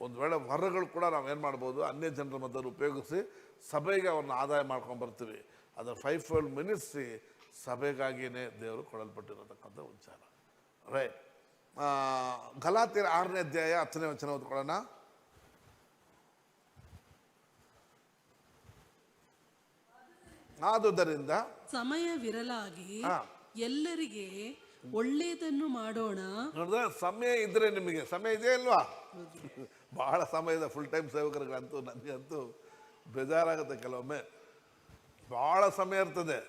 S1: ಒಂದು ವೇಳೆ ವರಗಳು ಕೂಡ ನಾವೇನು ಮಾಡ್ಬೋದು, ಅನ್ಯ ಜನರ ಮಧ್ಯದಲ್ಲಿ ಉಪಯೋಗಿಸಿ ಸಭೆಗೆ ಅವ್ರನ್ನ ಆದಾಯ ಮಾಡ್ಕೊಂಡು ಬರ್ತೀವಿ. ಅದರ 5 ಮಿನಿಟ್ಸಿ ಸಭೆಗಾಗಿಯೇ ದೇವರು ಕೊಡಲ್ಪಟ್ಟಿರತಕ್ಕಂಥ ವಿಚಾರ. ರೈಟ್. ಗಲಾತ್ಯರ 6ನೇ ಅಧ್ಯಾಯ 10ನೇ ವಚನ ಓದ್ಕೊಳ್ಳೋಣ. ಆದುದರಿಂದ
S2: ಸಮಯವಿರಲಾಗಿ ಎಲ್ಲರಿಗೆ ಒಳ್ಳೆಯದನ್ನು ಮಾಡೋಣ.
S1: ನೋಡಿದ್ರೆ ಸಮಯ ಇದ್ರೆ ನಿಮಗೆ ಸಮಯ ಇದೆಯಾ ಇಲ್ವಾ? ಬಹಳ ಸಮಯದ ಫುಲ್ ಟೈಮ್ ಸೇವಕರಿಗಂತೂ ನನಗಂತೂ ಬೇಜಾರಾಗುತ್ತೆ. ಕೆಲವೊಮ್ಮೆ ಭಾಳ ಸಮಯ ಇರ್ತದೆ.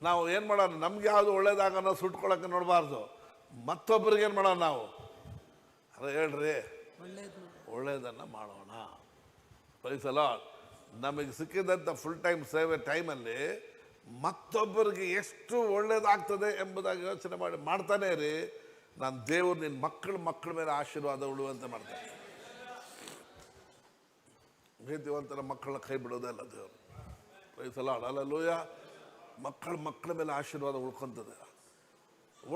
S1: ನಾವು ಏನು ಮಾಡೋಣ, ನಮ್ಗೆ ಯಾವುದು ಒಳ್ಳೇದಾಗನೋ ಸುಟ್ಕೊಳಕ್ಕೆ ನೋಡಬಾರ್ದು. ಮತ್ತೊಬ್ಬರಿಗೆ ಏನು ಮಾಡೋಣ ನಾವು? ಅದೇ ಹೇಳ್ರಿ, ಒಳ್ಳೇದನ್ನು ಮಾಡೋಣ. Praise Lord. ನಮಗೆ ಸಿಕ್ಕಿದಂಥ ಫುಲ್ ಟೈಮ್ ಸೇವೆ ಟೈಮಲ್ಲಿ ಮತ್ತೊಬ್ಬರಿಗೆ ಎಷ್ಟು ಒಳ್ಳೇದಾಗ್ತದೆ ಎಂಬುದಾಗಿ ಯೋಚನೆ ಮಾಡ್ತಾನೆ ರೀ. ನಾನು ದೇವರು ನಿನ್ನ ಮಕ್ಕಳ ಮೇಲೆ ಆಶೀರ್ವಾದ ಉಳುವಂತೆ ಮಾಡ್ತಾನೆ. ನೀತಿವಂತರ ಮಕ್ಕಳನ್ನ ಕೈ ಬಿಡೋದೇ ಅಲ್ಲ ದೇವರು. Praise Lord. ಹಲ್ಲೆಲೂಯಾ. ಮಕ್ಕಳ ಮೇಲೆ ಆಶೀರ್ವಾದ ಉಳ್ಕೊತದೆ.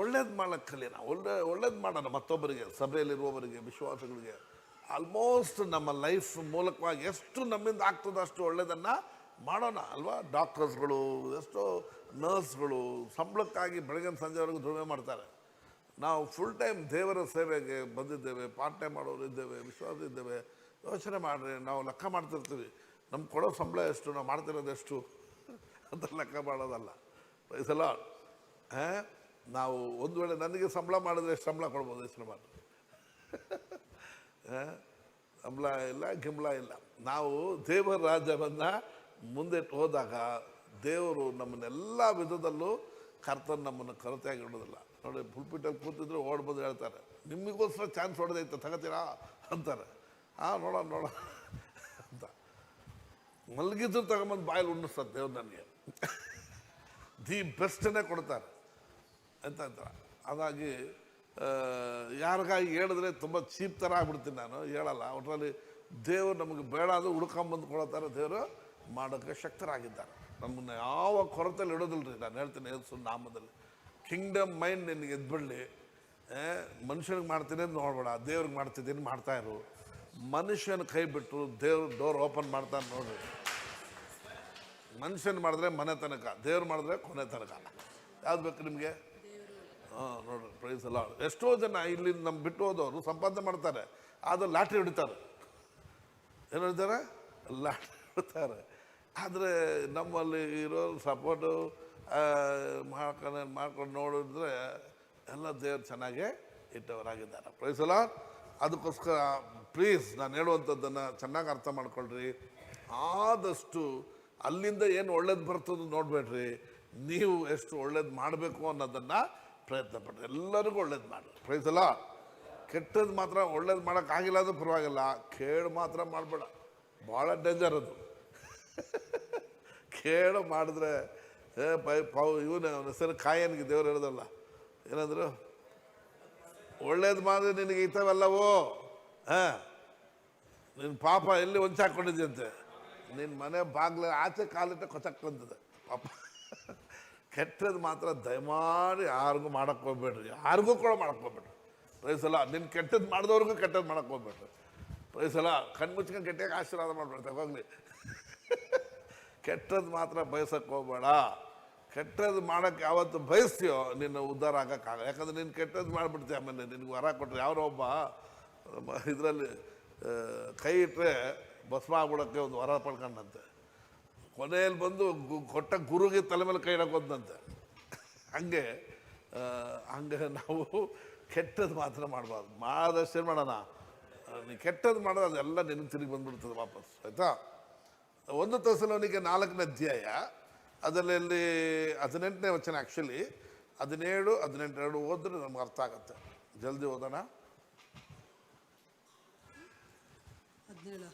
S1: ಒಳ್ಳೇದು ಮಾಡೋಕ್ಕೆ ಕಲಿ. ನಾವು ಒಳ್ಳೇದು ಮಾಡೋಣ ಮತ್ತೊಬ್ಬರಿಗೆ, ಸಭೆಯಲ್ಲಿರುವವರಿಗೆ, ವಿಶ್ವಾಸಗಳಿಗೆ. ಆಲ್ಮೋಸ್ಟ್ ನಮ್ಮ ಲೈಫ್ ಮೂಲಕವಾಗಿ ಎಷ್ಟು ನಮ್ಮಿಂದ ಆಗ್ತದೋ ಅಷ್ಟು ಒಳ್ಳೆಯದನ್ನು ಮಾಡೋಣ ಅಲ್ವಾ? ಡಾಕ್ಟರ್ಸ್ಗಳು, ಎಷ್ಟೋ ನರ್ಸ್ಗಳು ಸಂಬಳಕ್ಕಾಗಿ ಬೆಳಗಿನ ಸಂಜೆವರೆಗೂ ದುಡಿಮೆ ಮಾಡ್ತಾರೆ. ನಾವು ಫುಲ್ ಟೈಮ್ ದೇವರ ಸೇವೆಗೆ ಬಂದಿದ್ದೇವೆ, ಪಾರ್ಟ್ ಟೈಮ್ ಮಾಡೋರು ಇದ್ದೇವೆ, ವಿಶ್ವಾಸ ಇದ್ದೇವೆ. ಯೋಚನೆ ಮಾಡಿರಿ, ನಾವು ಲೆಕ್ಕ ಮಾಡ್ತಿರ್ತೀವಿ, ನಮ್ಗೆ ಕೊಡೋ ಸಂಬಳ ಎಷ್ಟು, ನಾವು ಮಾಡ್ತಿರೋದು ಎಷ್ಟು ಅಂತ ಲೆಕ್ಕ ಮಾಡೋದಲ್ಲ. Praise Lord. ನಾವು ಒಂದು ವೇಳೆ ನನಗೆ ಸಂಬಳ ಮಾಡಿದ್ರೆ ಎಷ್ಟು ಸಂಬಳ ಕೊಡ್ಬೋದು? ಯೋಚನೆ ಮಾಡಿ. ಸಂಬಳ ಇಲ್ಲ, ಗಿಂಬಳ ಇಲ್ಲ. ನಾವು ದೇವರ ರಾಜ್ಯವನ್ನು ಮುಂದೆ ಹೋದಾಗ ದೇವರು ನಮ್ಮನ್ನೆಲ್ಲ ವಿಧದಲ್ಲೂ ಕರ್ತನ ನಮ್ಮನ್ನು ಕೊರತೆಯಾಗಿ ಇಡೋದಿಲ್ಲ. ನೋಡಿ, ಪುಲ್ಪಿಟಲ್ಲಿ ಕೂತಿದ್ರು ಓಡ್ ಬಂದು ಹೇಳ್ತಾರೆ, ನಿಮಗೋಸ್ಕರ ಚಾನ್ಸ್ ಹೊಡೆದೈತೆ ತಗೋತೀರಾ ಅಂತಾರೆ. ನೋಡೋಣ ಅಂತ ಮಲಗಿದ್ರು ತಗೊಂಬಂದು ಬಾಯಲ್ಲಿ ಉಣ್ಣಿಸ್ತಾರೆ ದೇವ್ರು ನನಗೆ. ದಿ ಬೆಸ್ಟನ್ನೇ ಕೊಡ್ತಾರೆ ಅಂತ ಅಂತಾರೆ. ಹಾಗಾಗಿ ಯಾರಿಗಾಗಿ ಹೇಳಿದ್ರೆ ತುಂಬ ಚೀಪ್ ಥರ ಆಗ್ಬಿಡ್ತೀನಿ ನಾನು, ಹೇಳಲ್ಲ. ಒಟ್ಟರಲ್ಲಿ ದೇವರು ನಮಗೆ ಬೇಡ ಅದು ಹುಡ್ಕೊಂಬಂದು ಕೊಡೋ ಥರ ದೇವರು ಮಾಡೋಕ್ಕೆ ಶಕ್ತರಾಗಿದ್ದಾರೆ. ನಮ್ಮನ್ನು ಯಾವ ಕೊರತೆಯಲ್ಲಿ ಇಡೋದಿಲ್ಲ ರೀ. ನಾನು ಹೇಳ್ತೀನಿ ಯೇಸು ನಾಮದಲ್ಲಿ, ಕಿಂಗ್ಡಮ್ ಮೈಂಡ್ ನಿನಗೆ ಎದ್ಬಿಡಲಿ. ಮನುಷ್ಯನಿಗೆ ಮಾಡ್ತೀನಿ ಅಂತ ನೋಡ್ಬೇಡ, ದೇವ್ರಿಗೆ ಮಾಡ್ತಿದ್ದೀನಿ ಮಾಡ್ತಾಯಿರು. ಮನುಷ್ಯನ ಕೈ ಬಿಟ್ಟು ದೇವ್ರ ಡೋರ್ ಓಪನ್ ಮಾಡ್ತಾನೆ ನೋಡ್ರಿ. ಮನುಷ್ಯನ ಮಾಡಿದ್ರೆ ಮನೆ ತನಕ, ದೇವ್ರು ಮಾಡಿದ್ರೆ ಕೊನೆ ತನಕ. ಯಾವ್ದು ಬೇಕು ನಿಮಗೆ? ನೋಡ್ರಿ, ಪ್ರೈಸ್ ಲಾರ್ಡ್. ಎಷ್ಟೋ ಜನ ಇಲ್ಲಿ ನಮ್ಮ ಬಿಟ್ಟು ಹೋದವರು ಸಂಪಾದನೆ ಮಾಡ್ತಾರೆ, ಆದರೆ ಲಾಟ್ರಿ ಹೊಡಿತಾರೆ. ಏನು ಹೇಳ್ತಾರೆ? ಲಾಟ್ರಿ ಹೊಡಿತಾರೆ. ಆದರೆ ನಮ್ಮಲ್ಲಿ ಇರೋ ಸಪೋರ್ಟು ಮಾಡ್ಕೊಂಡು ನೋಡಿದ್ರೆ ಎಲ್ಲ ದೇವ್ರು ಚೆನ್ನಾಗೇ ಇಟ್ಟವರಾಗಿದ್ದಾರೆ. Praise lord. ಅದಕ್ಕೋಸ್ಕರ ಪ್ಲೀಸ್ ನಾನು ಹೇಳುವಂಥದ್ದನ್ನು ಚೆನ್ನಾಗಿ ಅರ್ಥ ಮಾಡ್ಕೊಳ್ರಿ. ಆದಷ್ಟು ಅಲ್ಲಿಂದ ಏನು ಒಳ್ಳೇದು ಬರ್ತದೆ ನೋಡಬೇಡ್ರಿ, ನೀವು ಎಷ್ಟು ಒಳ್ಳೇದು ಮಾಡಬೇಕು ಅನ್ನೋದನ್ನು ಪ್ರಯತ್ನ ಪಡ್ರಿ. ಎಲ್ಲರಿಗೂ ಒಳ್ಳೇದು ಮಾಡಿ. Praise Lord. ಕೆಟ್ಟದ್ದು ಮಾತ್ರ ಒಳ್ಳೇದು ಮಾಡೋಕ್ಕಾಗಿಲ್ಲ ಅದು ಪರವಾಗಿಲ್ಲ, ಕೇಳು ಮಾತ್ರ ಮಾಡಬೇಡ. ಭಾಳ ಡೇಂಜರ್ ಅದು. ಕೇಳು ಮಾಡಿದ್ರೆ ಇವನು ಅವನ ಹೆಸರು ಕಾಯನಿಗೆ ದೇವ್ರು ಹೇಳೋದಲ್ಲ, ಏನಂದ್ರು, ಒಳ್ಳೇದು ಮಾಡಿದ್ರೆ ನಿನಗೆ ಇತವೆಲ್ಲವೋ ನಿನ್ನ ಪಾಪ ಎಲ್ಲಿ ಹೊಂಚಾಕೊಂಡಿದ್ಯಂತೆ, ನಿನ್ನ ಮನೆ ಬಾಗ್ಲ ಆಚೆ ಕಾಲಿಟ್ಟ ಕೊಚ್ಚಕ್ಕಂತದೆ ಪಾಪ. ಕೆಟ್ಟದ್ದು ಮಾತ್ರ ದಯಮಾಡಿ ಯಾರಿಗೂ ಮಾಡೋಕ್ಕೆ ಹೋಗ್ಬೇಡ್ರಿ, ಯಾರಿಗೂ ಕೂಡ ಮಾಡೋಕ್ಕೆ ಹೋಗ್ಬೇಡ್ರಿ. Praise Lord. ನಿನ್ನ ಕೆಟ್ಟದ್ದು ಮಾಡಿದವ್ರಿಗೂ ಕೆಟ್ಟದ್ದು ಮಾಡೋಕ್ಕೆ ಹೋಗ್ಬೇಡ್ರಿ. Praise Lord. ಕಣ್ಣು ಮುಚ್ಕೊಂಡು ಕೆಟ್ಟಾಗ ಆಶೀರ್ವಾದ ಮಾಡ್ಬೇಡ್ತಾರೆ ಹೋಗಲಿ. ಕೆಟ್ಟದ್ದು ಮಾತ್ರ ಬಯಸಕ್ಕೆ ಹೋಗ್ಬೇಡ. ಕೆಟ್ಟದ್ದು ಮಾಡೋಕ್ಕೆ ಯಾವತ್ತು ಬಯಸ್ತೀಯೋ ನಿನ್ನ ಉದ್ಧಾರ ಆಗೋಕ್ಕಾಗ. ಯಾಕಂದ್ರೆ ನೀನು ಕೆಟ್ಟದ್ದು ಮಾಡಿಬಿಡ್ತೀಯ, ಆಮೇಲೆ ನಿನಗೆ ವರ ಕೊಟ್ಟರೆ ಯಾರೋ ಒಬ್ಬ ಇದರಲ್ಲಿ ಕೈ ಇಟ್ಟರೆ ಭಸ್ಮ ಆಗ್ಬಿಡೋಕ್ಕೆ ಒಂದು ವರ ಪಡ್ಕೊಂಡಂತೆ. ಕೊನೆಯಲ್ಲಿ ಬಂದು ಕೊಟ್ಟ ಗುರುಗೆ ತಲೆ ಮೇಲೆ ಕೈ ಇಡೋದಂತೆ. ಹಂಗೆ ನಾವು ಕೆಟ್ಟದ್ದು ಮಾತ್ರ ಮಾಡಬಾರ್ದು. ಮಾಡಿದಷ್ಟು ಏನು ಮಾಡೋಣ, ನೀವು ಕೆಟ್ಟದ್ದು ಮಾಡೋದು ಅದೆಲ್ಲ ನಿನಗೆ ತಿರುಗಿ ಬಂದುಬಿಡ್ತದೆ ವಾಪಸ್. ಆಯಿತಾ? 1 ಥೆಸಲೋನಿಕೆ 4ನೇ ಅಧ್ಯಾಯ ಅದರಲ್ಲಿ 18ನೇ ವಚನ, ಆ್ಯಕ್ಚುಲಿ 17, 18 ಓದಿದ್ರೆ ನಮ್ಗೆ ಅರ್ಥ ಆಗುತ್ತೆ. ಜಲ್ದಿ ಓದೋಣ.
S2: 17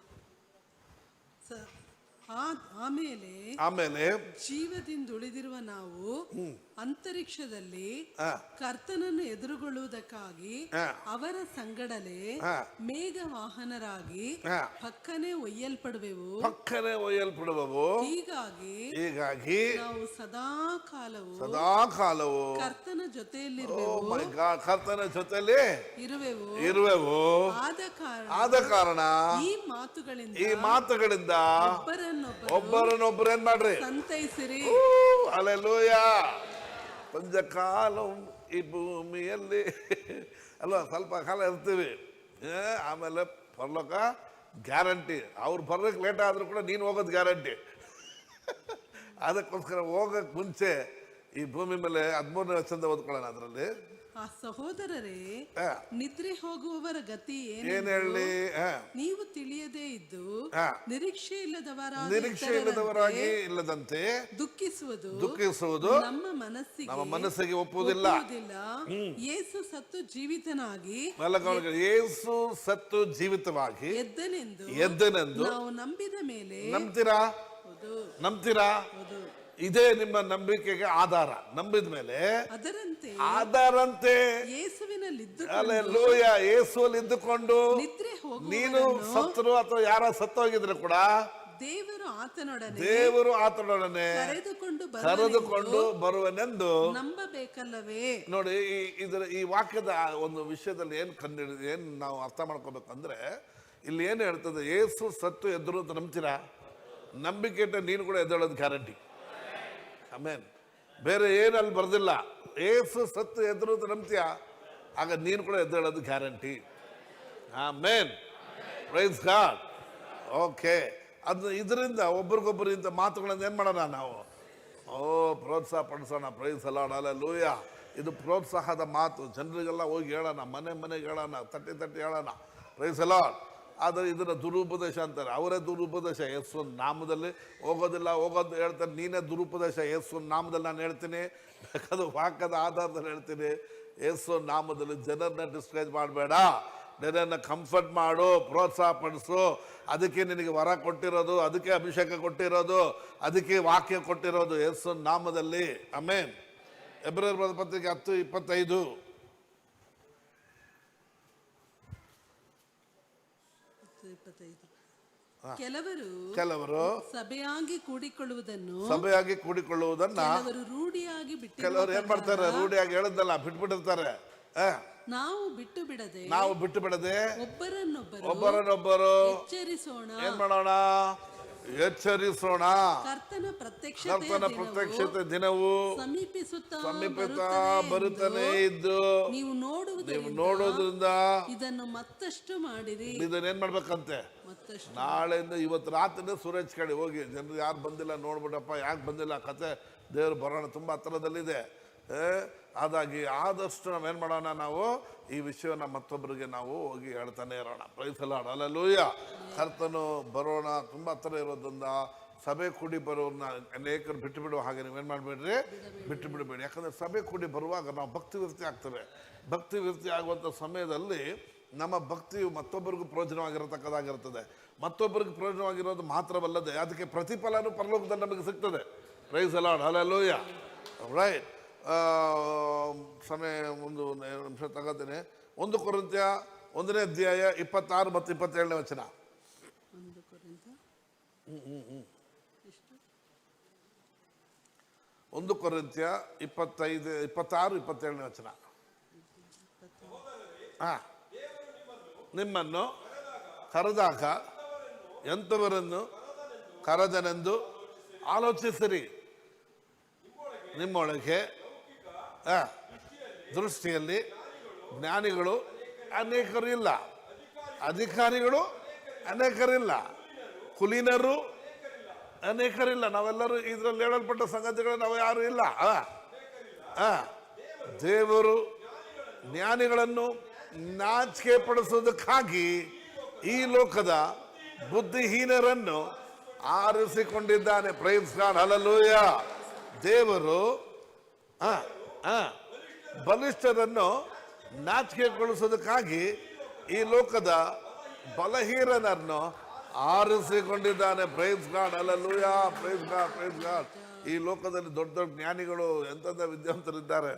S2: ಆಮೇಲೆ ಜೀವದಿಂದ ಉಳಿದಿರುವ ನಾವು ಅಂತರಿಕ್ಷದಲ್ಲಿ ಕರ್ತನನ್ನು ಎದುರುಗೊಳ್ಳುವುದಕ್ಕಾಗಿ ಅವರ ಸಂಗಡಲೇ ಮೇಘವಾಹನರಾಗಿ ಪಕ್ಕನೆ ಒಯ್ಯಲ್ಪಡುವೆವು. ಹೀಗಾಗಿ ನಾವು ಸದಾ ಕಾಲವು ಕರ್ತನ ಜೊತೆಯಲ್ಲಿ ಇರುವೆವು. ಆದ ಕಾರಣ ಈ ಮಾತುಗಳಿಂದ ಒಬ್ಬರನ್ನೊಬ್ಬರು ಏನ್ ಮಾಡ್ರಿ, ಸಂತೈಸಿರಿ. ಹಲ್ಲೆಲೂಯಾ. ಕೊಂಚಕಾಲ ಈ ಭೂಮಿಯಲ್ಲಿ ಅಲ್ವಾ, ಸ್ವಲ್ಪ ಕಾಲ ಇರ್ತೀವಿ, ಆಮೇಲೆ ಪರಲೋಕ ಗ್ಯಾರಂಟಿ. ಅವ್ರು ಬರೋಕ್ಕೆ ಲೇಟ್ ಆದ್ರೂ ಕೂಡ ನೀನು ಹೋಗೋದು ಗ್ಯಾರಂಟಿ. ಅದಕ್ಕೋಸ್ಕರ ಹೋಗಕ್ಕೆ ಮುಂಚೆ ಈ ಭೂಮಿ ಮೇಲೆ 13ನೇ ವಚನದ ಓದ್ಕೊಳ್ಳೋಣ. ಅದರಲ್ಲಿ ಸಹೋದರರೇ, ನಿದ್ರೆ ಹೋಗುವವರ ಗತಿ ಏನ್ ಹೇಳಿ, ನೀವು ತಿಳಿಯದೇ ಇದ್ದು ನಿರೀಕ್ಷೆ ಇಲ್ಲದವರಾಗಿ ಇಲ್ಲದಂತೆ ದುಃಖಿಸುವುದು ನಮ್ಮ ಮನಸ್ಸಿಗೆ ಒಪ್ಪುವುದಿಲ್ಲ. ಯೇಸು ಸತ್ತು ಜೀವಿತವಾಗಿ ಎದ್ದನೆಂದು ನಾವು ನಂಬಿದ ಮೇಲೆ ನಂಬ್ತೀರಾ? ಇದೇ ನಿಮ್ಮ ನಂಬಿಕೆಗೆ ಆಧಾರ. ನಂಬಿದ ಮೇಲೆ ಅದರಂತೆ ಯೇಸುವಲ್ಲಿ ಇದ್ದುಕೊಂಡು ನೀನು ಸತ್ತರು ಅಥವಾ ಯಾರ ಸತ್ತೋಗಿದ್ರು ಕೂಡ ದೇವರು ಆತನೊಡನೆ ಕರೆದುಕೊಂಡು ಬರುವನೆಂದು ನಂಬಬೇಕಲ್ಲವೇ. ನೋಡಿ, ಈ ವಾಕ್ಯದ ಒಂದು ವಿಷಯದಲ್ಲಿ ಏನ್ ನಾವು ಅರ್ಥ ಮಾಡ್ಕೋಬೇಕಂದ್ರೆ, ಇಲ್ಲಿ ಏನು ಹೇಳ್ತದೆ, ಯೇಸು ಸತ್ತು ಎದ್ರು ಅಂತ ನಂಬ್ತೀರಾ? ನಂಬಿಕೆ ನೀನು ಕೂಡ ಎದ್ದೇಳೋದು ಗ್ಯಾರಂಟಿ. ಆಮೇನ್. ಬೇರೆ ಏನಲ್ಲಿ ಬರ್ದಿಲ್ಲ. ಏಸು ಸತ್ತು ಎದ್ರು ಅಂತ ನಂಬ್ತೀಯ, ಆಗ ನೀನು ಕೂಡ ಎದ್ದೇಳೋದು guarantee. Amen. Praise god. Okay. ಇದರಿಂದ ಒಬ್ರಿಗೊಬ್ಬರು ಇಂಥ ಮಾತುಗಳನ್ನು ಏನು ಮಾಡೋಣ ನಾವು? ಪ್ರೋತ್ಸಾಹ ಪಡಿಸೋಣ. Price Lord. ಹಲ್ಲೆಲೂಯಾ. ಇದು ಪ್ರೋತ್ಸಾಹದ ಮಾತು. ಜನರಿಗೆಲ್ಲ ಹೋಗಿ ಹೇಳೋಣ, ಮನೆಗೆ ಹೇಳೋಣ, ತಟ್ಟಿ ಹೇಳೋಣ. Praise Lord. ಆದರೆ ಇದನ್ನು ದುರುಪದೇಶ ಅಂತಾರೆ. ಅವರೇ ದುರುಪದೇಶ. ಯೇಸುವಿನ ನಾಮದಲ್ಲಿ ಹೋಗೋದು ಹೇಳ್ತಾರೆ. ನೀನೇ ದುರುಪದೇಶ. ಯೇಸುವಿನ ನಾಮದಲ್ಲಿ ನಾನು ಹೇಳ್ತೀನಿ, ಬೇಕಾದ್ರೆ ವಾಕ್ಯದ ಆಧಾರದಲ್ಲಿ ಹೇಳ್ತೀನಿ. ಯೇಸುವಿನ ನಾಮದಲ್ಲಿ ಜನರನ್ನ ಡಿಸ್ಕರೇಜ್ ಮಾಡಬೇಡ, ಜನರನ್ನ ಕಂಫರ್ಟ್ ಮಾಡು, ಪ್ರೋತ್ಸಾಹ ಪಡಿಸು. ಅದಕ್ಕೆ ನಿನಗೆ ವರ ಕೊಟ್ಟಿರೋದು, ಅದಕ್ಕೆ ಅಭಿಷೇಕ ಕೊಟ್ಟಿರೋದು, ಅದಕ್ಕೆ ವಾಕ್ಯ ಕೊಟ್ಟಿರೋದು ಯೇಸುವಿನ ನಾಮದಲ್ಲಿ. ಆಮೆನ್. ಎಬ್ರಿಯರ ಪತ್ರಿಕೆ 10:25. ಕೆಲವರು ಸಭೆಯಾಗಿ ಕೂಡಿಕೊಳ್ಳುವುದನ್ನು ಕೆಲವರು ಏನ್ ಮಾಡ್ತಾರೆ, ರೂಢಿಯಾಗಿ ಹೇಳದಲ್ಲ ಬಿಟ್ಬಿಟ್ಟಿರ್ತಾರೆ. ನಾವು ಬಿಟ್ಟು ಬಿಡದೆ ಒಬ್ಬರನ್ನೊಬ್ಬರು ಏನ್ ಮಾಡೋಣ, ಎಚ್ಚರಿಸೋಣ. ಕರ್ತನ ಪ್ರತ್ಯಕ್ಷತೆ ದಿನವೂ ಸಮೀಪಿಸುತ್ತಾ ಬರುತ್ತಾನೆ ಇದ್ದು ನೀವು ನೋಡೋದ್ರಿಂದ ಇದನ್ನು ಮತ್ತಷ್ಟು ಮಾಡಿರಿ. ಇದನ್ನ ಏನ್ ಮಾಡ್ಬೇಕಂತೆ, ನಾಳೆಯಿಂದ ಇವತ್ತು ರಾತ್ರಿ ಸೂರಜ್ ಕಡೆ ಹೋಗಿ, ಜನರು ಯಾರು ಬಂದಿಲ್ಲ ನೋಡ್ಬಿಟ್ಟಪ್ಪ, ಯಾಕೆ ಬಂದಿಲ್ಲ, ಕತೆ ದೇವರು ಬರೋಣ ತುಂಬ ಹತ್ರದಲ್ಲಿದೆ. ಹಾಗಾಗಿ ಆದಷ್ಟು ನಾವೇನು ಮಾಡೋಣ, ನಾವು ಈ ವಿಷಯವನ್ನು ಮತ್ತೊಬ್ಬರಿಗೆ ನಾವು ಹೋಗಿ ಹೇಳ್ತಾನೆ ಇರೋಣ. Praise the lord. ಹಲ್ಲೆಲೂಯಾ. ಕರ್ತನು ಬರೋಣ ತುಂಬ ಹತ್ರ ಇರೋದ್ರಿಂದ ಸಭೆ ಕೂಡಿ ಬರೋನ್ನ ಅನೇಕರು ಬಿಟ್ಟು ಬಿಡುವ ಹಾಗೆ ನೀವೇನು ಮಾಡಬೇಡ್ರಿ, ಬಿಟ್ಟು ಬಿಡಬೇಡಿ. ಯಾಕಂದರೆ ಸಭೆ ಕೂಡಿ ಬರುವಾಗ ನಾವು ಭಕ್ತಿ ವಿರಕ್ತಿ ಆಗ್ತೇವೆ. ಭಕ್ತಿ ವಿರಕ್ತಿ ಆಗುವಂಥ ಸಮಯದಲ್ಲಿ ನಮ್ಮ ಭಕ್ತಿಯು ಮತ್ತೊಬ್ಬರಿಗೂ ಪ್ರಯೋಜನವಾಗಿರತಕ್ಕದಾಗಿರ್ತದೆ. ಮತ್ತೊಬ್ಬರಿಗೆ ಪ್ರಯೋಜನವಾಗಿರೋದು ಮಾತ್ರವಲ್ಲದೆ ಅದಕ್ಕೆ ಪ್ರತಿಫಲನೂ ಪರಲೋಕದಲ್ಲಿ ನಮಗೆ ಸಿಗ್ತದೆ. Praise the lord. Hallelujah. Right. ಸಮಯ ಒಂದು ನಿಮಿಷ ತಗೋತೇನೆ. 1 ಕೊರಿಂಥ್ಯ 1ನೇ ಅಧ್ಯಾಯ 26 ಮತ್ತು 27ನೇ ವಚನ. 1 ಕೊರಿಂಥ್ಯ 26, 27ನೇ ವಚನ. ನಿಮ್ಮನ್ನು ಕರೆದಾಗ ಎಂಥವರನ್ನು ಕರೆದನೆಂದು ಆಲೋಚಿಸಿರಿ. ನಿಮ್ಮೊಳಗೆ ದೃಷ್ಟಿಯಲ್ಲಿ ಜ್ಞಾನಿಗಳು ಅನೇಕರು ಇಲ್ಲ, ಅಧಿಕಾರಿಗಳು ಅನೇಕರಿಲ್ಲ, ಕುಲೀನರು ಅನೇಕರಿಲ್ಲ. ನಾವೆಲ್ಲರೂ ಇದರಲ್ಲಿ ಹೇಳಲ್ಪಟ್ಟ ಸಂಗತಿಗಳು ನಾವು ಯಾರು ಇಲ್ಲ. ದೇವರು ಜ್ಞಾನಿಗಳನ್ನು ನಾಚಿಕೆ ಪಡಿಸೋದಕ್ಕಾಗಿ ಈ ಲೋಕದ ಬುದ್ಧಿಹೀನರನ್ನು ಆರಿಸಿಕೊಂಡಿದ್ದಾನೆ. Praise god. ಹಲ್ಲೆಲೂಯಾ. ದೇವರು ಬಲಿಷ್ಠರನ್ನು ನಾಚಿಕೆಗೊಳಿಸೋದಕ್ಕಾಗಿ ಈ ಲೋಕದ ಬಲಹೀನರನ್ನು
S1: ಆರಿಸಿಕೊಂಡಿದ್ದಾನೆ. Praise god, hallelujah, praise god, praise god. ಈ ಲೋಕದಲ್ಲಿ ದೊಡ್ಡ ದೊಡ್ಡ ಜ್ಞಾನಿಗಳು ಎಂತೆಂಥ ವಿದ್ಯಾವಂತರಿದ್ದಾರೆ.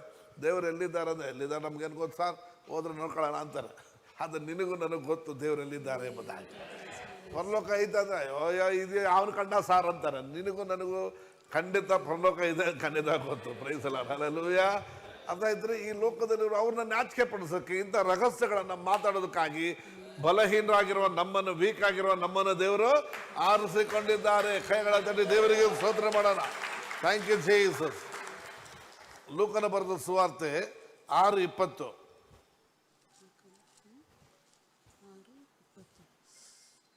S1: ದೇವರು ಎಲ್ಲಿದ್ದಾರೆ ಅಂದರೆ, ಎಲ್ಲಿದ್ದಾರೆ ನಮ್ಗೇನು ಗೊತ್ತು ಸರ್, ಹೋದ್ರೆ ನೋಡ್ಕೊಳ್ಳೋಣ ಅಂತಾರೆ. ಅದು ನಿನಗೂ ನನಗೆ ಗೊತ್ತು ದೇವರು ಎಲ್ಲಿದ್ದಾರೆ ಎಂಬುದಾಗಿ. ಪರಲೋಕ ಐತಂದ್ರೆ ಅಯ್ಯೋ ಇದು ಅವನು ಕಂಡ ಸಾರ್ ಅಂತಾರೆ. ನಿನಗೂ ನನಗೂ ಖಂಡಿತ ಪರಲೋಕ ಇದೆ, ಖಂಡಿತ ಗೊತ್ತು. Praise Lord, hallelujah. ಅರ್ಥ ಇದ್ರೆ ಈ ಲೋಕದಲ್ಲಿ ಅವ್ರನ್ನ ನಾಚಿಕೆ ಪಡಿಸೋಕ್ಕೆ, ಇಂಥ ರಹಸ್ಯಗಳನ್ನು ಮಾತಾಡೋದಕ್ಕಾಗಿ ಬಲಹೀನರಾಗಿರುವ ನಮ್ಮನ್ನು, ವೀಕ್ ಆಗಿರುವ ನಮ್ಮನ್ನು ದೇವರು ಆರಿಸಿಕೊಂಡಿದ್ದಾರೆ. ಕೈಗಳ ತಟ್ಟಿ ದೇವರಿಗೆ ಸ್ತೋತ್ರ ಮಾಡೋಣ. Thank you Jesus. ಲೂಕನ ಬರೆದ ಸುವಾರ್ತೆ 6:20.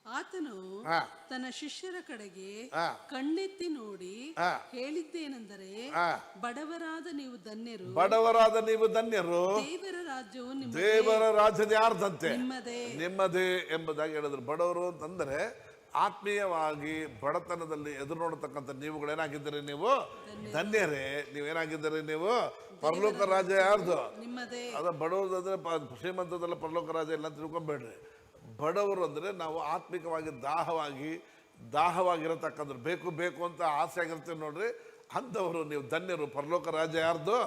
S2: ಆತನು ತನ್ನ ಶಿಷ್ಯರ ಕಡೆಗೆ ಕಣ್ಣೆತ್ತಿ ನೋಡಿ ಹೇಳಿದ್ದೇನೆಂದರೆ, ಬಡವರಾದ ನೀವು ಧನ್ಯರು,
S1: ಬಡವರಾದ ನೀವು ಧನ್ಯರು,
S2: ದೇವರ ರಾಜ್ಯವು
S1: ದೇವರ ರಾಜ್ಯದ ಯಾರ್ದಂತೆ
S2: ನಿಮ್ಮದೇ
S1: ನಿಮ್ಮದೇ ಎಂಬುದಾಗಿ ಹೇಳಿದ್ರು. ಬಡವರು ಅಂತಂದ್ರೆ ಆತ್ಮೀಯವಾಗಿ ಬಡತನದಲ್ಲಿ ಎದುರು ನೋಡತಕ್ಕಂಥ ನೀವುಗಳೇನಾಗಿದ್ದೀರಿ, ನೀವು ಧನ್ಯರೇ. ನೀವೇನಾಗಿದ್ದೀರಿ, ನೀವು ಪರಲೋಕ ರಾಜ್ಯ ಯಾರ್ದು
S2: ನಿಮ್ಮದೇ.
S1: ಅದ ಬಡವರು ಅಂದ್ರೆ ಶ್ರೀಮಂತದಲ್ಲ ಪರಲೋಕ ರಾಜ್ಯ ಇಲ್ಲ ಅಂತ ತಿಳ್ಕೊಂಬೇಡ್ರಿ. ಬಡವರು ಅಂದರೆ ನಾವು ಆತ್ಮಿಕವಾಗಿ ದಾಹವಾಗಿರತಕ್ಕಂಥ, ಬೇಕು ಬೇಕು ಅಂತ ಆಸೆ ಆಗಿರ್ತೀವಿ ನೋಡ್ರಿ, ಅಂಥವರು ನೀವು ಧನ್ಯರು. ಪರಲೋಕ ರಾಜ್ಯ ಯಾರ್ದು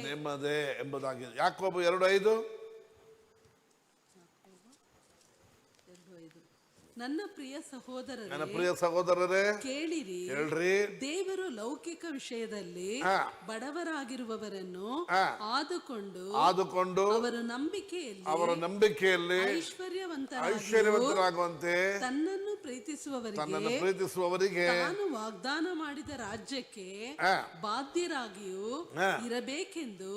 S1: ನಿಮ್ಮದೇ ಎಂಬುದಾಗಿ. ಯಾಕೋಬ 2:5.
S2: ನನ್ನ ಪ್ರಿಯ
S1: ಸಹೋದರರೇ
S2: ಕೇಳಿರಿ,
S1: ಹೇಳ್ರಿ,
S2: ದೇವರು ಲೌಕಿಕ ವಿಷಯದಲ್ಲಿ ಬಡವರಾಗಿರುವವರನ್ನು ಆದುಕೊಂಡು ಅವರ ನಂಬಿಕೆಯಲ್ಲಿ
S1: ಐಶ್ವರ್ಯವಂತರಾಗುವಂತೆ
S2: ತನ್ನನ್ನು ಪ್ರೀತಿಸುವವರಿಗೆ ತಾನು ವಾಗ್ದಾನ ಮಾಡಿದ ರಾಜ್ಯಕ್ಕೆ ಬಾಧ್ಯರಾಗಿಯೂ ಇರಬೇಕೆಂದು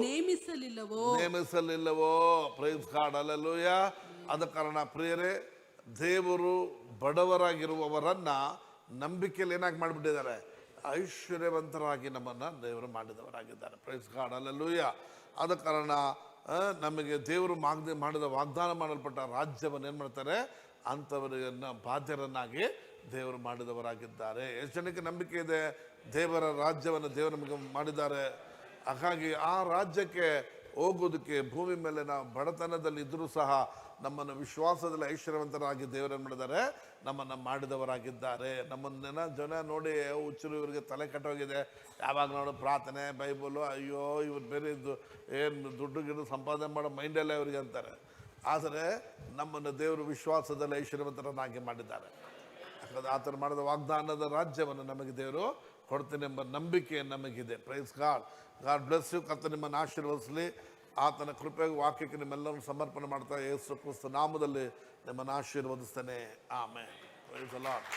S1: ನೇಮಿಸಲಿಲ್ಲವೋ. Price god, hallelujah. ಆದ ಕಾರಣ ಪ್ರಿಯರೇ, ದೇವರು ಬಡವರಾಗಿರುವವರನ್ನ ನಂಬಿಕೆಯಲ್ಲಿ ಏನಾಗಿ ಮಾಡಿಬಿಟ್ಟಿದ್ದಾರೆ, ಐಶ್ವರ್ಯವಂತರಾಗಿ ನಮ್ಮನ್ನು ದೇವರು ಮಾಡಿದವರಾಗಿದ್ದಾರೆ. Price god, hallelujah. ಆದ ಕಾರಣ ನಮಗೆ ದೇವರು ಮಾಡಿದ ವಾಗ್ದಾನ ಮಾಡಲ್ಪಟ್ಟ ರಾಜ್ಯವನ್ನು ಏನು ಮಾಡ್ತಾರೆ, ಅಂಥವರನ್ನ ಬಾಧ್ಯರನ್ನಾಗಿ ದೇವರು ಮಾಡಿದವರಾಗಿದ್ದಾರೆ. ಎಷ್ಟು ಜನಕ್ಕೆ ನಂಬಿಕೆ ಇದೆ ದೇವರ ರಾಜ್ಯವನ್ನು ದೇವರು ನಮಗೆ ಮಾಡಿದ್ದಾರೆ. ಹಾಗಾಗಿ ಆ ರಾಜ್ಯಕ್ಕೆ ಹೋಗೋದಕ್ಕೆ ಭೂಮಿ ಮೇಲೆ ನಾವು ಬಡತನದಲ್ಲಿ ಇದ್ದರೂ ಸಹ ನಮ್ಮನ್ನು ವಿಶ್ವಾಸದಲ್ಲಿ ಐಶ್ವರ್ಯವಂತರಾಗಿ ದೇವರನ್ನು ಮಾಡಿದ್ದಾರೆ, ನಮ್ಮನ್ನು ಮಾಡಿದವರಾಗಿದ್ದಾರೆ. ನಮ್ಮನ್ನೆಲ್ಲ ಜನ ನೋಡಿ ಹುಚ್ಚರು, ಇವರಿಗೆ ತಲೆ ಕೆಟ್ಟೋಗಿದೆ, ಯಾವಾಗ ನೋಡು ಪ್ರಾರ್ಥನೆ ಬೈಬಲು, ಅಯ್ಯೋ ಇವ್ರು ಬೇರೆ ಇದ್ದು ಏನು ದುಡ್ಡು ಸಂಪಾದನೆ ಮಾಡೋ ಮೈಂಡೆಲ್ಲ ಇವರಿಗೆ ಅಂತಾರೆ. ಆದರೆ ನಮ್ಮನ್ನು ದೇವರು ವಿಶ್ವಾಸದಲ್ಲಿ ಐಶ್ವರ್ಯವಂತರನ್ನಾಗಿ ಮಾಡಿದ್ದಾರೆ. ಯಾಕಂದರೆ ಆತನು ಮಾಡಿದ ವಾಗ್ದಾನದ ರಾಜ್ಯವನ್ನು ನಮಗೆ ದೇವರು ಕೊಡ್ತೇನೆಂಬ ನಂಬಿಕೆ ನಮಗಿದೆ. Praise God. God bless you. ಕರ್ತನು ನಿಮ್ಮನ್ನು ಆಶೀರ್ವದಿಸಲಿ. ಆತನ ಕೃಪೆಗೆ ವಾಕ್ಯಕ್ಕೆ ನಿಮ್ಮೆಲ್ಲರೂ ಸಮರ್ಪಣೆ ಮಾಡ್ತಾ ಯೇಸು ಕ್ರಿಸ್ತ ನಾಮದಲ್ಲಿ ನಿಮ್ಮನ್ನು ಆಶೀರ್ವದಿಸ್ತೇನೆ. ಆಮೆನ್. Praise the lord.